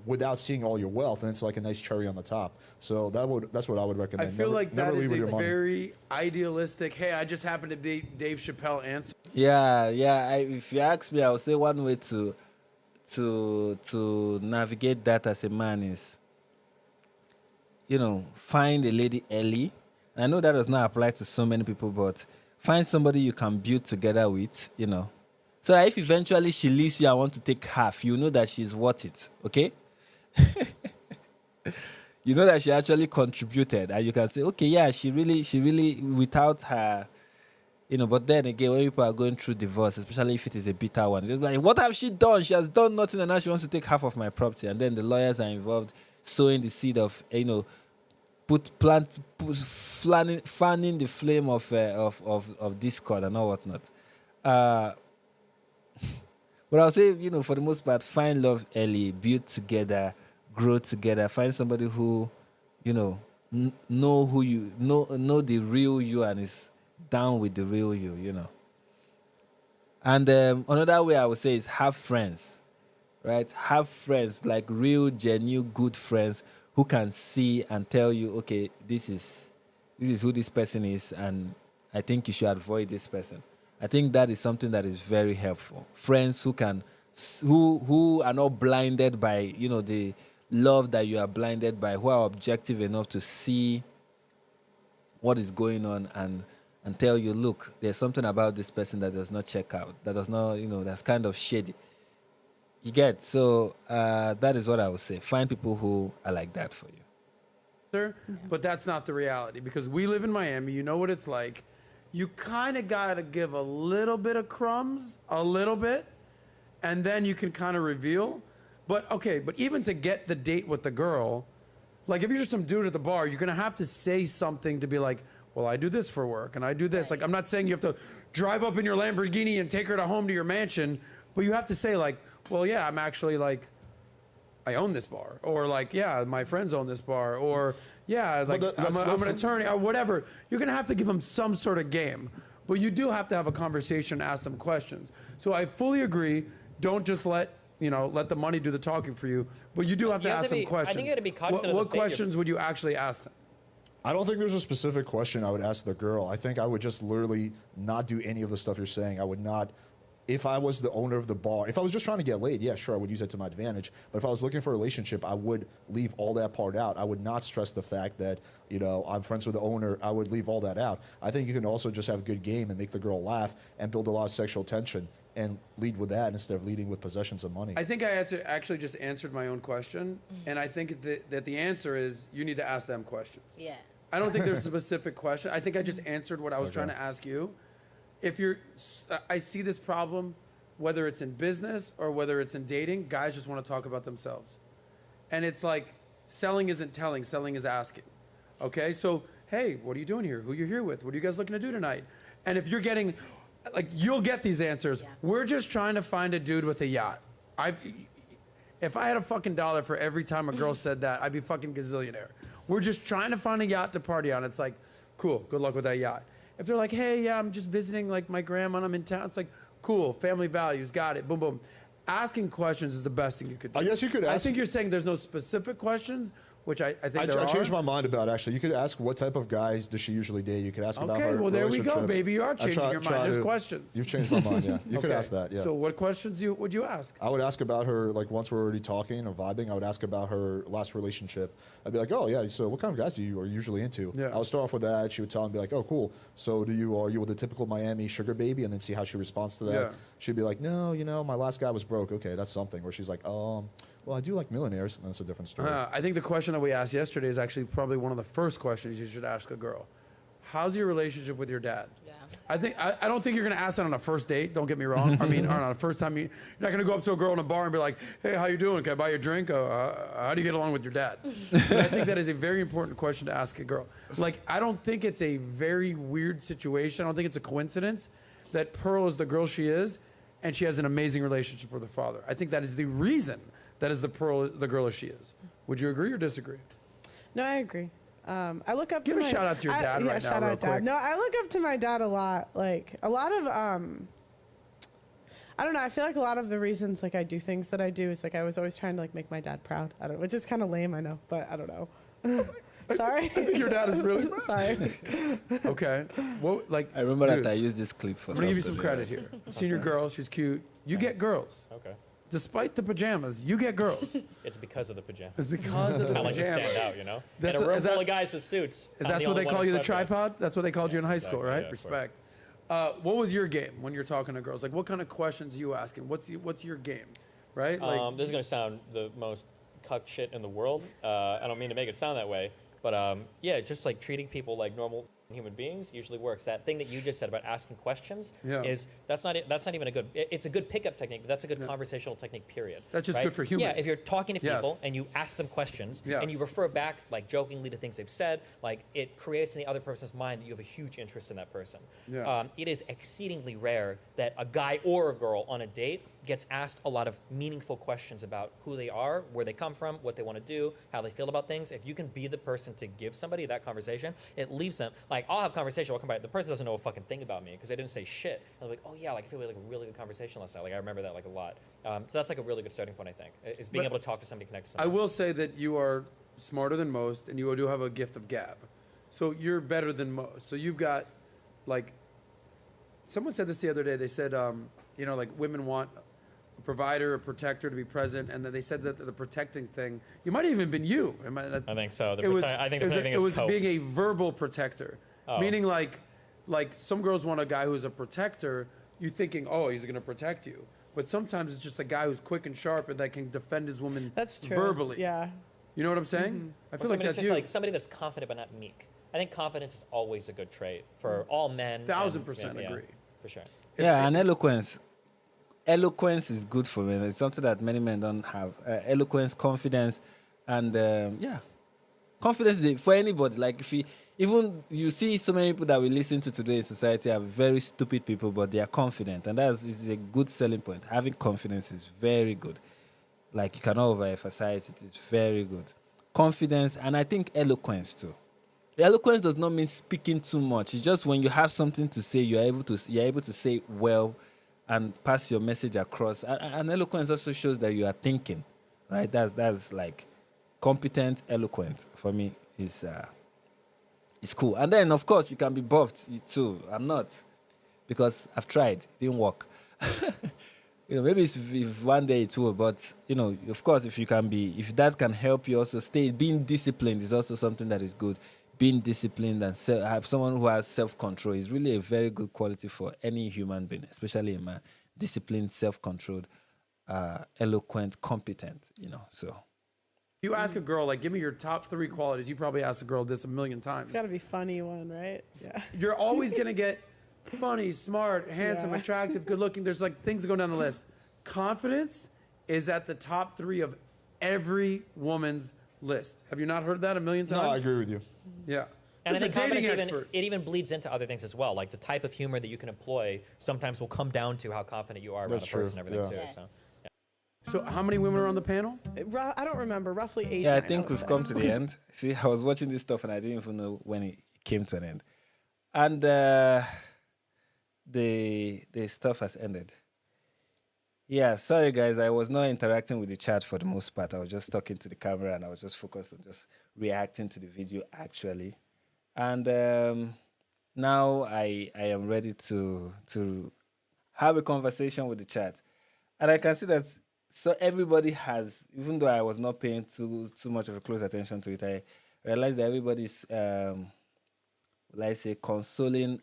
without seeing all your wealth, then it's like a nice cherry on the top. So that's what I would recommend. I feel like never that is lead with a your money. very idealistic, hey, I just happened to be Dave Chappelle answer. Yeah. If you ask me, I would say one way to navigate that as a man is, you know, find a lady early. I know that does not apply to so many people, but find somebody you can build together with, you know. So that if eventually she leaves you, I want to take half, you know that she's worth it, okay? You know that she actually contributed, and you can say, okay, yeah, she really, without her, you know. But then again, when people are going through divorce, especially if it is a bitter one, it's like, what have she done? She has done nothing, and now she wants to take half of my property. And then the lawyers are involved, sowing the seed of, you know, fanning the flame of discord and all whatnot. But I'll say, you know, for the most part, find love early, build together, grow together. Find somebody who, you know, know who you know the real you and is down with the real you, you know. And another way I would say is have friends, right? Have friends, like real, genuine, good friends who can see and tell you, okay, this is who this person is, and I think you should avoid this person. I think that is something that is very helpful. Friends who are not blinded by, you know, the love that you are blinded by, who are objective enough to see what is going on and tell you, look, there's something about this person that does not check out, that does not, you know, that's kind of shady. You get? So that is what I would say. Find people who are like that for you. But that's not the reality, because we live in Miami. You know what it's like. you kind of got to give a little bit of crumbs, a little bit, and then you can kind of reveal. But okay, but even to get the date with the girl, like if you're just some dude at the bar, you're gonna have to say something to be like, well, I do this for work and I do this. Like, I'm not saying you have to drive up in your Lamborghini and take her to home to your mansion, but you have to say like, well, yeah, I'm actually like, I own this bar, or like, yeah, my friends own this bar, or yeah, like I'm an attorney, or whatever. You're gonna have to give them some sort of game, but you do have to have a conversation, ask some questions. So I fully agree. Don't just let the money do the talking for you, but you do have to ask some questions. I think you got to be cognizant what questions would you actually ask them? I don't think there's a specific question I would ask the girl. I think I would just literally not do any of the stuff you're saying. I would not, if I was the owner of the bar, if I was just trying to get laid, yeah, sure, I would use it to my advantage. But if I was looking for a relationship, I would leave all that part out. I would not stress the fact that, I'm friends with the owner. I would leave all that out. I think you can also just have good game and make the girl laugh and build a lot of sexual tension and lead with that instead of leading with possessions and money. I think I actually just answered my own question, and I think that the answer is you need to ask them questions. Yeah. I don't think there's a specific question. I think I just answered what I was trying to ask you. I see this problem, whether it's in business or whether it's in dating, guys just want to talk about themselves. And it's like, selling isn't telling, selling is asking. Okay, so, hey, what are you doing here? Who are you here with? What are you guys looking to do tonight? And if you're getting, like, you'll get these answers. Yeah. We're just trying to find a dude with a yacht. If I had a fucking dollar for every time a girl said that, I'd be fucking gazillionaire. We're just trying to find a yacht to party on. It's like, cool, good luck with that yacht. If they're like, hey, yeah, I'm just visiting like my grandma and I'm in town, it's like, cool, family values, got it, boom, boom. Asking questions is the best thing you could do. I guess you could ask. I think you're saying there's no specific questions, which I think there are. I changed my mind about, actually. You could ask what type of guys does she usually date. You could ask about her Okay, well, there we go, baby. You are changing your mind. There's to, questions. You've changed my mind, yeah. You could ask that, yeah. So what questions would you ask? I would ask about her, like, once we're already talking or vibing, I would ask about her last relationship. I'd be like, oh, yeah, so what kind of guys are you usually into? Yeah. I would start off with that. She would tell me, be like, oh, cool. So are you with a typical Miami sugar baby? And then see how she responds to that. Yeah. She'd be like, no, my last guy was broke. Okay, that's something. Or she's like, well, I do like millionaires, and that's a different story. I think the question that we asked yesterday is actually probably one of the first questions you should ask a girl. How's your relationship with your dad? Yeah. I don't think you're gonna ask that on a first date. Don't get me wrong. I mean, on a first time, you're not gonna go up to a girl in a bar and be like, "Hey, how you doing? Can I buy you a drink? How do you get along with your dad?" But I think that is a very important question to ask a girl. Like, I don't think it's a very weird situation. I don't think it's a coincidence that Pearl is the girl she is, and she has an amazing relationship with her father. I think that is the reason that is the girl as she is. Would you agree or disagree? No, I agree. I look up Give to a shout out to your dad right now, shout real out, Dad. quick. No, I look up to my dad a lot. Like a lot of, I don't know. I feel like a lot of the reasons like I do things that I do is like I was always trying to like make my dad proud. I don't, which is kind of lame, I know, but I don't know. Sorry. I think your dad is really sorry. Okay. Well, like I remember dude, that I used this clip for I'm gonna give you something, some credit here. I've seen your girl. She's cute. You get girls. Okay. Despite the pajamas, you get girls. It's because of the pajamas. It's because of the I like to stand pajamas. out, you know? That's in a room is that- full of guys with suits. Is I'm that the what they only one call you, the in sweatpants. tripod? That's what they called you in high school, exactly, right? yeah, of course. Respect. What was your game when you're talking to girls? Like, what kind of questions are you asking? What's your game, right? Like, This is going to sound the most cuck shit in the world. I don't mean to make it sound that way. But yeah, just like treating people like normal human beings usually works. That thing that you just said about asking questions is that's not even a good. It's a good pickup technique, but that's a good conversational technique. Period. That's just right? good for humans. Yeah, if you're talking to people and you ask them questions and you refer back like jokingly to things they've said, like it creates in the other person's mind that you have a huge interest in that person. Yeah. It is exceedingly rare that a guy or a girl on a date gets asked a lot of meaningful questions about who they are, where they come from, what they want to do, how they feel about things. If you can be the person to give somebody that conversation, it leaves them, like, I'll have conversation, I'll come back, the person doesn't know a fucking thing about me because they didn't say shit. And they're like, oh yeah, like I feel like a really good conversation last night. Like I remember that like a lot. So that's like a really good starting point, I think, is being able to talk to somebody, connect to somebody. I will say that you are smarter than most, and you do have a gift of gab. So you're better than most. So you've got, like, someone said this the other day. They said, like women want a provider, a protector to be present, and then they said that the protecting thing, you might have even been you. I think so. I think it was cope. being a verbal protector, meaning like some girls want a guy who's a protector. You thinking, oh, he's going to protect you, but sometimes it's just a guy who's quick and sharp and that can defend his woman. That's true. Verbally. Yeah. You know what I'm saying? I feel like that's just you. like somebody that's confident but not meek. I think confidence is always a good trait for all men. 1000% yeah, agree. for sure. Yeah, and eloquence. Eloquence is good for men. It's something that many men don't have. Eloquence, confidence, and confidence is for anybody. Like if you see so many people that we listen to today in society are very stupid people, but they are confident, and is a good selling point. Having confidence is very good. Like you cannot overemphasize it. It's very good. Confidence, and I think eloquence too. Eloquence does not mean speaking too much. It's just when you have something to say, you're able to say it well and pass your message across. And eloquence also shows that you are thinking, right? That's like competent, eloquent for me is cool. And then of course you can be buffed too. I'm not, because I've tried. It didn't work. Maybe if one day it will, but of course, if that can help you also stay, being disciplined is also something that is good. Being disciplined and have someone who has self-control is really a very good quality for any human being, especially a man. Disciplined, self-controlled, eloquent, competent, so. You ask a girl, like, give me your top 3 qualities. You probably asked a girl this a million times. It's got to be funny one, right? Yeah. You're always going to get funny, smart, handsome, Yeah. attractive, good looking. There's like things that go down the list. Confidence is at the top 3 of every woman's list. Have you not heard that a million No, times? I agree with you. Yeah. And I This is think a dating confidence expert. it even bleeds into other things as well. Like the type of humor that you can employ sometimes will come down to how confident you are around That's a person true, and everything yeah. too. Yes. So So how many women are on the panel? I don't remember. Roughly 8. Yeah, I 9, think would we've say. come to the end. See, I was watching this stuff and I didn't even know when it came to an end. And the stuff has ended. Yeah, sorry guys, I was not interacting with the chat for the most part. I was just talking to the camera and I was just focused on just reacting to the video actually. And now I am ready to have a conversation with the chat. And I can see that so everybody has, even though I was not paying too much of a close attention to it, I realized that everybody's let's say consoling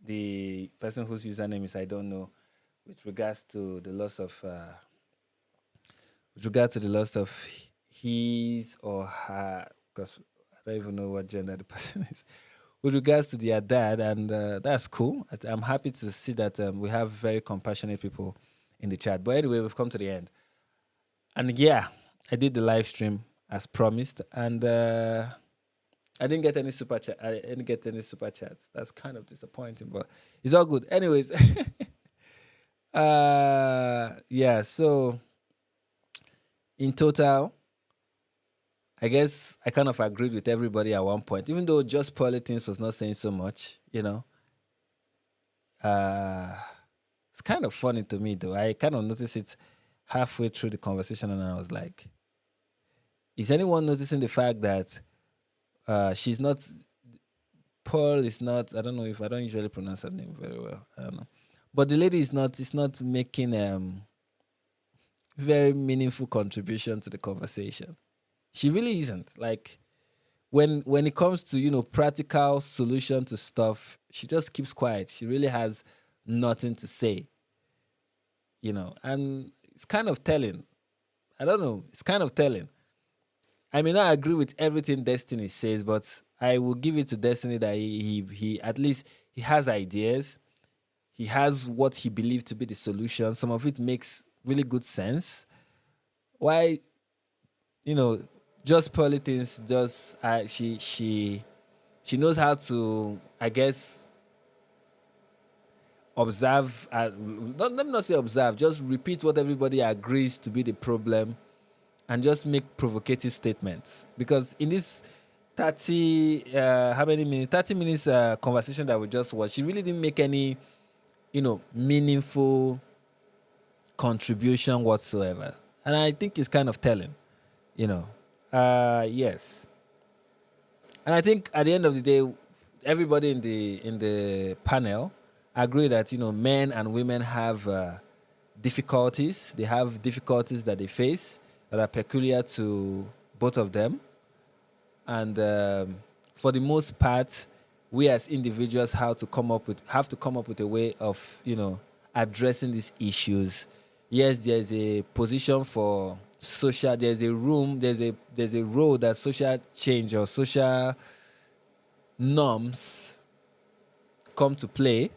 the person whose username is I don't know with regards to the loss of his or her, because I don't even know what gender the person is, with regards to their dad, and that's cool. I'm happy to see that we have very compassionate people in the chat. But anyway, we've come to the end. And yeah, I did the live stream as promised, and I didn't get any super chat. I didn't get any super chats. That's kind of disappointing, but it's all good. Anyways, yeah. So in total, I guess I kind of agreed with everybody at one point, even though JustPearlyThings was not saying so much. It's kind of funny to me, though. I kind of noticed it halfway through the conversation, and I was like, is anyone noticing the fact that she's not, Pearl is not, I don't know if I don't usually pronounce her name very well. I don't know. But the lady is not making very meaningful contribution to the conversation. She really isn't. Like when it comes to, practical solution to stuff, she just keeps quiet. She really has nothing to say. And it's kind of telling. I don't know. It's kind of telling. I may not agree with everything Destiny says, but I will give it to Destiny that he at least he has ideas. He has what he believes to be the solution. Some of it makes really good sense. Why, JustPearlyThings she knows how to, I guess, observe. Let me not say observe. Just repeat what everybody agrees to be the problem, and just make provocative statements. Because in this 30 minutes conversation that we just watched, she really didn't make any, meaningful contribution whatsoever. And I think it's kind of telling, yes. And I think at the end of the day, everybody in the panel agree that, men and women have difficulties. They have difficulties that they face that are peculiar to both of them. And for the most part, we as individuals have to come up with a way of, addressing these issues. Yes, there's a position for social, there's a role that social change or social norms come to play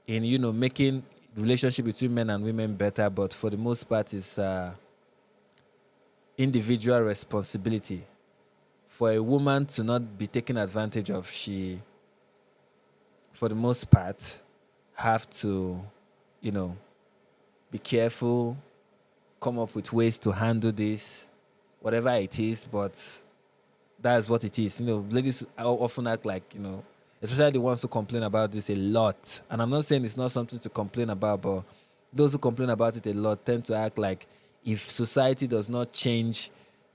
in, making relationship between men and women better, but for the most part, it's individual responsibility. For a woman to not be taken advantage of, she, for the most part, have to, be careful, come up with ways to handle this, whatever it is, but that's what it is. Ladies often act like, especially the ones who complain about this a lot. And I'm not saying it's not something to complain about, but those who complain about it a lot tend to act like if society does not change,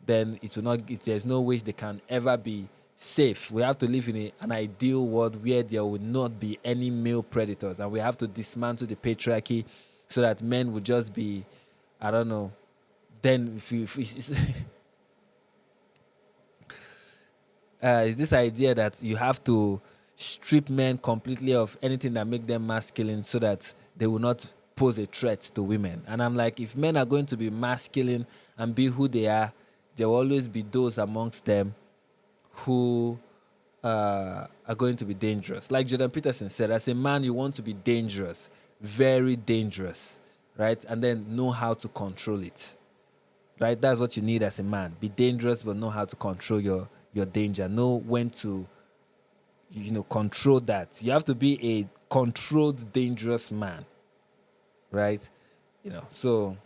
then it will not. There's no way they can ever be safe. We have to live in an ideal world where there will not be any male predators, and we have to dismantle the patriarchy so that men would just be, I don't know. Then it's this idea that you have to strip men completely of anything that make them masculine so that they will not pose a threat to women. And I'm like, if men are going to be masculine and be who they are, there will always be those amongst them who are going to be dangerous. Like Jordan Peterson said, as a man, you want to be dangerous, very dangerous, right? And then know how to control it, right? That's what you need as a man. Be dangerous, but know how to control your danger. Know when to, control that. You have to be a controlled, dangerous man, right? So...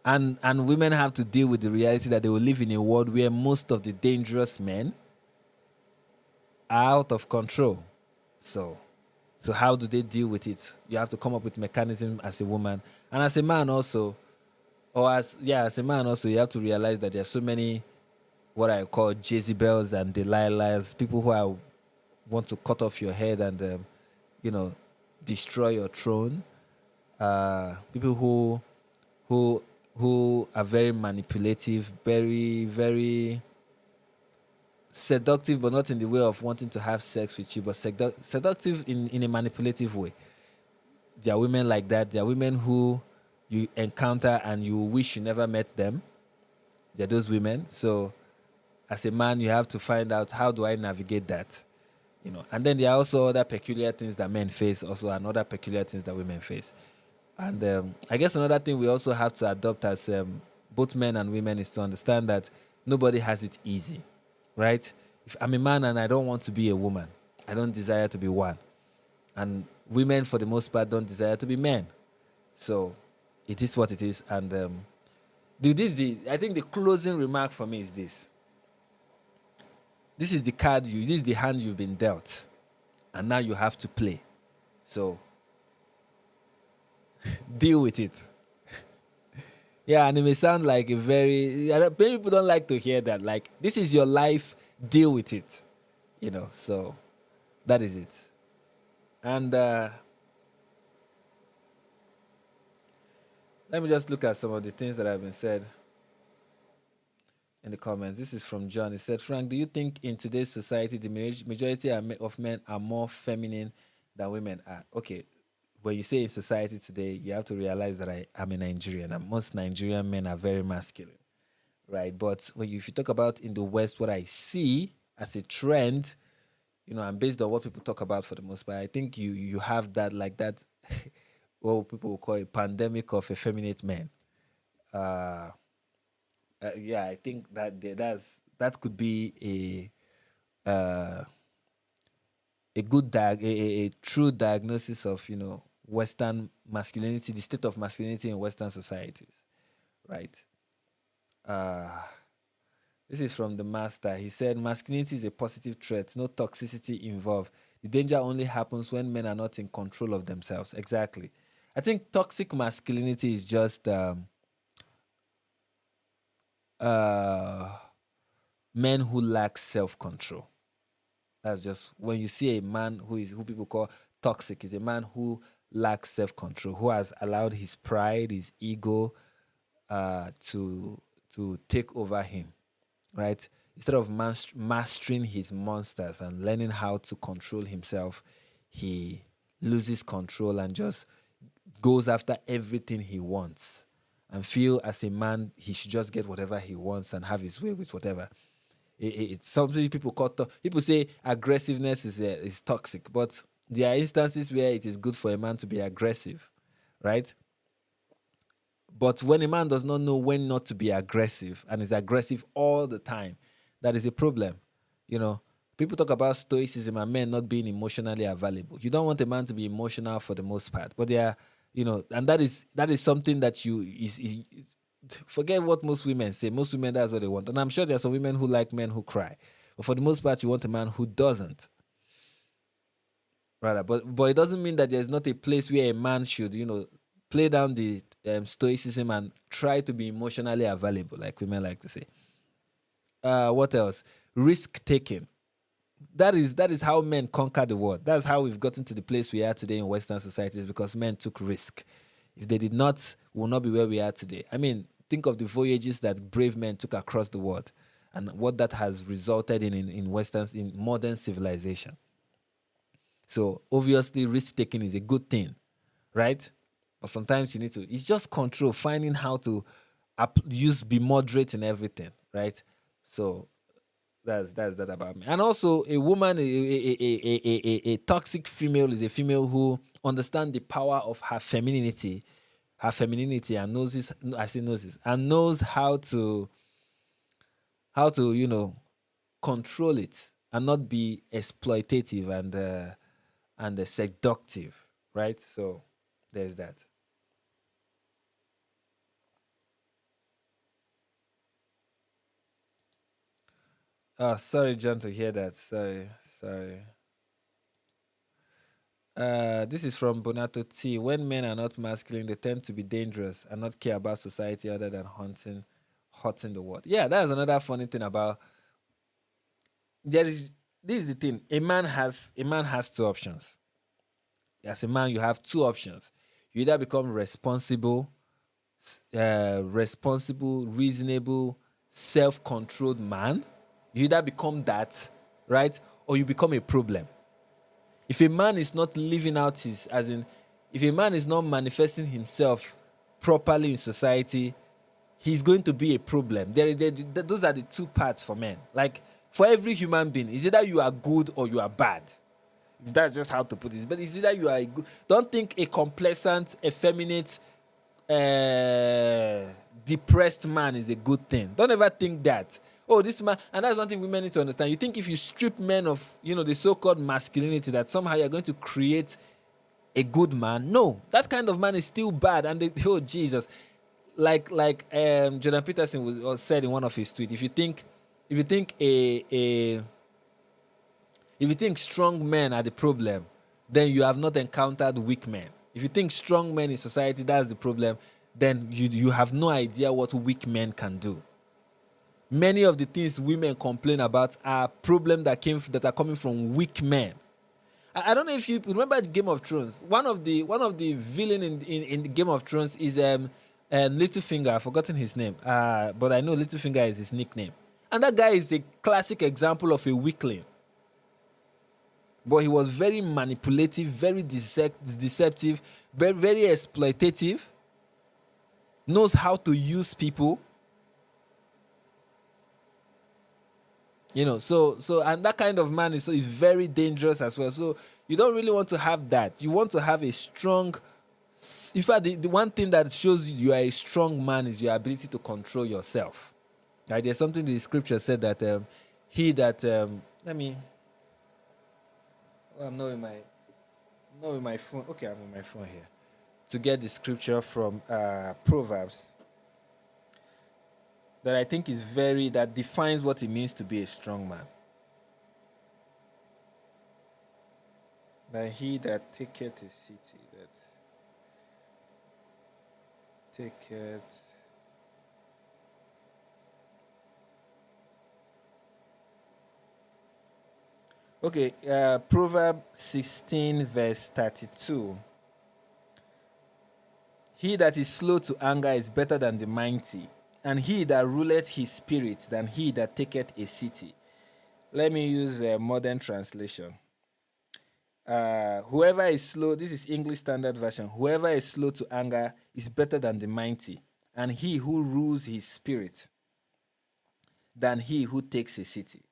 And women have to deal with the reality that they will live in a world where most of the dangerous men are out of control. So how do they deal with it? You have to come up with mechanism as a woman. And as a man also, as a man also, you have to realize that there are so many what I call Jezebels and Delilahs, people who want to cut off your head and, destroy your throne. People who are very manipulative, very, very seductive, but not in the way of wanting to have sex with you, but seductive in a manipulative way. There are women like that. There are women who you encounter and you wish you never met them. There are those women. So as a man, you have to find out, how do I navigate that? And then there are also other peculiar things that men face also, and other peculiar things that women face. And I guess another thing we also have to adopt as both men and women is to understand that nobody has it easy, right? If I'm a man and I don't want to be a woman, I don't desire to be one. And women, for the most part, don't desire to be men. So it is what it is. And I think the closing remark for me is this. This is the card this is the hand you've been dealt. And now you have to play. So deal with it. Yeah, and it may sound like many people don't like to hear that. Like, this is your life, deal with it. So that is it. And let me just look at some of the things that have been said in the comments. This is from John. He said, Frank, do you think in today's society the majority of men are more feminine than women are? Okay. When you say in society today, you have to realize that I'm a Nigerian, and most Nigerian men are very masculine, right? But if you talk about in the West, what I see as a trend, and based on what people talk about for the most part, I think you have that, like that, what people will call a pandemic of effeminate men. I think that could be a good a true diagnosis of Western masculinity, the state of masculinity in Western societies, right? This is from the master. He said, masculinity is a positive trait, no toxicity involved. The danger only happens when men are not in control of themselves. Exactly. I think toxic masculinity is just men who lack self-control. That's just when you see a man who people call toxic, is a man who lacks self-control, who has allowed his pride, his ego to take over him, right? Instead of mastering his monsters and learning how to control himself, he loses control and just goes after everything he wants and feel as a man he should just get whatever he wants and have his way with whatever. It's something people call people say aggressiveness is toxic, but there are instances where it is good for a man to be aggressive, right? But when a man does not know when not to be aggressive and is aggressive all the time, that is a problem. You know, people talk about stoicism and men not being emotionally available. You don't want a man to be emotional for the most part, but they are, and that is something that forget what most women say. Most women, that's what they want. And I'm sure there are some women who like men who cry. But for the most part, you want a man who doesn't. Rather, but it doesn't mean that there's not a place where a man should, play down the stoicism and try to be emotionally available, like women like to say. What else? Risk taking. That is how men conquer the world. That's how we've gotten to the place we are today in Western societies, because men took risk. If they did not, we will not be where we are today. I mean, think of the voyages that brave men took across the world and what that has resulted in modern civilization. So obviously risk taking is a good thing, right? But sometimes you need to, it's just control, finding how to be moderate in everything, right? So that's that about me. And also, a woman, a toxic female is a female who understands the power of her femininity, and knows this. I say knows this, and knows how to control it and not be exploitative and seductive, right? So there's that. Oh, sorry, John, to hear that. Sorry. This is from Bonato T. When men are not masculine, they tend to be dangerous and not care about society other than hurting the world. Yeah, that's another funny thing about. This is the thing. A man has two options. As a man, you have two options. You either become responsible, reasonable, self-controlled man. You either become that, right? Or you become a problem. If a man is not living out if a man is not manifesting himself properly in society, he's going to be a problem. Those are the two parts for men. Like, for every human being, it's either you are good or you are bad. That's just how to put it. But it's either you are good. Don't think a complacent, effeminate, depressed man is a good thing. Don't ever think that. Oh, this man, and that's one thing women need to understand. You think if you strip men of, the so-called masculinity, that somehow you're going to create a good man. No, that kind of man is still bad. And oh Jesus, like Jordan Peterson said in one of his tweets, if you think strong men are the problem, then you have not encountered weak men. If you think strong men in society, that's the problem, then you have no idea what weak men can do. Many of the things women complain about are problems that are coming from weak men. I don't know if you remember Game of Thrones. One of the villain in Game of Thrones is Littlefinger. I've forgotten his name, but I know Littlefinger is his nickname. And that guy is a classic example of a weakling. But he was very manipulative, very deceptive, very, very exploitative, knows how to use people. So and that kind of man is very dangerous as well. So you don't really want to have that. You want to have a strong. In fact, the one thing that shows you are a strong man is your ability to control yourself. Right? There's something the scripture said that I'm not with my phone. Okay, I'm on my phone here to get the scripture from Proverbs. That I think is that defines what it means to be a strong man. That he that taketh a city, that taketh. Okay, Proverbs 16 verse 32. He that is slow to anger is better than the mighty, and he that ruleth his spirit than he that taketh a city. Let me use a modern translation. Whoever is slow, this is English Standard Version. Whoever is slow to anger is better than the mighty, and he who rules his spirit than he who takes a city.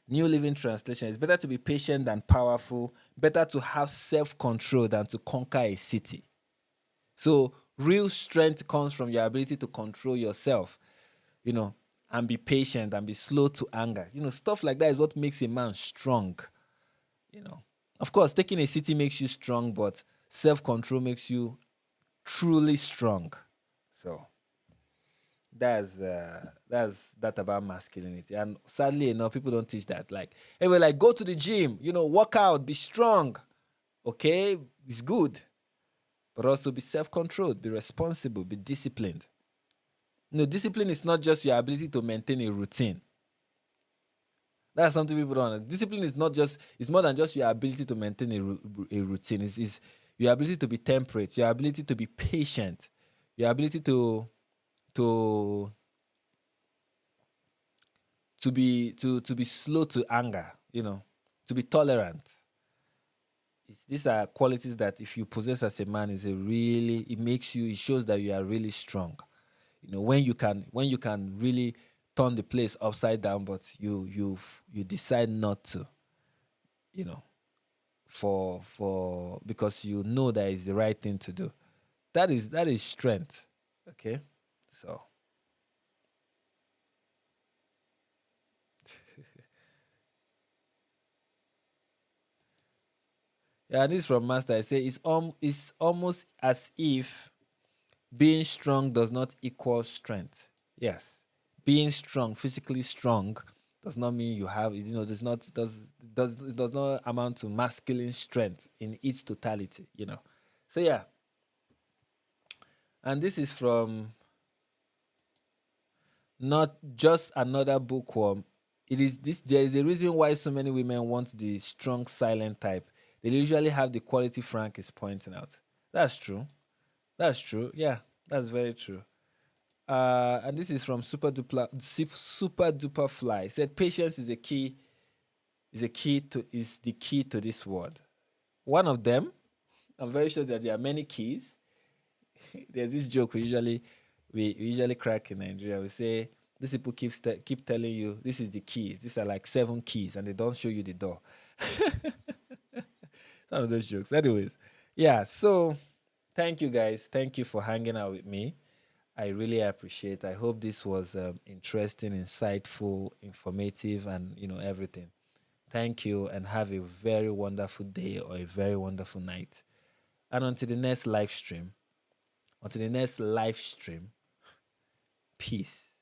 New Living Translation. It's better to be patient than powerful. Better to have self-control than to conquer a city. So real strength comes from your ability to control yourself, and be patient and be slow to anger. Stuff like that is what makes a man strong. Of course, taking a city makes you strong, but self-control makes you truly strong. So that's that about masculinity. And sadly enough, people don't teach that. Like, hey, well, like, go to the gym, work out, be strong. Okay, it's good. But also be self-controlled, be responsible, be disciplined. Discipline is not just your ability to maintain a routine. That's something people don't understand. Discipline is it's more than just your ability to maintain a routine. It's your ability to be temperate, your ability to be patient, your ability to be slow to anger, to be tolerant. These are qualities that if you possess as a man, it shows that you are really strong. When you can really turn the place upside down, but you decide not to, because that is the right thing to do. That is strength. Okay, so. Yeah, this is from Master. I say it's almost as if being strong does not equal strength. Yes, being strong, physically strong, does not mean you have. Does not amount to masculine strength in its totality. So yeah, and this is from Not Just Another Bookworm. It is this. There is a reason why so many women want the strong, silent type. They usually have the quality Frank is pointing out. That's true. That's true. Yeah, that's very true. And this is from Super Duper Fly. It said patience is the key to this word. One of them, I'm very sure that there are many keys. There's this joke we usually crack in Nigeria. We say these people keep telling you this is the keys. These are like 7 keys, and they don't show you the door. Some of those jokes. Anyways, yeah. So thank you guys. Thank you for hanging out with me. I really appreciate it. I hope this was interesting, insightful, informative, and everything. Thank you, and have a very wonderful day or a very wonderful night. And until the next live stream, peace.